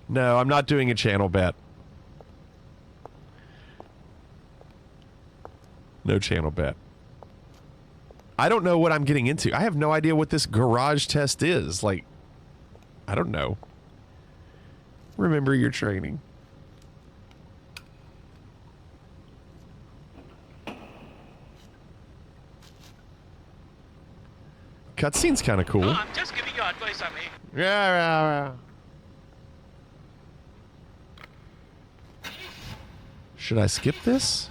No, I'm not doing a channel bet. No channel bet. I don't know what I'm getting into. I have no idea what this garage test is. Like, I don't know. Remember your training. Cutscene's kind of cool. No, I'm just giving you advice, I mean. Yeah. Should I skip this?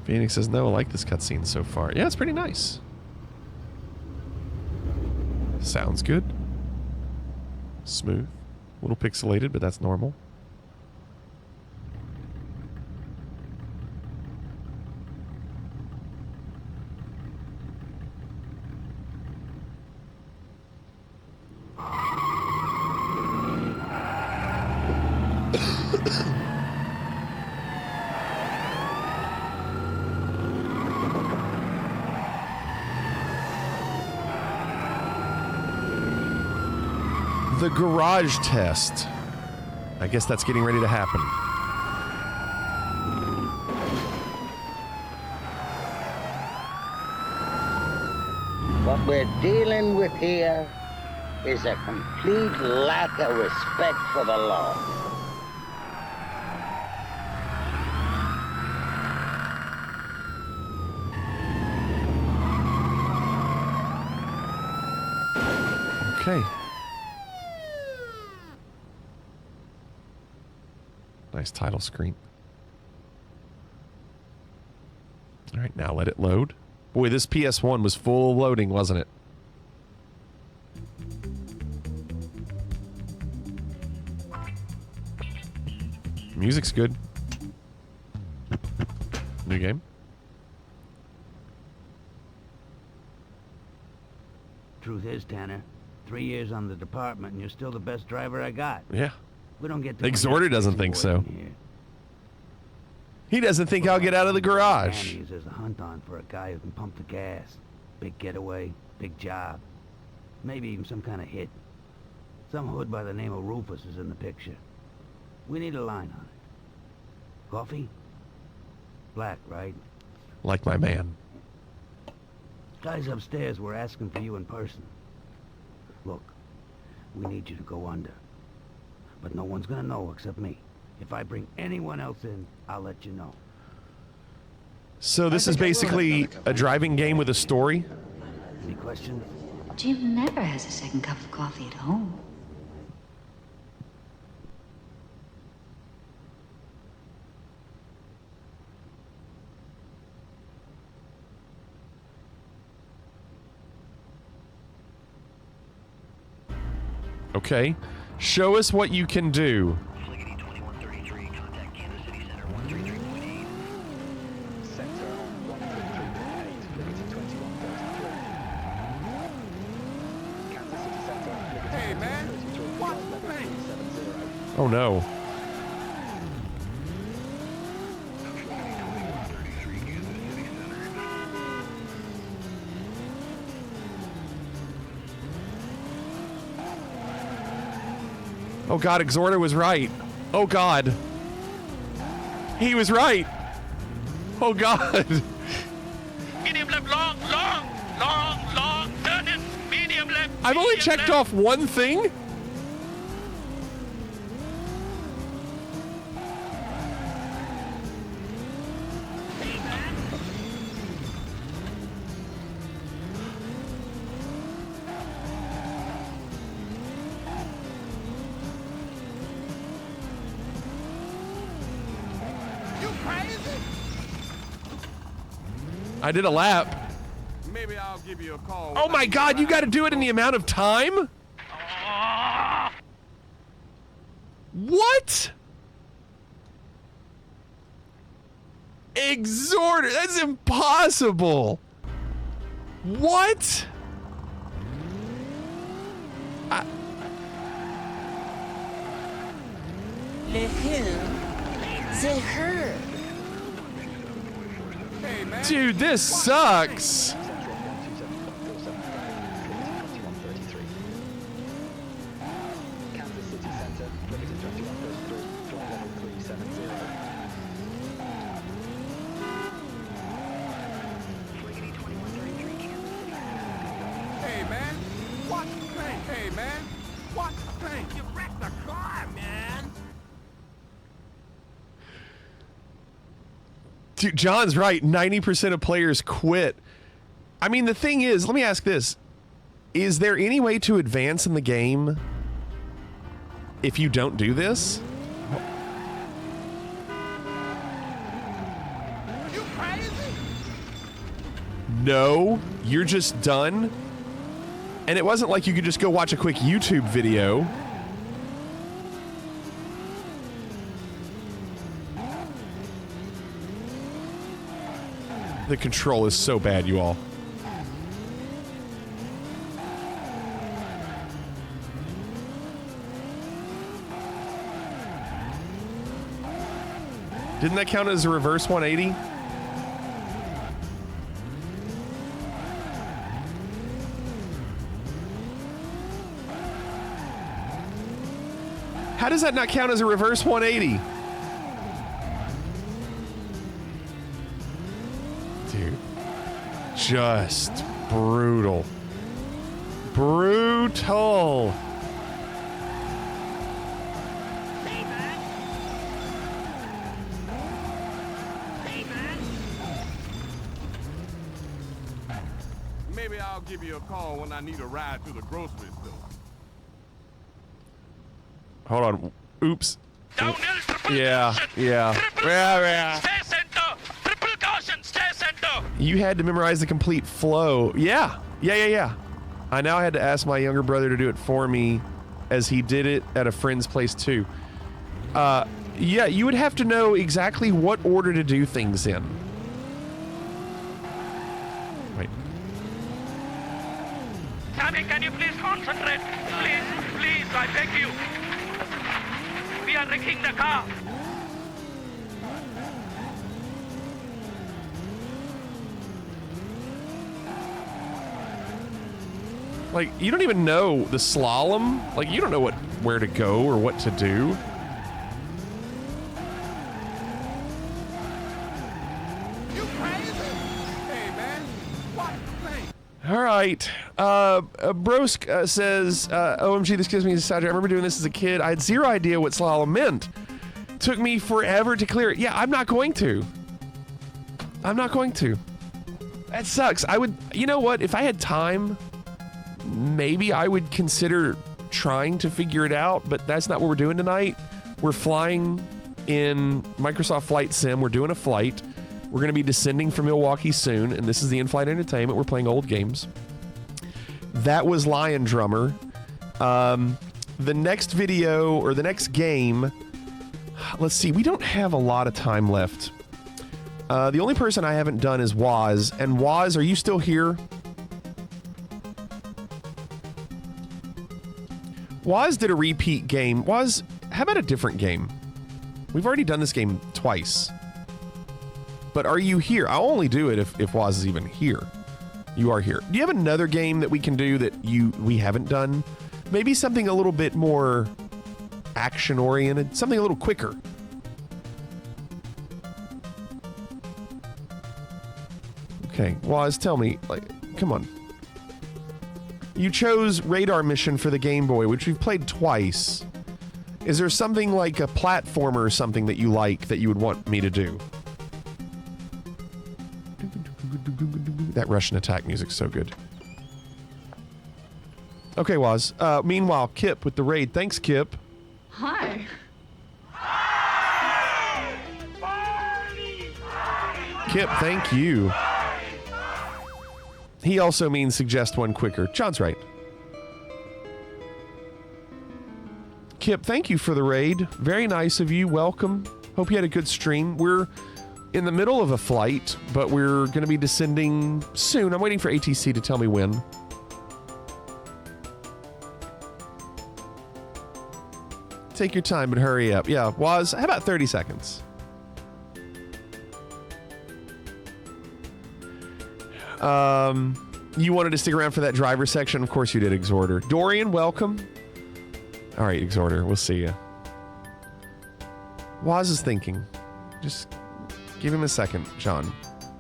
Phoenix says, no, I like this cutscene so far. Yeah, it's pretty nice. Sounds good. Smooth. A little pixelated, but that's normal. The garage test. I guess that's getting ready to happen. What we're dealing with here is a complete lack of respect for the law. Okay. Nice title screen. All right, now let it load. Boy, this PS1 was full loading, wasn't it? Music's good. New game. Truth is, Tanner, 3 years on the department and you're still the best driver I got. Yeah. We don't get Exorder doesn't think so. He doesn't think I'll get out of the garage. There's a hunt on for a guy who can pump the gas. Big getaway, big job. Maybe even some kind of hit. Some hood by the name of Rufus is in the picture. We need a line on it. Coffee? Black, right? Like my man. Guys upstairs were asking for you in person. Look, we need you to go under. But no one's gonna know except me. If I bring anyone else in, I'll let you know. So this is basically a driving game with a story? Any questions? Jim never has a second cup of coffee at home. Okay. Show us what you can do. Hey, man. Watch the thing. Oh no. Oh god, Exhorter was right. Oh god. He was right. Oh god. Medium left, long, turn in, medium left. I've only checked off one thing? You crazy? I did a lap. Maybe I'll give you a call. Oh my god, you gotta do it in the amount of time? What? Exhorter, that's impossible. What? Le who? The her. Dude, this sucks. Hey, man. Watch the thing. Hey, man. Watch the thing. You wrecked the car, man. Dude, John's right. 90% of players quit. I mean, the thing is, let me ask this. Is there any way to advance in the game if you don't do this? You crazy? No, you're just done. And it wasn't like you could just go watch a quick YouTube video. The control is so bad, you all. Didn't that count as a reverse 180? How does that not count as a reverse 180? Dude. Just brutal. Brutal. Maybe I'll give you a call when I need a ride to the grocery store. Hold on. Oops. Yeah. You had to memorize the complete flow. Yeah. I now had to ask my younger brother to do it for me, as he did it at a friend's place too. Yeah, you would have to know exactly what order to do things in. Wait. Sammy, can you please concentrate? Please, I beg you. We are wrecking the car. Like, you don't even know the slalom. Like, you don't know where to go or what to do. You crazy? Hey, man. Watch the thing. All right. Brosk says, OMG, this gives me nostalgia. I remember doing this as a kid. I had zero idea what slalom meant. Took me forever to clear it. Yeah, I'm not going to. I'm not going to. That sucks. I would, you know what? If I had time, maybe I would consider trying to figure it out, but that's not what we're doing tonight. We're flying in Microsoft Flight Sim. We're doing a flight. We're going to be descending from Milwaukee soon, and this is the in-flight entertainment. We're playing old games. That was Lion Drummer. The next video, or the next game, let's see, we don't have a lot of time left. The only person I haven't done is Waz. And Waz, are you still here? Waz did a repeat game. Waz, how about a different game? We've already done this game twice. But are you here? I'll only do it if Waz is even here. You are here. Do you have another game that we can do that we haven't done? Maybe something a little bit more action-oriented, something a little quicker. Okay, Waz, tell me, like, come on. You chose Radar Mission for the Game Boy, which we've played twice. Is there something like a platformer or something that you like that you would want me to do? That Russian attack music's so good. Okay, Waz. Meanwhile, Kip with the raid. Thanks, Kip. Hi. Kip, thank you. He also means suggest one quicker. John's right. Kip, thank you for the raid. Very nice of you. Welcome. Hope you had a good stream. We're in the middle of a flight, but we're going to be descending soon. I'm waiting for ATC to tell me when. Take your time, but hurry up. Yeah, Waz, how about 30 seconds? You wanted to stick around for that driver section? Of course you did, Exhorter. Dorian, welcome. All right, Exhorter, we'll see you. Waz is thinking. Just give him a second, John.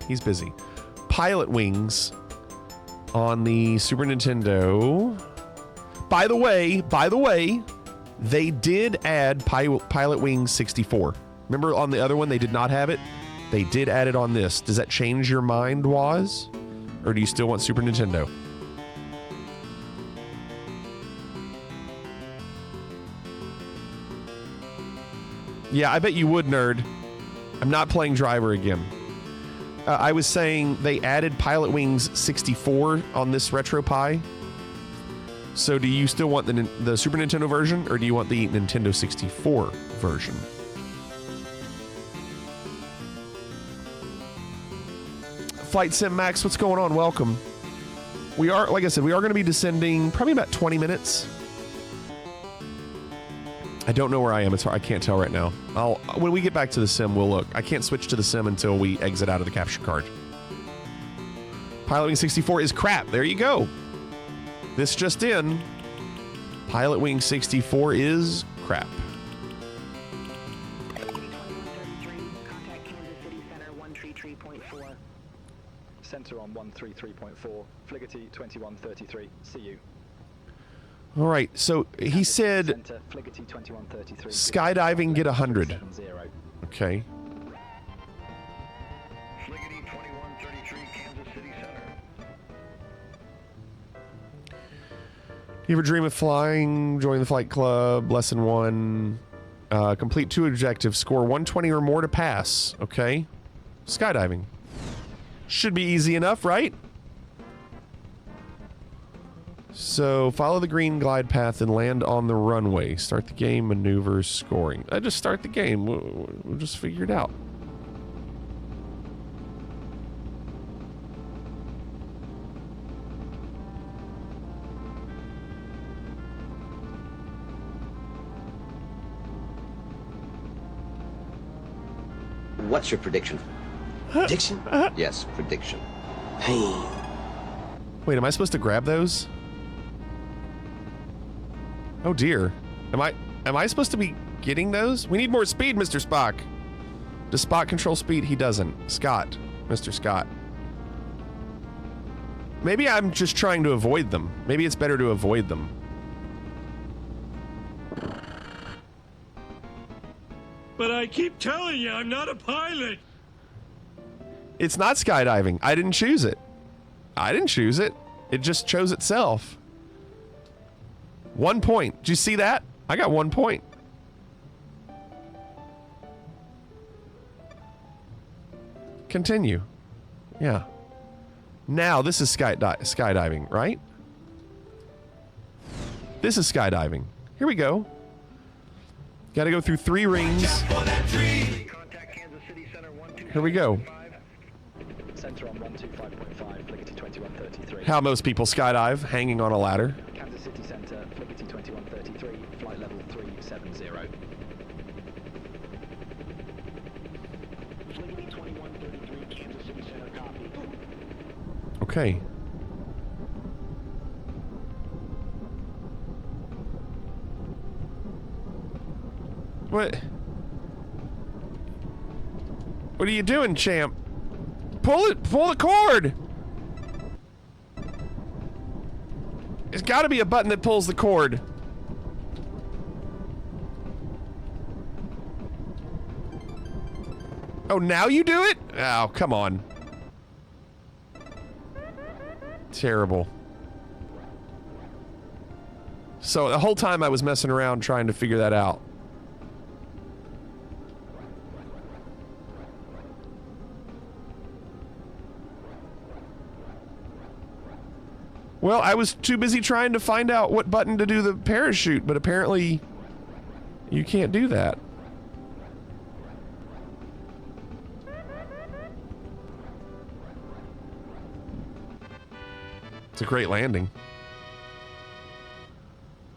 He's busy. Pilot Wings on the Super Nintendo. By the way, they did add Pilot Wings 64. Remember on the other one they did not have it? They did add it on this. Does that change your mind, Waz? Or do you still want Super Nintendo? Yeah, I bet you would, nerd. I'm not playing Driver again. I was saying they added Pilot Wings 64 on this RetroPie. So do you still want the Super Nintendo version, or do you want the Nintendo 64 version? Flight Sim Max, what's going on? Welcome. We are, like I said, we are going to be descending probably about 20 minutes. I don't know where I am. It's hard. I can't tell right now. When we get back to the sim, we'll look. I can't switch to the sim until we exit out of the capture card. Pilot Wing 64 is crap. There you go. This just in. Pilot Wing 64 is crap. Center on 133.4, Fligety 2133, see you. All right, so he said Center, Fligety 2133, skydiving get 100. Okay. Fligety 2133, Kansas City Center. You ever dream of flying? Join the flight club. Lesson 1. Complete 2 objectives. Score 120 or more to pass. Okay. Skydiving. Should be easy enough, right? So, follow the green glide path and land on the runway. Start the game, maneuvers, scoring. I just start the game. We'll just figure it out. What's your prediction? Prediction? Yes, prediction. Pain. Wait, am I supposed to grab those? Oh dear. Am I supposed to be getting those? We need more speed, Mr. Spock. Does Spock control speed? He doesn't. Scott. Mr. Scott. Maybe I'm just trying to avoid them. Maybe it's better to avoid them. But I keep telling you, I'm not a pilot. It's not skydiving. I didn't choose it. I didn't choose it. It just chose itself. 1 point. Did you see that? I got 1 point. Continue. Yeah. Now this is skydiving, right? This is skydiving. Here we go. Got to go through 3 rings. Here we go. Center on 125.5, Flickety 2133. How most people skydive, hanging on a ladder. Kansas City Center, Flickety 2133, flight level 370. Flickety 2133, Kansas City Center, copy. Okay. What? What are you doing, champ? Pull the cord! There's gotta be a button that pulls the cord. Oh, now you do it? Oh, come on. Terrible. So the whole time I was messing around trying to figure that out. Well, I was too busy trying to find out what button to do the parachute, but apparently you can't do that. It's a great landing.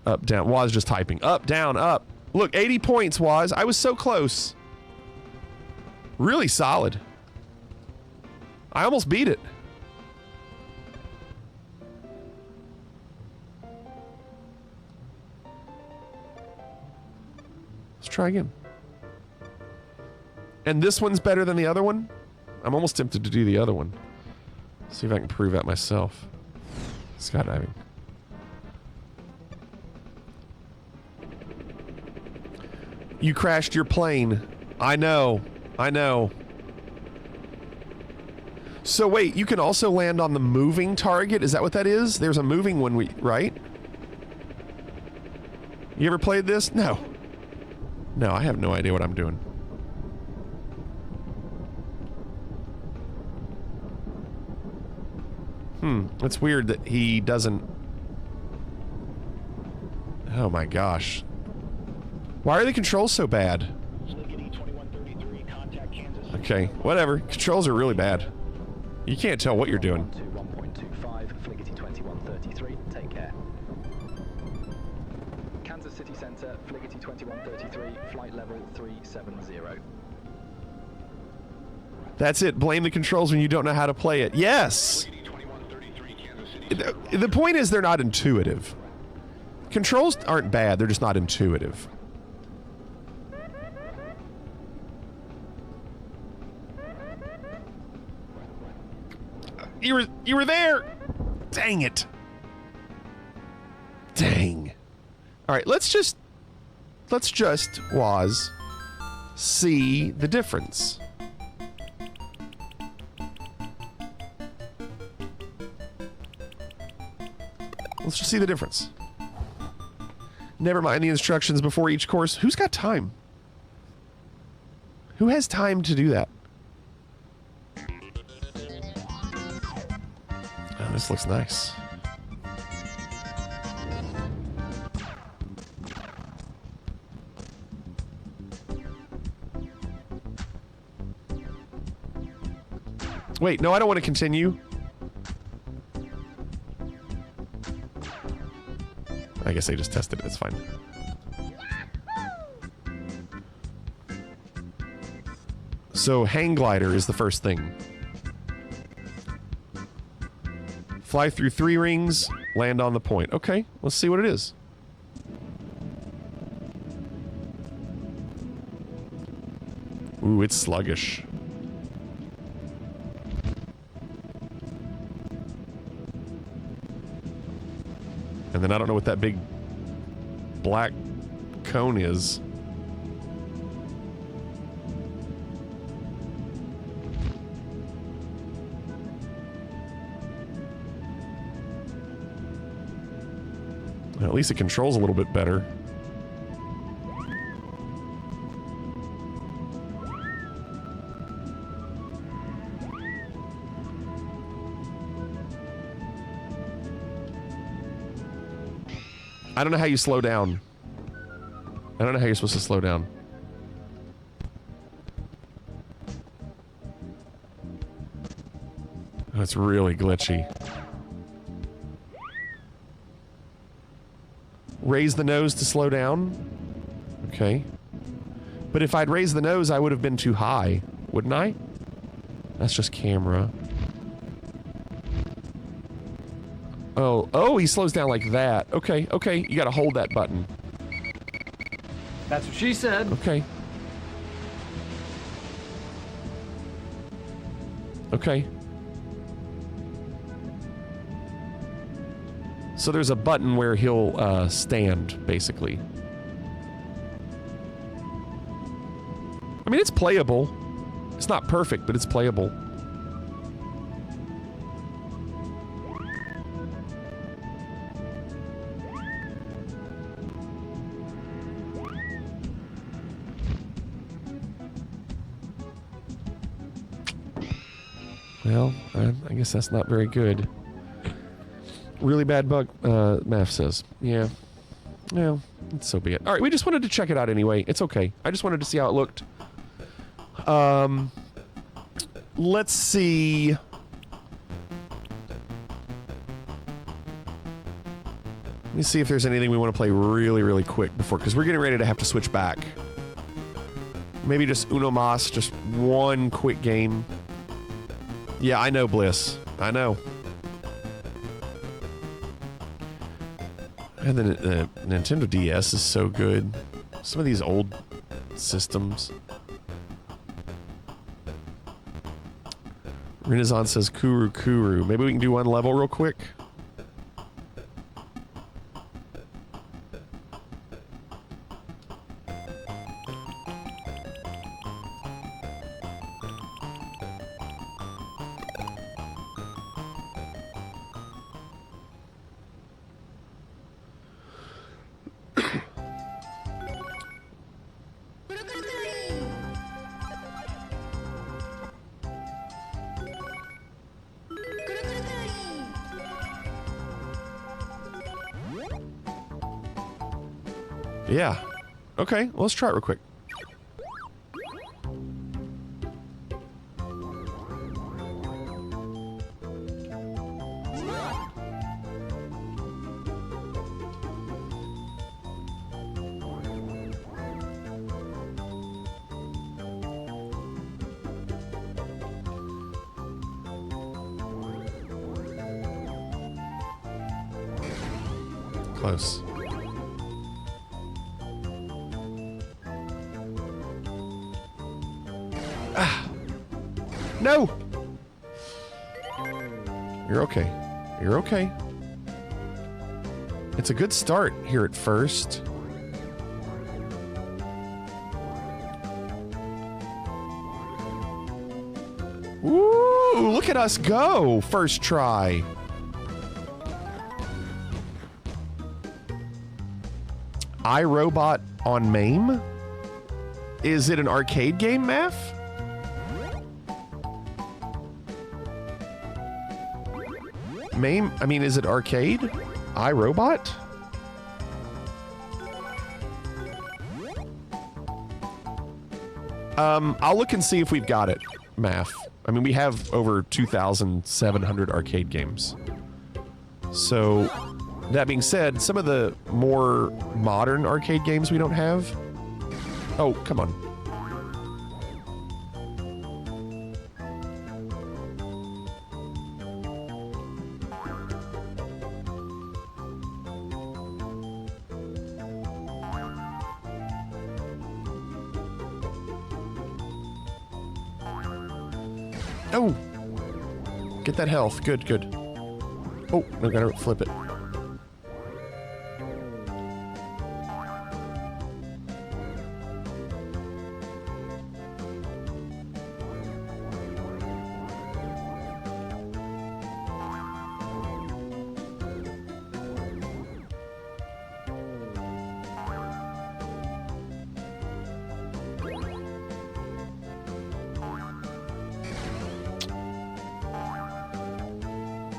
Up, down. Waz just typing. Up, down, up. Look, 80 points, Waz. I was so close. Really solid. I almost beat it. Let's try again. And this one's better than the other one? I'm almost tempted to do the other one. See if I can prove that myself. Skydiving. You crashed your plane. I know. I know. So wait, you can also land on the moving target? Is that what that is? There's a moving one, right? You ever played this? No. No, I have no idea what I'm doing. It's weird that he doesn't... Oh my gosh. Why are the controls so bad? Okay, whatever. Controls are really bad. You can't tell what you're doing. 1.25, Flickety 2133, take care. Kansas City Center, Flickety 2133, flight level 370. That's it. Blame the controls when you don't know how to play it. Yes! The point is they're not intuitive. Controls aren't bad, they're just not intuitive. You were there! Dang it. Dang. Alright, let's just Waz, see the difference. Let's just see the difference. Never mind the instructions before each course. Who's got time? Who has time to do that? Oh, this looks nice. Wait, no, I don't want to continue. I guess I just tested it, it's fine. So, hang glider is the first thing. Fly through 3 rings, land on the point. Okay, let's see what it is. Ooh, it's sluggish. And then I don't know what that big black cone is. Well, at least it controls a little bit better. I don't know how you slow down. I don't know how you're supposed to slow down. Oh, it's really glitchy. Raise the nose to slow down? Okay. But if I'd raised the nose, I would have been too high, wouldn't I? That's just camera. Oh, he slows down like that. Okay, okay, you gotta hold that button. That's what she said. Okay. Okay. So there's a button where he'll stand, basically. I mean, it's playable. It's not perfect, but it's playable. Well, I guess that's not very good. Really bad bug, Math says. Yeah. Well, so be it. Alright, we just wanted to check it out anyway. It's okay. I just wanted to see how it looked. Let's see. Let me see if there's anything we want to play really, really quick before, because we're getting ready to have to switch back. Maybe just Uno Mas, just one quick game. Yeah, I know, Bliss. I know. And then the Nintendo DS is so good. Some of these old systems. Renaissance says Kuru Kuru. Maybe we can do one level real quick. Yeah. Okay, well, let's try it real quick. Close. No! You're okay. You're okay. It's a good start here at first. Ooh, look at us go! First try. iRobot on MAME? Is it an arcade game, Math? MAME, I mean, is it arcade? iRobot? I'll look and see if we've got it, Math. I mean, we have over 2,700 arcade games. So, that being said, some of the more modern arcade games we don't have. Oh, come on. Oh! Get that health. Good, good. Oh, I gotta flip it.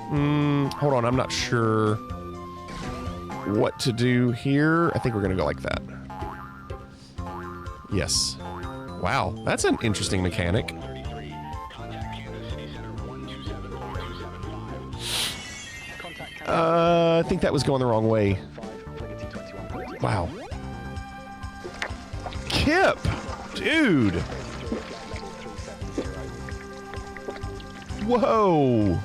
Hold on, I'm not sure what to do here. I think we're gonna go like that. Yes. Wow, that's an interesting mechanic. I think that was going the wrong way. Wow. Kip! Dude! Whoa!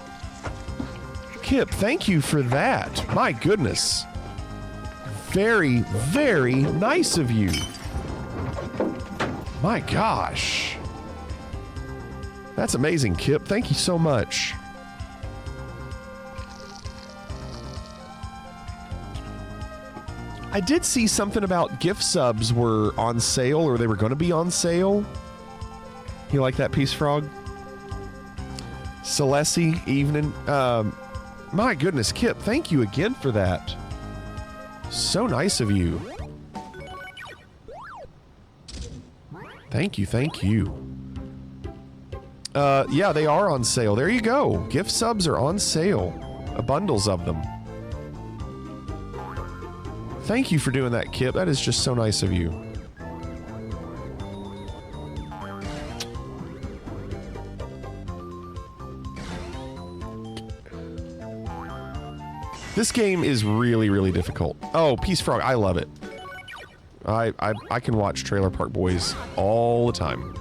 Kip, thank you for that. My goodness. Very, very nice of you. My gosh. That's amazing, Kip. Thank you so much. I did see something about gift subs were on sale, or they were going to be on sale. You like that, Peace Frog? Celeste, evening. My goodness, Kip, thank you again for that. So nice of you. Thank you, thank you. Yeah, they are on sale. There you go. Gift subs are on sale. Bundles of them. Thank you for doing that, Kip. That is just so nice of you. This game is really, really difficult. Oh, Peace Frog, I love it. I can watch Trailer Park Boys all the time.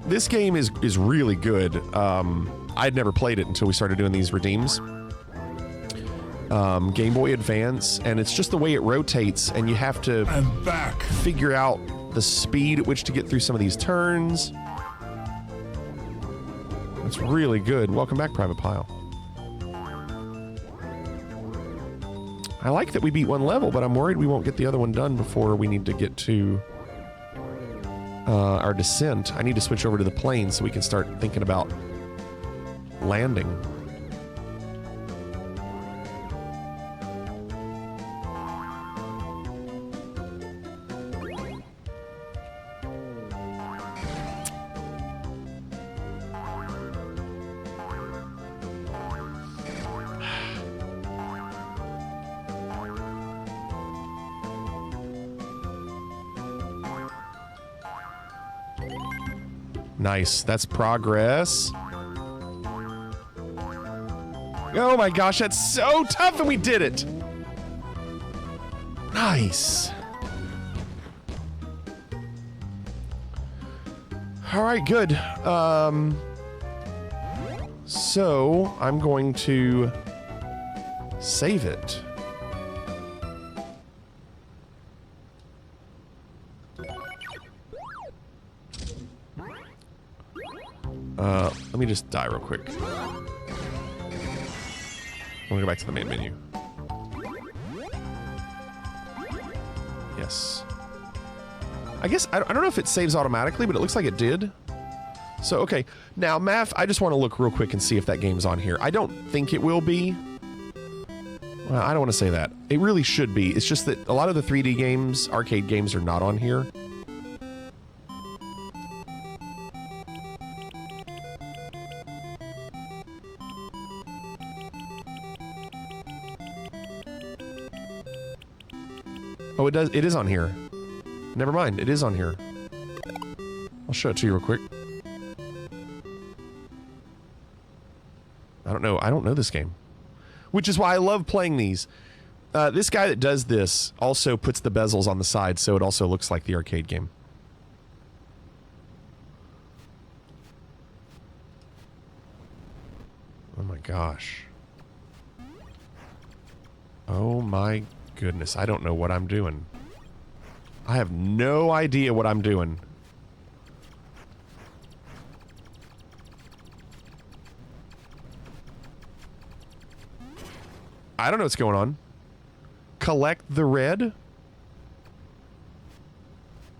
This game is really good. I'd never played it until we started doing these redeems. Game Boy Advance, and it's just the way it rotates, and you have to figure out the speed at which to get through some of these turns. It's really good. Welcome back, Private Pile. I like that we beat one level, but I'm worried we won't get the other one done before we need to get to our descent. I need to switch over to the plane so we can start thinking about landing. Nice. That's progress. Oh my gosh, that's so tough, and we did it. Nice. All right, good. So I'm going to save it. Let me just die real quick. I'm gonna go back to the main menu. Yes. I guess, I don't know if it saves automatically, but it looks like it did. So, okay. Now, Math, I just want to look real quick and see if that game's on here. I don't think it will be. Well, I don't want to say that. It really should be. It's just that a lot of the 3D games, arcade games, are not on here. Oh, it does. It is on here. Never mind. It is on here. I'll show it to you real quick. I don't know. I don't know this game. Which is why I love playing these. This guy that does this also puts the bezels on the side, so it also looks like the arcade game. Oh my gosh. Oh my goodness, I don't know what I'm doing. I have no idea what I'm doing. I don't know what's going on. Collect the red.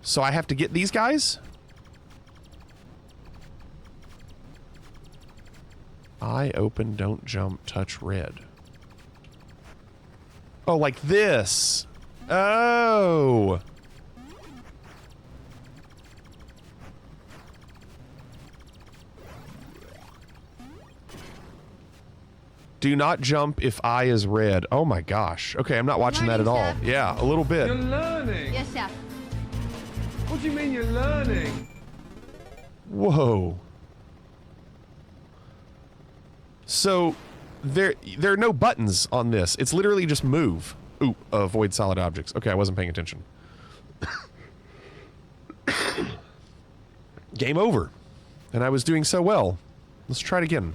So I have to get these guys? Eye open, don't jump, touch red. Oh, like this. Oh. Do not jump if I is red. Oh my gosh. Okay, I'm not watching that at all. Yeah, a little bit. You're learning. Yes, chef. What do you mean you're learning? Whoa. So there are no buttons on this. It's literally just move. Ooh, avoid solid objects. Okay, I wasn't paying attention. Game over. And I was doing so well. Let's try it again.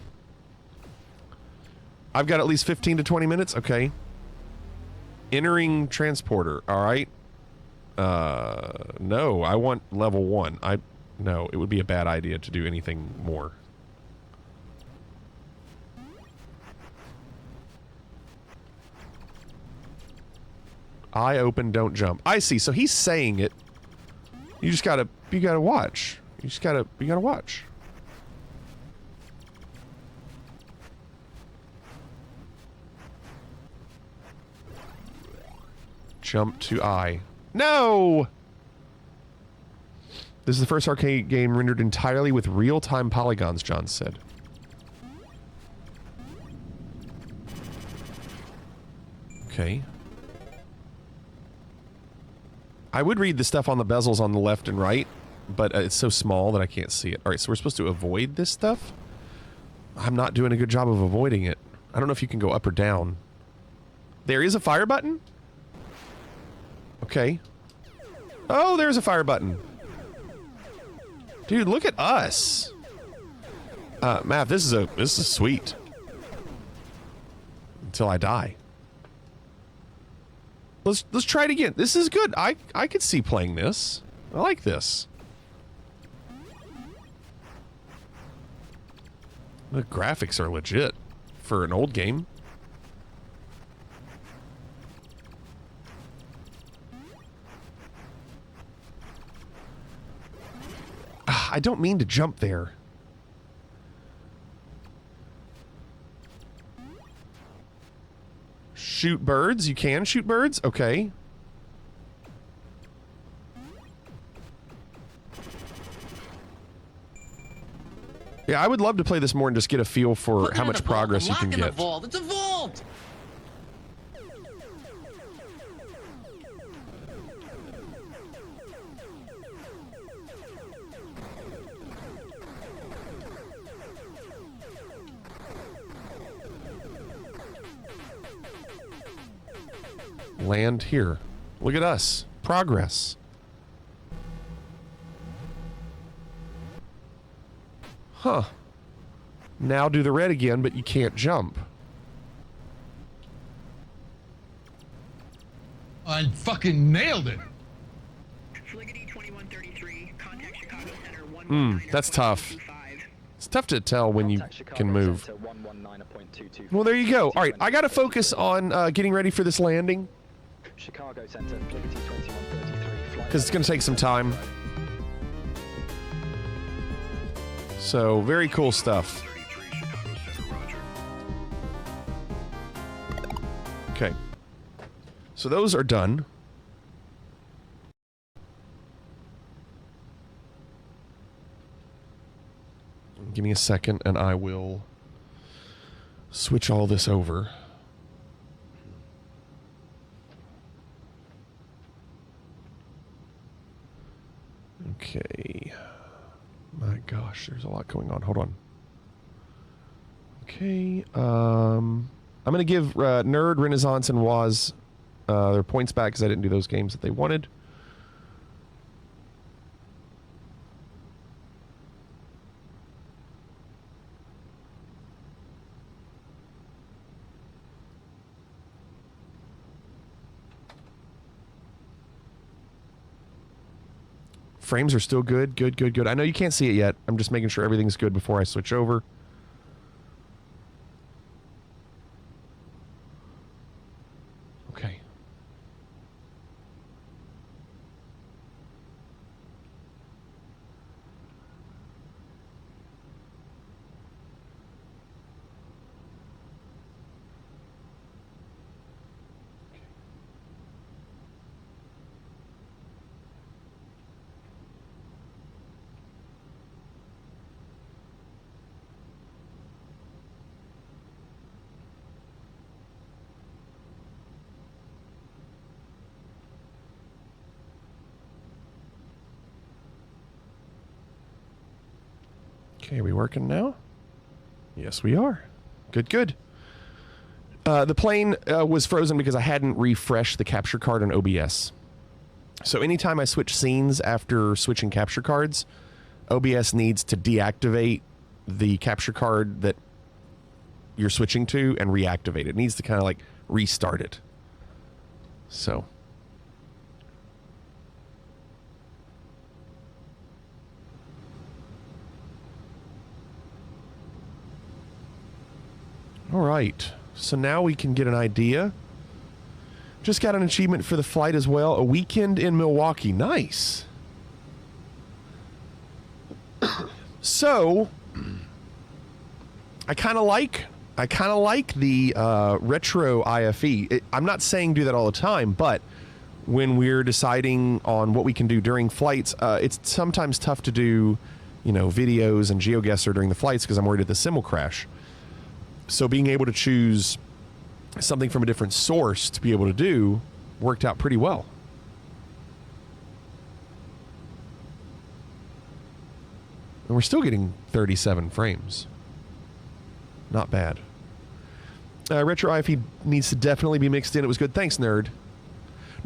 I've got at least 15 to 20 minutes. Okay. Entering transporter. All right. No, I want level 1. No, it would be a bad idea to do anything more. Eye open, don't jump. I see. So he's saying it. You gotta watch. You gotta watch. Jump to eye. No! This is the first arcade game rendered entirely with real-time polygons, John said. Okay. I would read the stuff on the bezels on the left and right, but it's so small that I can't see it. Alright, so we're supposed to avoid this stuff? I'm not doing a good job of avoiding it. I don't know if you can go up or down. There is a fire button? Okay. Oh, there's a fire button. Dude, look at us. Matt, this is sweet. Until I die. Let's try it again. This is good. I could see playing this. I like this. The graphics are legit for an old game. I don't mean to jump there. Shoot birds? You can shoot birds? Okay. Yeah, I would love to play this more and just get a feel for how much progress you can get. It's a vault! Land here. Look at us. Progress. Huh. Now do the red again, but you can't jump. I fucking nailed it. That's tough. It's tough to tell when you can move. Well, there you go. All right, I got to focus on getting ready for this landing. Chicago Center, Liberty 2133. Because it's going to take some time. So, very cool stuff. Okay. So those are done. Give me a second and I will switch all this over. Okay. My gosh, there's a lot going on. Hold on. Okay. I'm going to give Nerd, Renaissance, and Waz their points back because I didn't do those games that they wanted. Frames are still good. Good, good, good. I know you can't see it yet. I'm just making sure everything's good before I switch over. Okay. Okay, are we working now? Yes, we are. Good, good. The plane was frozen because I hadn't refreshed the capture card on OBS. So anytime I switch scenes after switching capture cards, OBS needs to deactivate the capture card that you're switching to and reactivate it. It needs to kind of like restart it. So. All right. So now we can get an idea. Just got an achievement for the flight as well. A weekend in Milwaukee. Nice. So, I kind of like the retro IFE. I'm not saying do that all the time, but when we're deciding on what we can do during flights, it's sometimes tough to do, videos and GeoGuessr during the flights because I'm worried that the sim will crash. So being able to choose something from a different source to be able to do worked out pretty well. And we're still getting 37 frames. Not bad. Retro IFE needs to definitely be mixed in. It was good. Thanks, Nerd.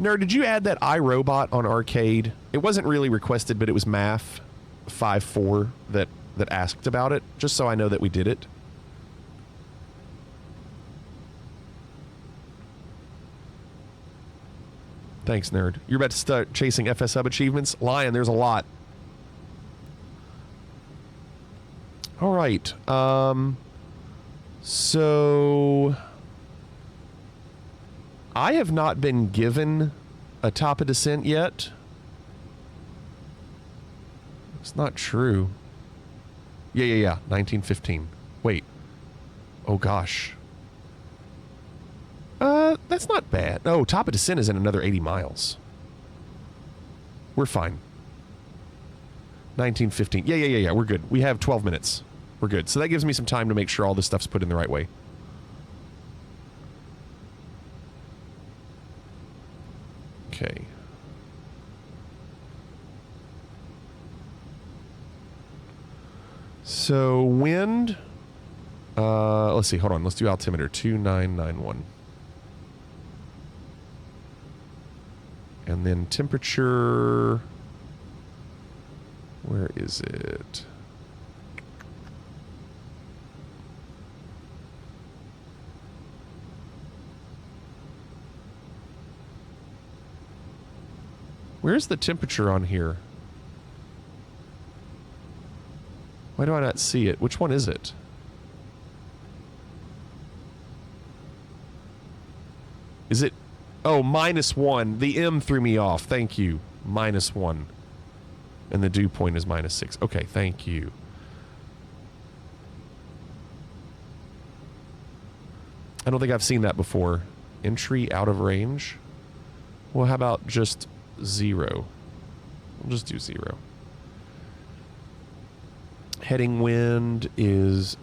Nerd, did you add that iRobot on arcade? It wasn't really requested, but it was Math54 that asked about it, just so I know that we did it. Thanks, Nerd. You're about to start chasing FS Hub achievements? Lion, there's a lot. All right. So I have not been given a top of descent yet. It's not true. Yeah. 1915. Wait. Oh, gosh. That's not bad. Oh, top of descent is in another 80 miles. We're fine. 1915. Yeah. We're good. We have 12 minutes. We're good. So that gives me some time to make sure all this stuff's put in the right way. Okay. So wind. Let's see. Hold on. Let's do altimeter 2991. And then temperature. Where is it? Where's the temperature on here? Why do I not see it? Which one is it? Is it? Oh, -1. The M threw me off. Thank you. -1. And the dew point is -6. Okay, thank you. I don't think I've seen that before. Entry out of range. Well, how about just 0? We'll just do 0. Heading wind is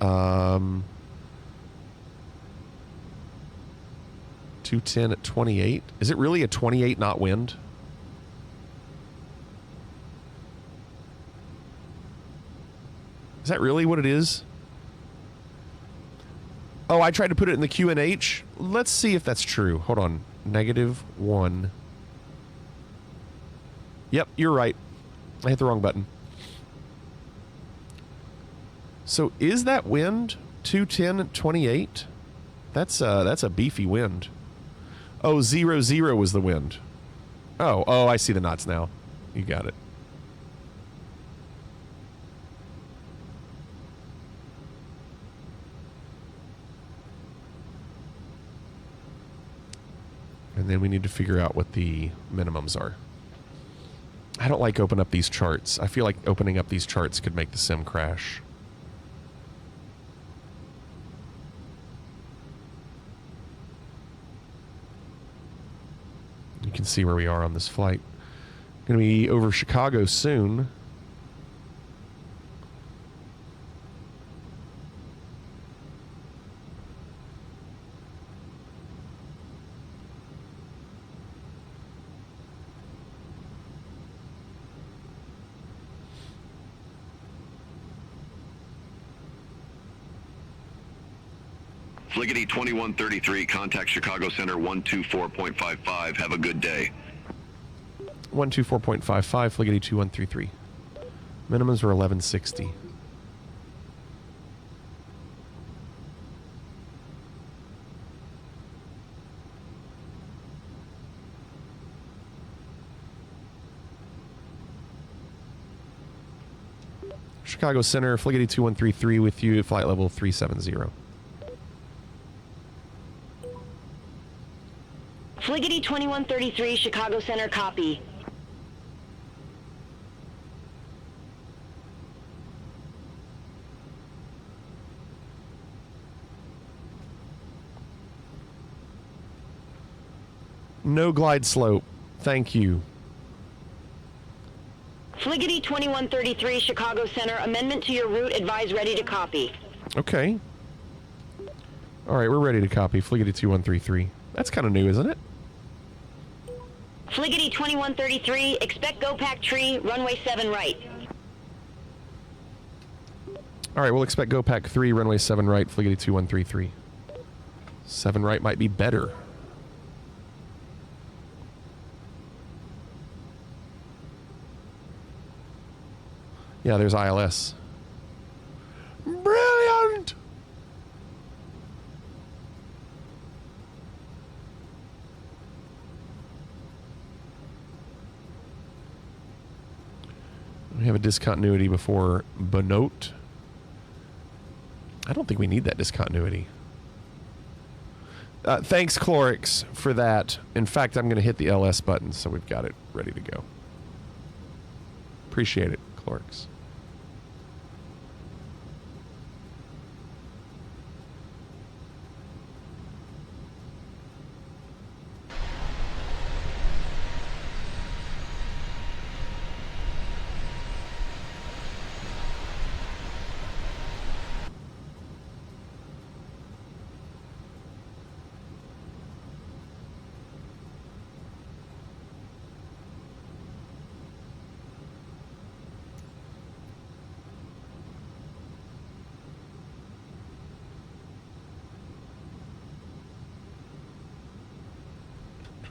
210 at 28. Is it really a 28 knot wind? Is that really what it is? Oh, I tried to put it in the QNH. Let's see if that's true. Hold on. -1. Yep, you're right. I hit the wrong button. So is that wind 210 at 28? That's a beefy wind. Oh, 00 was the wind. Oh, I see the knots now. You got it. And then we need to figure out what the minimums are. I don't like opening up these charts. I feel like opening up these charts could make the sim crash. You can see where we are on this flight. Going to be over Chicago soon. Fliggity 2133, contact Chicago Center 124.55. Have a good day. 124.55, Fliggity 2133. Minimums were 1160. Chicago Center, Fliggity 2133 with you at flight level 370. Fliggity 2133, Chicago Center, copy. No glide slope. Thank you. Fliggity 2133, Chicago Center, amendment to your route, advise ready to copy. Okay. All right, we're ready to copy. Fliggity 2133. That's kind of new, isn't it? Fliggity 2133, expect go pack tree, runway 7 right. All right, we'll expect go pack 3, runway 7 right, Fliggity 2133. 7 right might be better. Yeah, there's ILS. Brilliant! We have a discontinuity before Benote. I don't think we need that discontinuity. Thanks, Clorix, for that. In fact, I'm going to hit the LS button, so we've got it ready to go. Appreciate it, Clorix.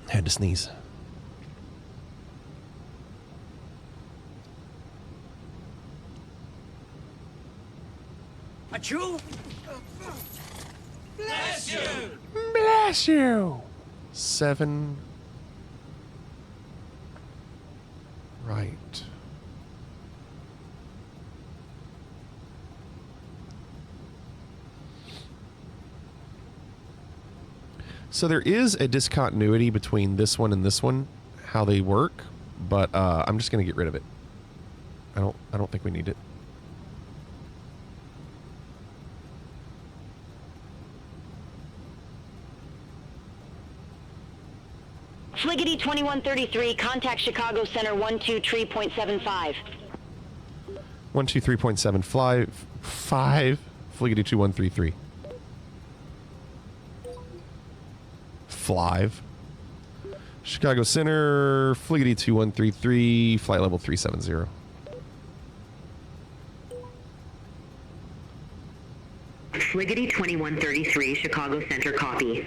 Had to sneeze. Achoo! Bless you! Bless you! 7 right. So there is a discontinuity between this one and this one, how they work, but I'm just going to get rid of it. I don't think we need it. Fliggity 2133, contact Chicago Center 123.75. 123.75, Fliggity 2133. 5. Chicago Center, Fliggity 2133, flight level 370. Fliggity 2133, Chicago Center, copy.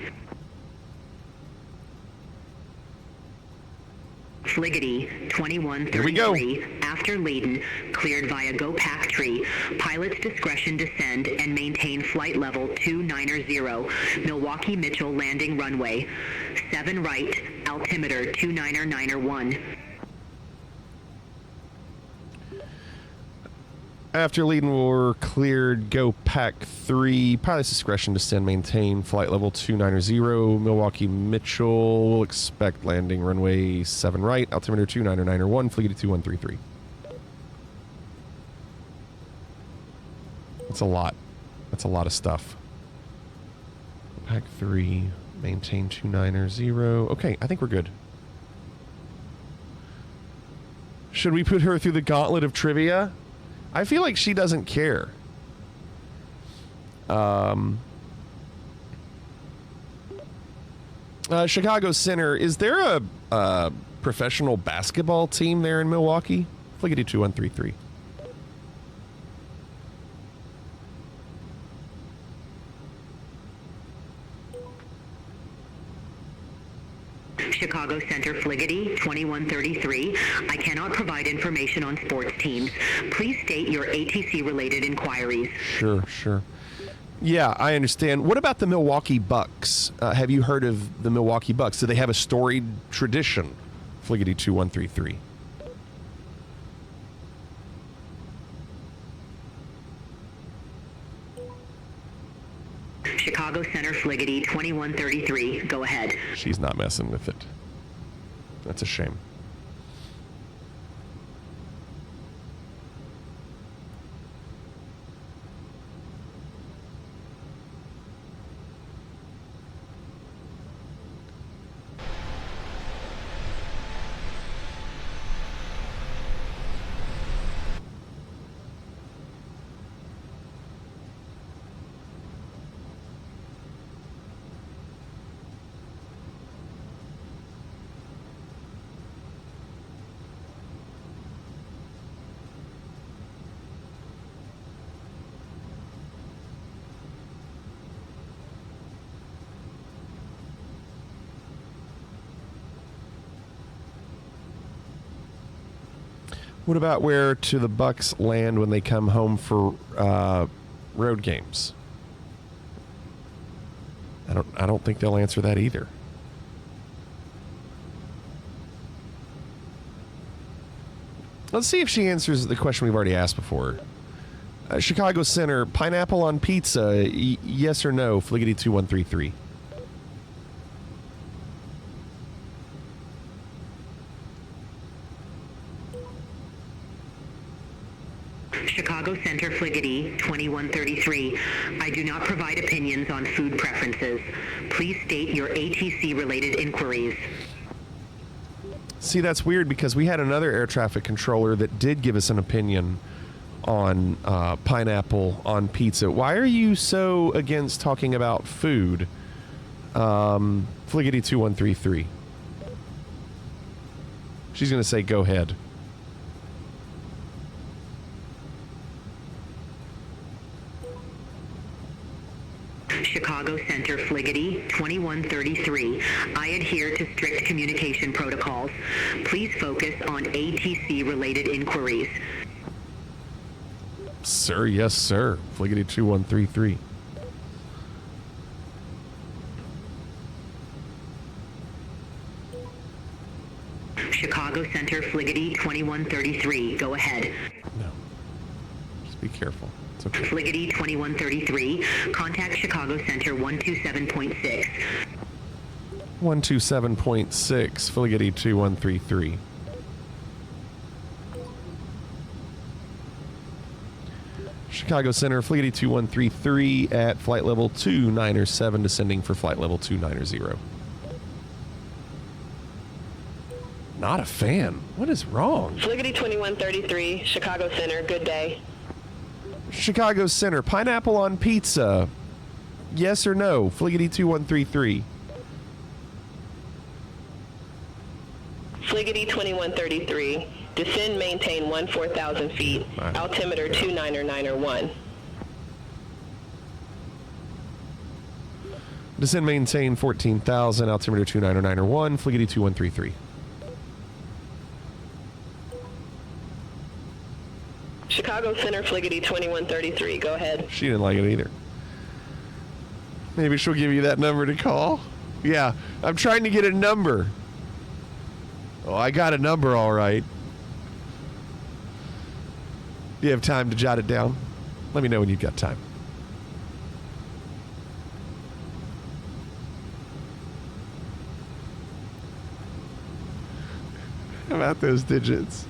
Fliggity 2133, after laden, cleared via go pack tree, pilot's discretion descend and maintain flight level 290, Milwaukee Mitchell landing runway, 7 right, altimeter 29901. After leading, we're cleared go pack 3, pilot's discretion descend, maintain flight level 290, Milwaukee Mitchell, we'll expect landing runway 7 right, altimeter 29901, Fliggity 2133. That's a lot. That's a lot of stuff. Pack 3, maintain 290. Okay, I think we're good. Should we put her through the gauntlet of trivia? I feel like she doesn't care. Chicago Center, is there a professional basketball team there in Milwaukee? Fliggity 2133. Chicago Center Fliggity 2133. I cannot provide information on sports teams. Please state your ATC-related inquiries. Sure. Yeah, I understand. What about the Milwaukee Bucks? Have you heard of the Milwaukee Bucks? Do they have a storied tradition? Fliggity 2133. Chicago Center Fliggity 2133. Go ahead. She's not messing with it. That's a shame. What about where to the Bucks land when they come home for road games? I don't think they'll answer that either. Let's see if she answers the question we've already asked before. Chicago Center, pineapple on pizza, yes or no? Fliggity 2133. Chicago Center Fliggity 2133. I do not provide opinions on food preferences. Please state your ATC-related inquiries. See, that's weird because we had another air traffic controller that did give us an opinion on pineapple on pizza. Why are you so against talking about food? Fliggity 2133. She's going to say, go ahead. Chicago Center Fliggity 2133. I adhere to strict communication protocols. Please focus on ATC-related inquiries. Sir, yes, sir. Fliggity 2133. Chicago Center Fliggity 2133. Go ahead. No. Just be careful. It's okay. Fliggity 2133. Contact Chicago Center 127.6. 127.6. Fliggity 2133. Chicago Center, Fliggity 2133 at flight level 297, descending for flight level 290. Not a fan. What is wrong? Fliggity 2133, Chicago Center, good day. Chicago Center, pineapple on pizza. Yes or no? Fliggity 2133. Fliggity 2133. Descend, maintain 14,000 feet. Right. Altimeter 29901. Descend, maintain 14,000. Altimeter 29901. Fliggity 2133. Chicago Center, Fliggity 2133. Go ahead. She didn't like it either. Maybe she'll give you that number to call. Yeah, I'm trying to get a number. Oh, I got a number all right. Do you have time to jot it down? Let me know when you've got time. How about those digits?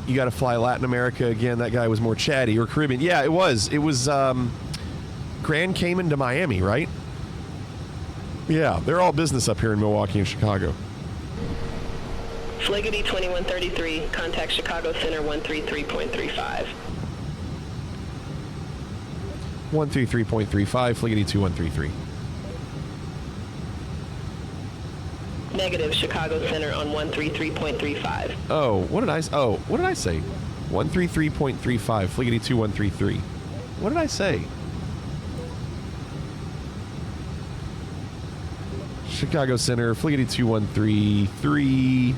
You got to fly Latin America again. That guy was more chatty. Or Caribbean. Yeah, it was. It was Grand Cayman to Miami, right? Yeah, they're all business up here in Milwaukee and Chicago. Fliggity 2133. Contact Chicago Center 133.35. 133.35. Fliggity 2133. Negative, Chicago Center on 133.35. Oh, what did I say? 133.35, Fliggity 2133. What did I say? Chicago Center, Fliggity 2133.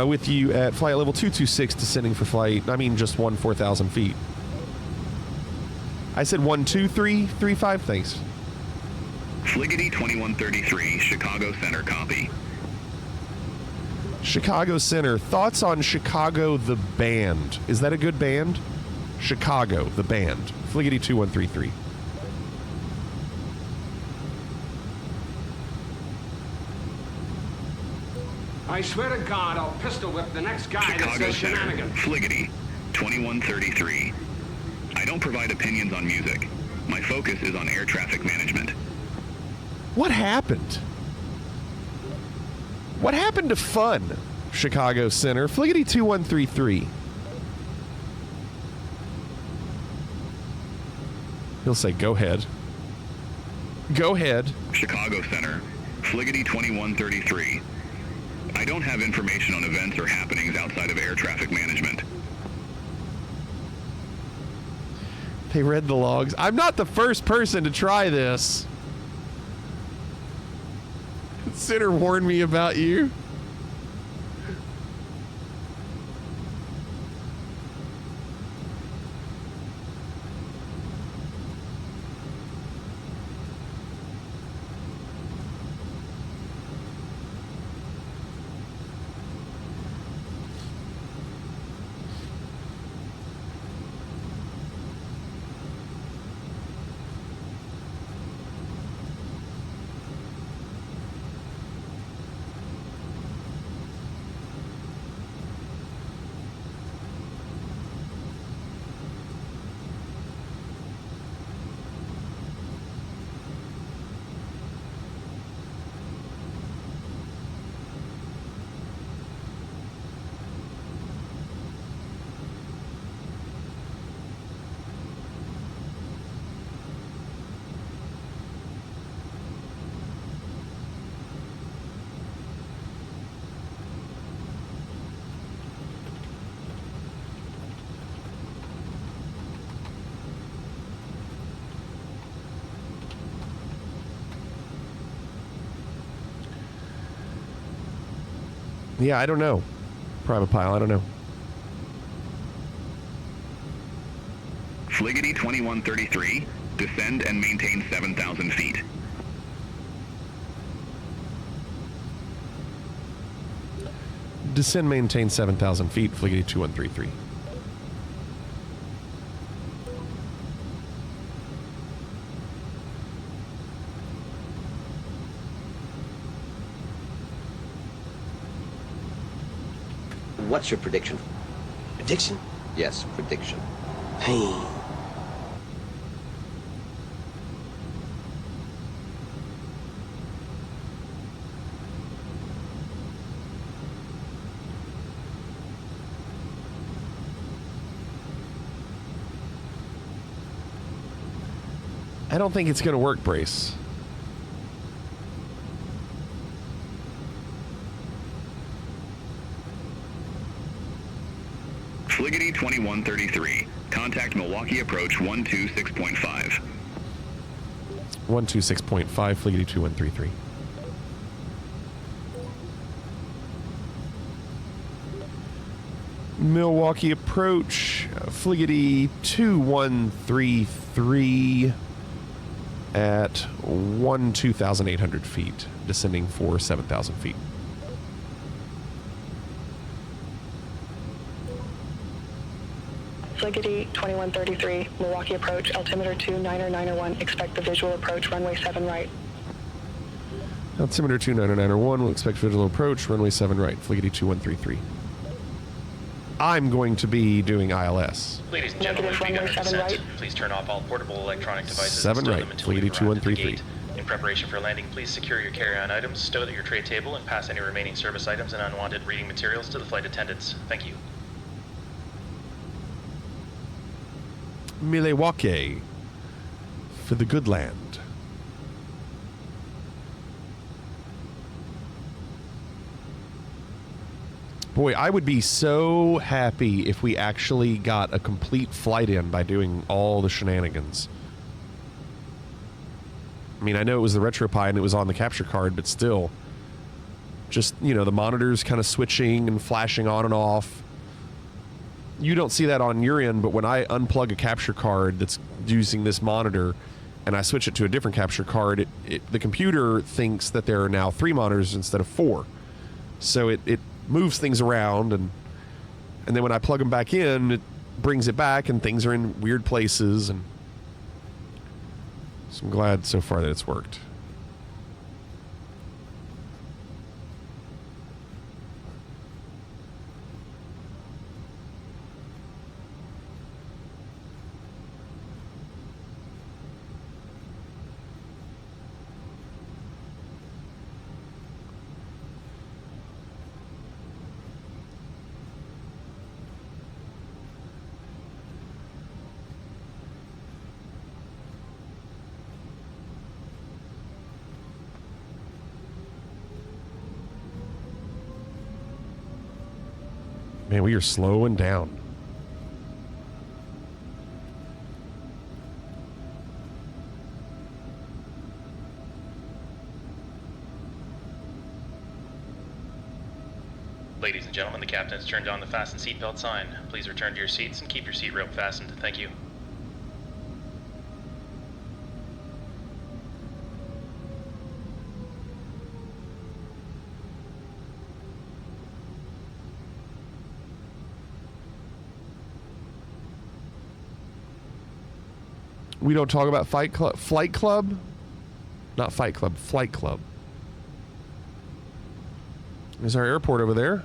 With you at flight level 226, descending for flight. I mean, just 4,000 feet. I said 12335. Thanks. Fliggity 2133, Chicago Center, copy. Chicago Center, thoughts on Chicago the band? Is that a good band? Chicago the band, Fliggity 2133. I swear to God, I'll pistol whip the next guy that Chicago says Center, shenanigans. Fliggity 2133. I don't provide opinions on music. My focus is on air traffic management. What happened? What happened to fun? Chicago Center, Fliggity 2133. He'll say, go ahead. Go ahead. Chicago Center, Fliggity 2133. I don't have information on events or happenings outside of air traffic management. They read the logs. I'm not the first person to try this. Center warned me about you. Yeah, I don't know. Private Pile, I don't know. Fliggity 2133, descend and maintain 7,000 feet. Descend, maintain 7,000 feet, Fliggity 2133. What's your prediction? Prediction? Yes, prediction. Hey. I don't think it's going to work, Brace. Fliggity 2133. Contact Milwaukee approach 126.5. 126.5, Fliggity 2133. Milwaukee approach, Fliggity 2133 at 2,800 feet, descending for 7,000 feet. Fliggity 2133, Milwaukee approach, altimeter 29091, expect the visual approach, runway 7 right. Altimeter 29091, we'll expect visual approach, runway 7 right, Fliggity 2133. I'm going to be doing ILS. Ladies and gentlemen, beginner descent. Please turn off all portable electronic devices. 7 right, Fliggity 2133. In preparation for landing, please secure your carry-on items, stow at your tray table, and pass any remaining service items and unwanted reading materials to the flight attendants. Thank you. Milwaukee for the good land. Boy, I would be so happy if we actually got a complete flight in by doing all the shenanigans. I mean, I know it was the RetroPie and it was on the capture card, but still. Just, you know, the monitors kind of switching and flashing on and off. You don't see that on your end, but when I unplug a capture card that's using this monitor and I switch it to a different capture card, the computer thinks that there are now 3 monitors instead of 4. So it moves things around, and then when I plug them back in, it brings it back, and things are in weird places. And so I'm glad so far that it's worked. Man, we are slowing down. Ladies and gentlemen, the captain has turned on the fasten seatbelt sign. Please return to your seats and keep your seat rope fastened. Thank you. We don't talk about Flight Club? Not Fight Club, Flight Club. There's our airport over there.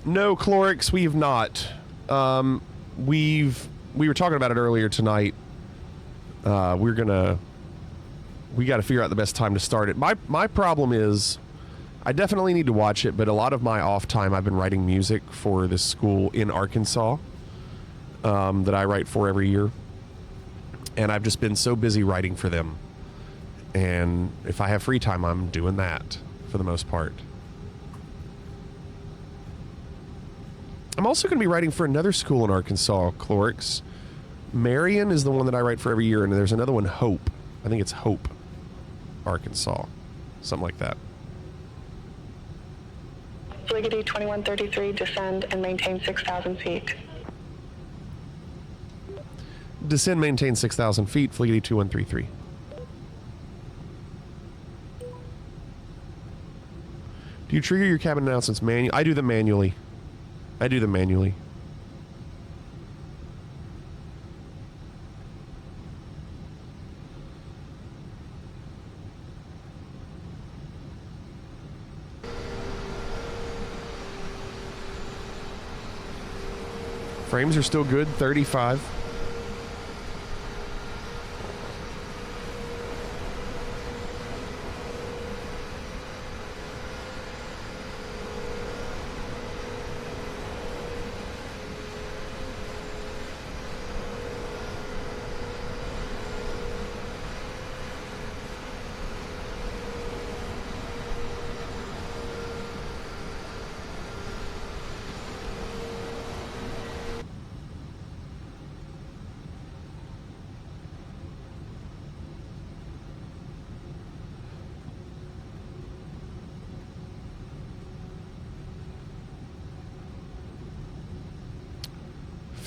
No, Clorix, we've not. We were talking about it earlier tonight. We got to figure out the best time to start it. My problem is, I definitely need to watch it, but a lot of my off time I've been writing music for this school in Arkansas that I write for every year, and I've just been so busy writing for them. And if I have free time, I'm doing that for the most part. I'm also going to be writing for another school in Arkansas, Clorix. Marion is the one that I write for every year, and there's another one, Hope. I think it's Hope, Arkansas. Something like that. Fligity 2133, descend and maintain 6,000 feet. Descend, maintain 6,000 feet, Fligity 2133. Do you trigger your cabin announcements manually? I do them manually. Frames are still good, 35.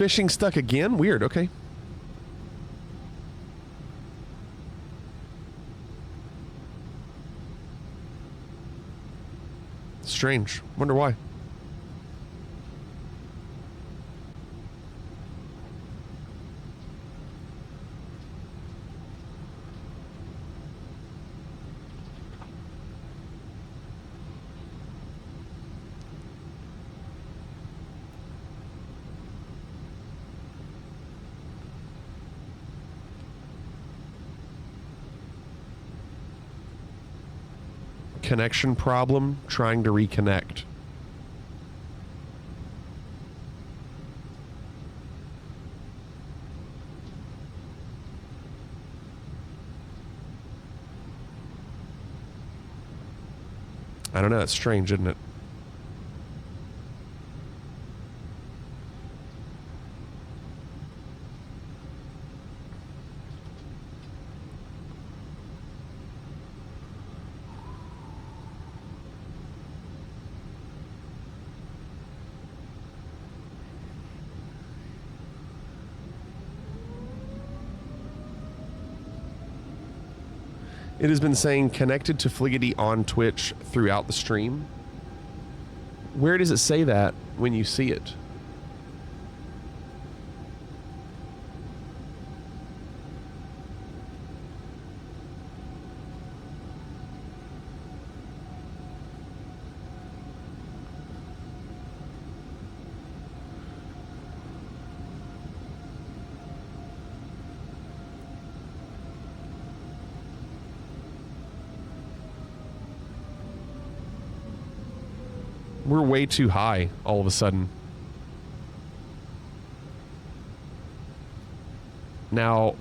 Fishing stuck again? Weird, okay. Strange. Wonder why. connection problem trying to reconnect. I don't know, it's strange, isn't it? It has been saying connected to Fliggity on Twitch throughout the stream. Where does it say that when you see it? We're way too high all of a sudden. Now,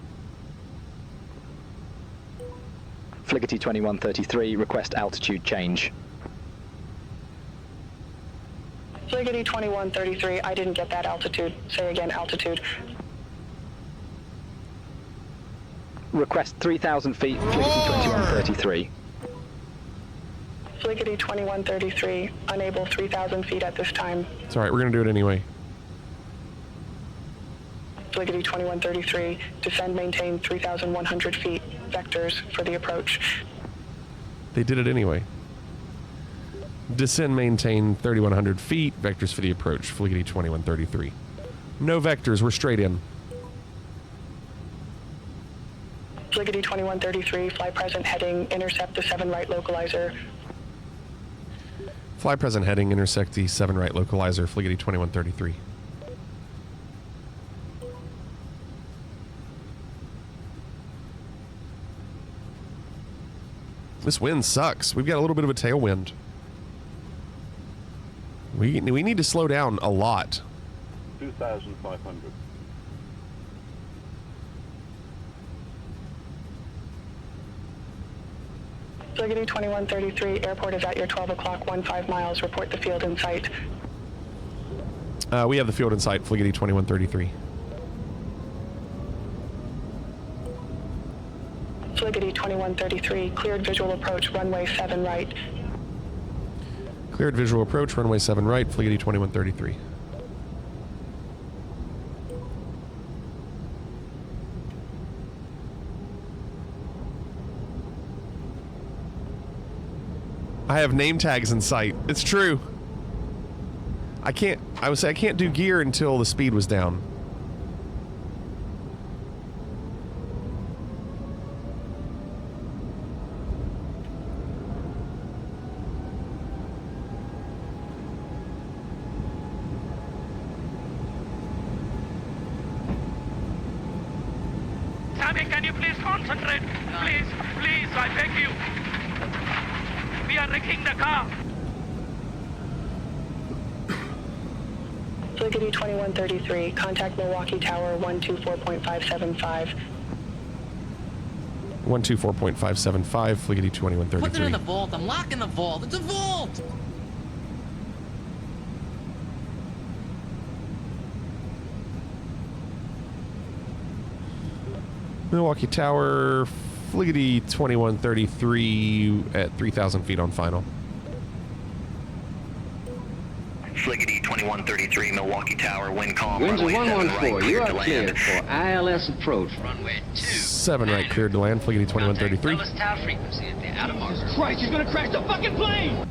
Fliggity 2133, request altitude change. Fliggity 2133, I didn't get that altitude. Say again, altitude. Request 3,000 feet, Fliggity 2133. Fliggity 2133, unable 3,000 feet at this time. It's alright, we're gonna do it anyway. Fliggity 2133, descend, maintain 3,100 feet, vectors for the approach. They did it anyway. Descend, maintain 3,100 feet, vectors for the approach, Fliggity 2133. No vectors, we're straight in. Fliggity 2133, fly present heading, intercept the 7 right localizer. Fly present heading, intersect the 7 right localizer, Fliggity 2133. This wind sucks. We've got a little bit of a tailwind. We need to slow down a lot. 2,500. Fliggity 2133, airport is at your 12 o'clock, 15 miles. Report the field in sight. We have the field in sight, Fliggity 2133. Fliggity 2133, cleared visual approach, runway 7 right. Cleared visual approach, runway 7 right, Fliggity 2133. I have name tags in sight. It's true. I would say I can't do gear until the speed was down. Sammy, can you please concentrate? Please, please, I beg you. We are wrecking the car. Fliggity 2133, contact Milwaukee Tower 124.575. 124.575, Fliggity 2133. Put it in the vault. I'm locking the vault. It's a vault! Milwaukee Tower, Fliggity 2133 at 3,000 feet on final. Fliggity 2133, Milwaukee Tower, wind calm. Winds runway 7 114, right, you are to cleared land. for ILS approach. Runway 2. 7 right, cleared to land, Fliggity 2133. Lowest tower frequency at the out of Mars. Christ, he's gonna crash the fucking plane!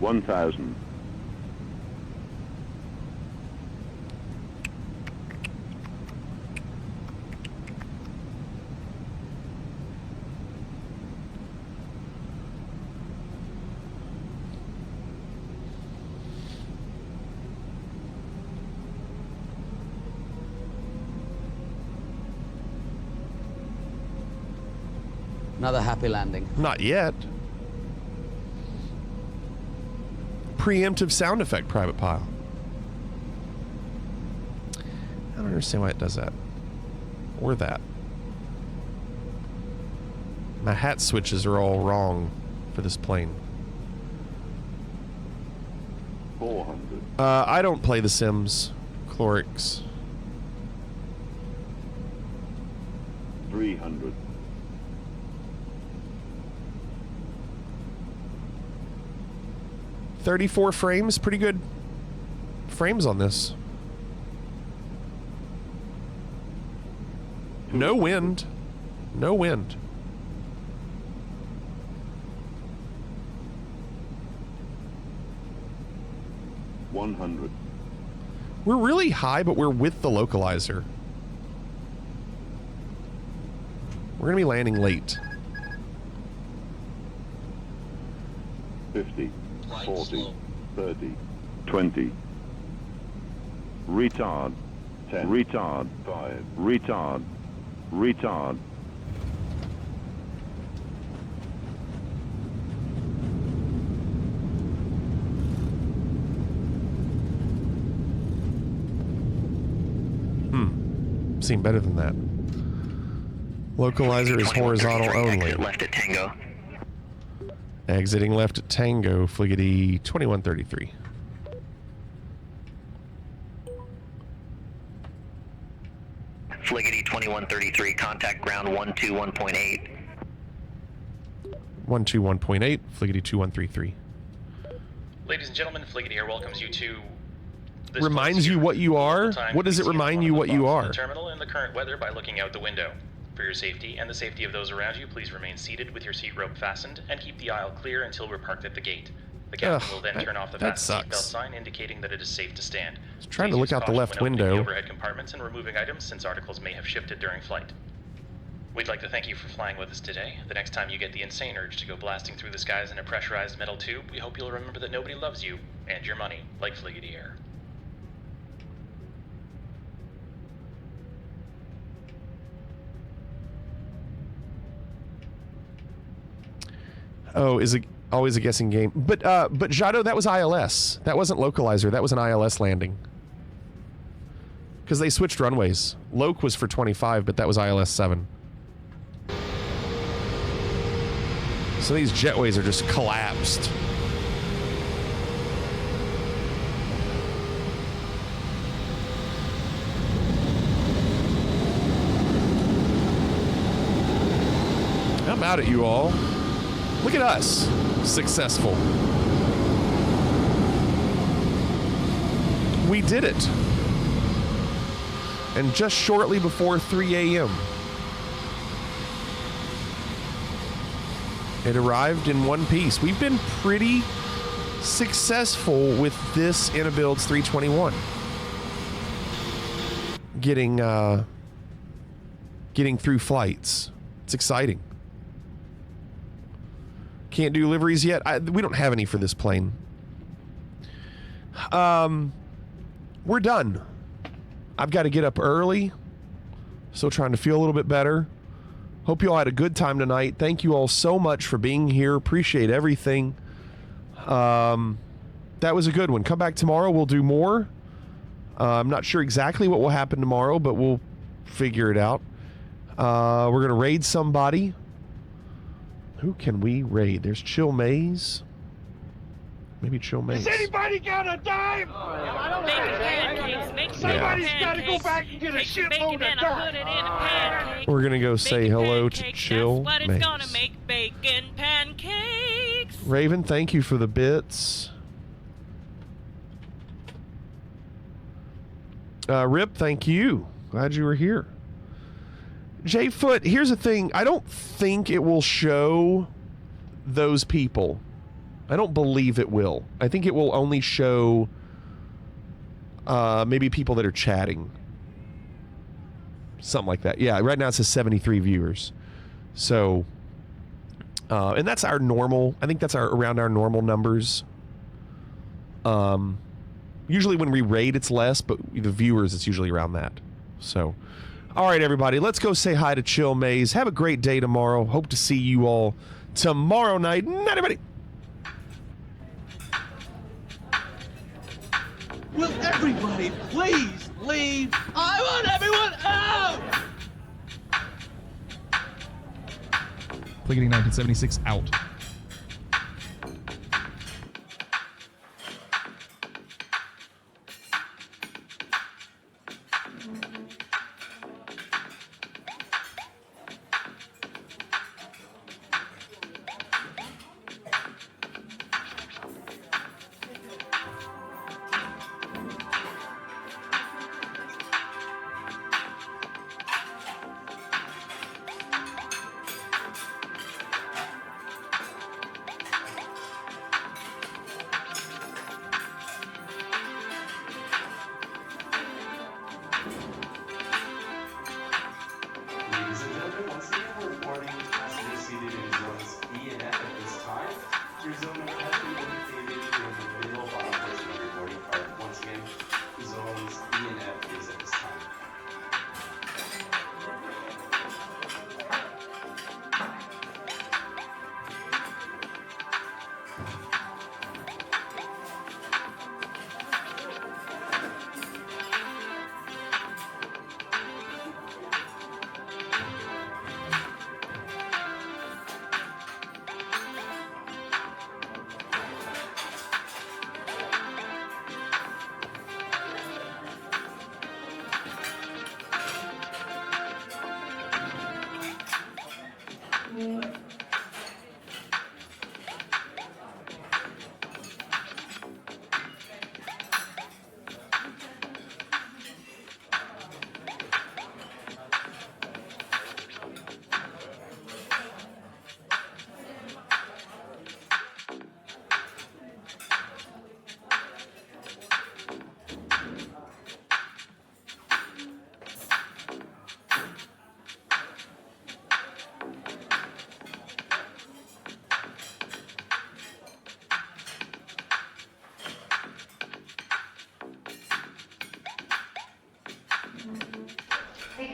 1,000. Another happy landing. Not yet. Preemptive sound effect, Private Pile. I don't understand why it does that. Or that. My hat switches are all wrong for this plane. 400. I don't play The Sims. Clorix. 300. 34 frames, pretty good frames on this. No wind. No wind. $100. We're really high, but we're with the localizer. We're going to be landing late. 50. 40, 30, 20. Retard. 10. Retard. 5. Retard. Retard. Seem better than that. Localizer is horizontal only. Left at Tango. Exiting left at Tango, Fliggity 2133. Fliggity 2133, contact ground 121.8. 121.8, Fliggity 2133. Ladies and gentlemen, Fliggity Air welcomes you to this Reminds you what you are? What does it remind you what you are? Terminal in the current weather by looking out the window. For your safety and the safety of those around you, please remain seated with your seat rope fastened and keep the aisle clear until we're parked at the gate. The captain will then turn off the fasten seatbelt sign indicating that it is safe to stand. Trying to look out the left window. The overhead compartments and removing items since articles may have shifted during flight. We'd like to thank you for flying with us today. The next time you get the insane urge to go blasting through the skies in a pressurized metal tube, we hope you'll remember that nobody loves you and your money like Fliggity Air. Oh, is it always a guessing game? But Jado, that was ILS. That wasn't localizer. That was an ILS landing. Because they switched runways. Loc was for 25, but that was ILS 7. So these jetways are just collapsed. I'm out at you all. Look at us. Successful. We did it. And just shortly before 3 a.m. It arrived in one piece. We've been pretty successful with this Inabuild's 321. Getting through flights. It's exciting. Can't do liveries yet. We don't have any for this plane. We're done. I've got to get up early. Still trying to feel a little bit better. Hope you all had a good time tonight. Thank you all so much for being here. Appreciate everything. That was a good one. Come back tomorrow. We'll do more. I'm not sure exactly what will happen tomorrow, but we'll figure it out. We're going to raid somebody. Who can we raid? There's Chill Maze. Maybe Chill Maze. Has anybody got a dime? Somebody's got to go back and get a shitload of dirt. We're going to go say hello to Chill But Maze. it's gonna make bacon pancakes. Raven, thank you for the bits. Rip, thank you. Glad you were here. J-Foot, here's the thing. I don't think it will show those people. I don't believe it will. I think it will only show maybe people that are chatting. Something like that. Yeah, right now it says 73 viewers. So, and that's our normal. I think that's around our normal numbers. Usually when we raid, it's less, but the viewers, it's usually around that. So, all right, everybody, let's go say hi to Chill Maze. Have a great day tomorrow. Hope to see you all tomorrow night. Night, everybody. Will everybody please leave? I want everyone out! Pliggity 1976 out. Ladies and gentlemen, once again, we're reporting passengers seated in zones E and F at this time. Your zone has been indicated in the middle box.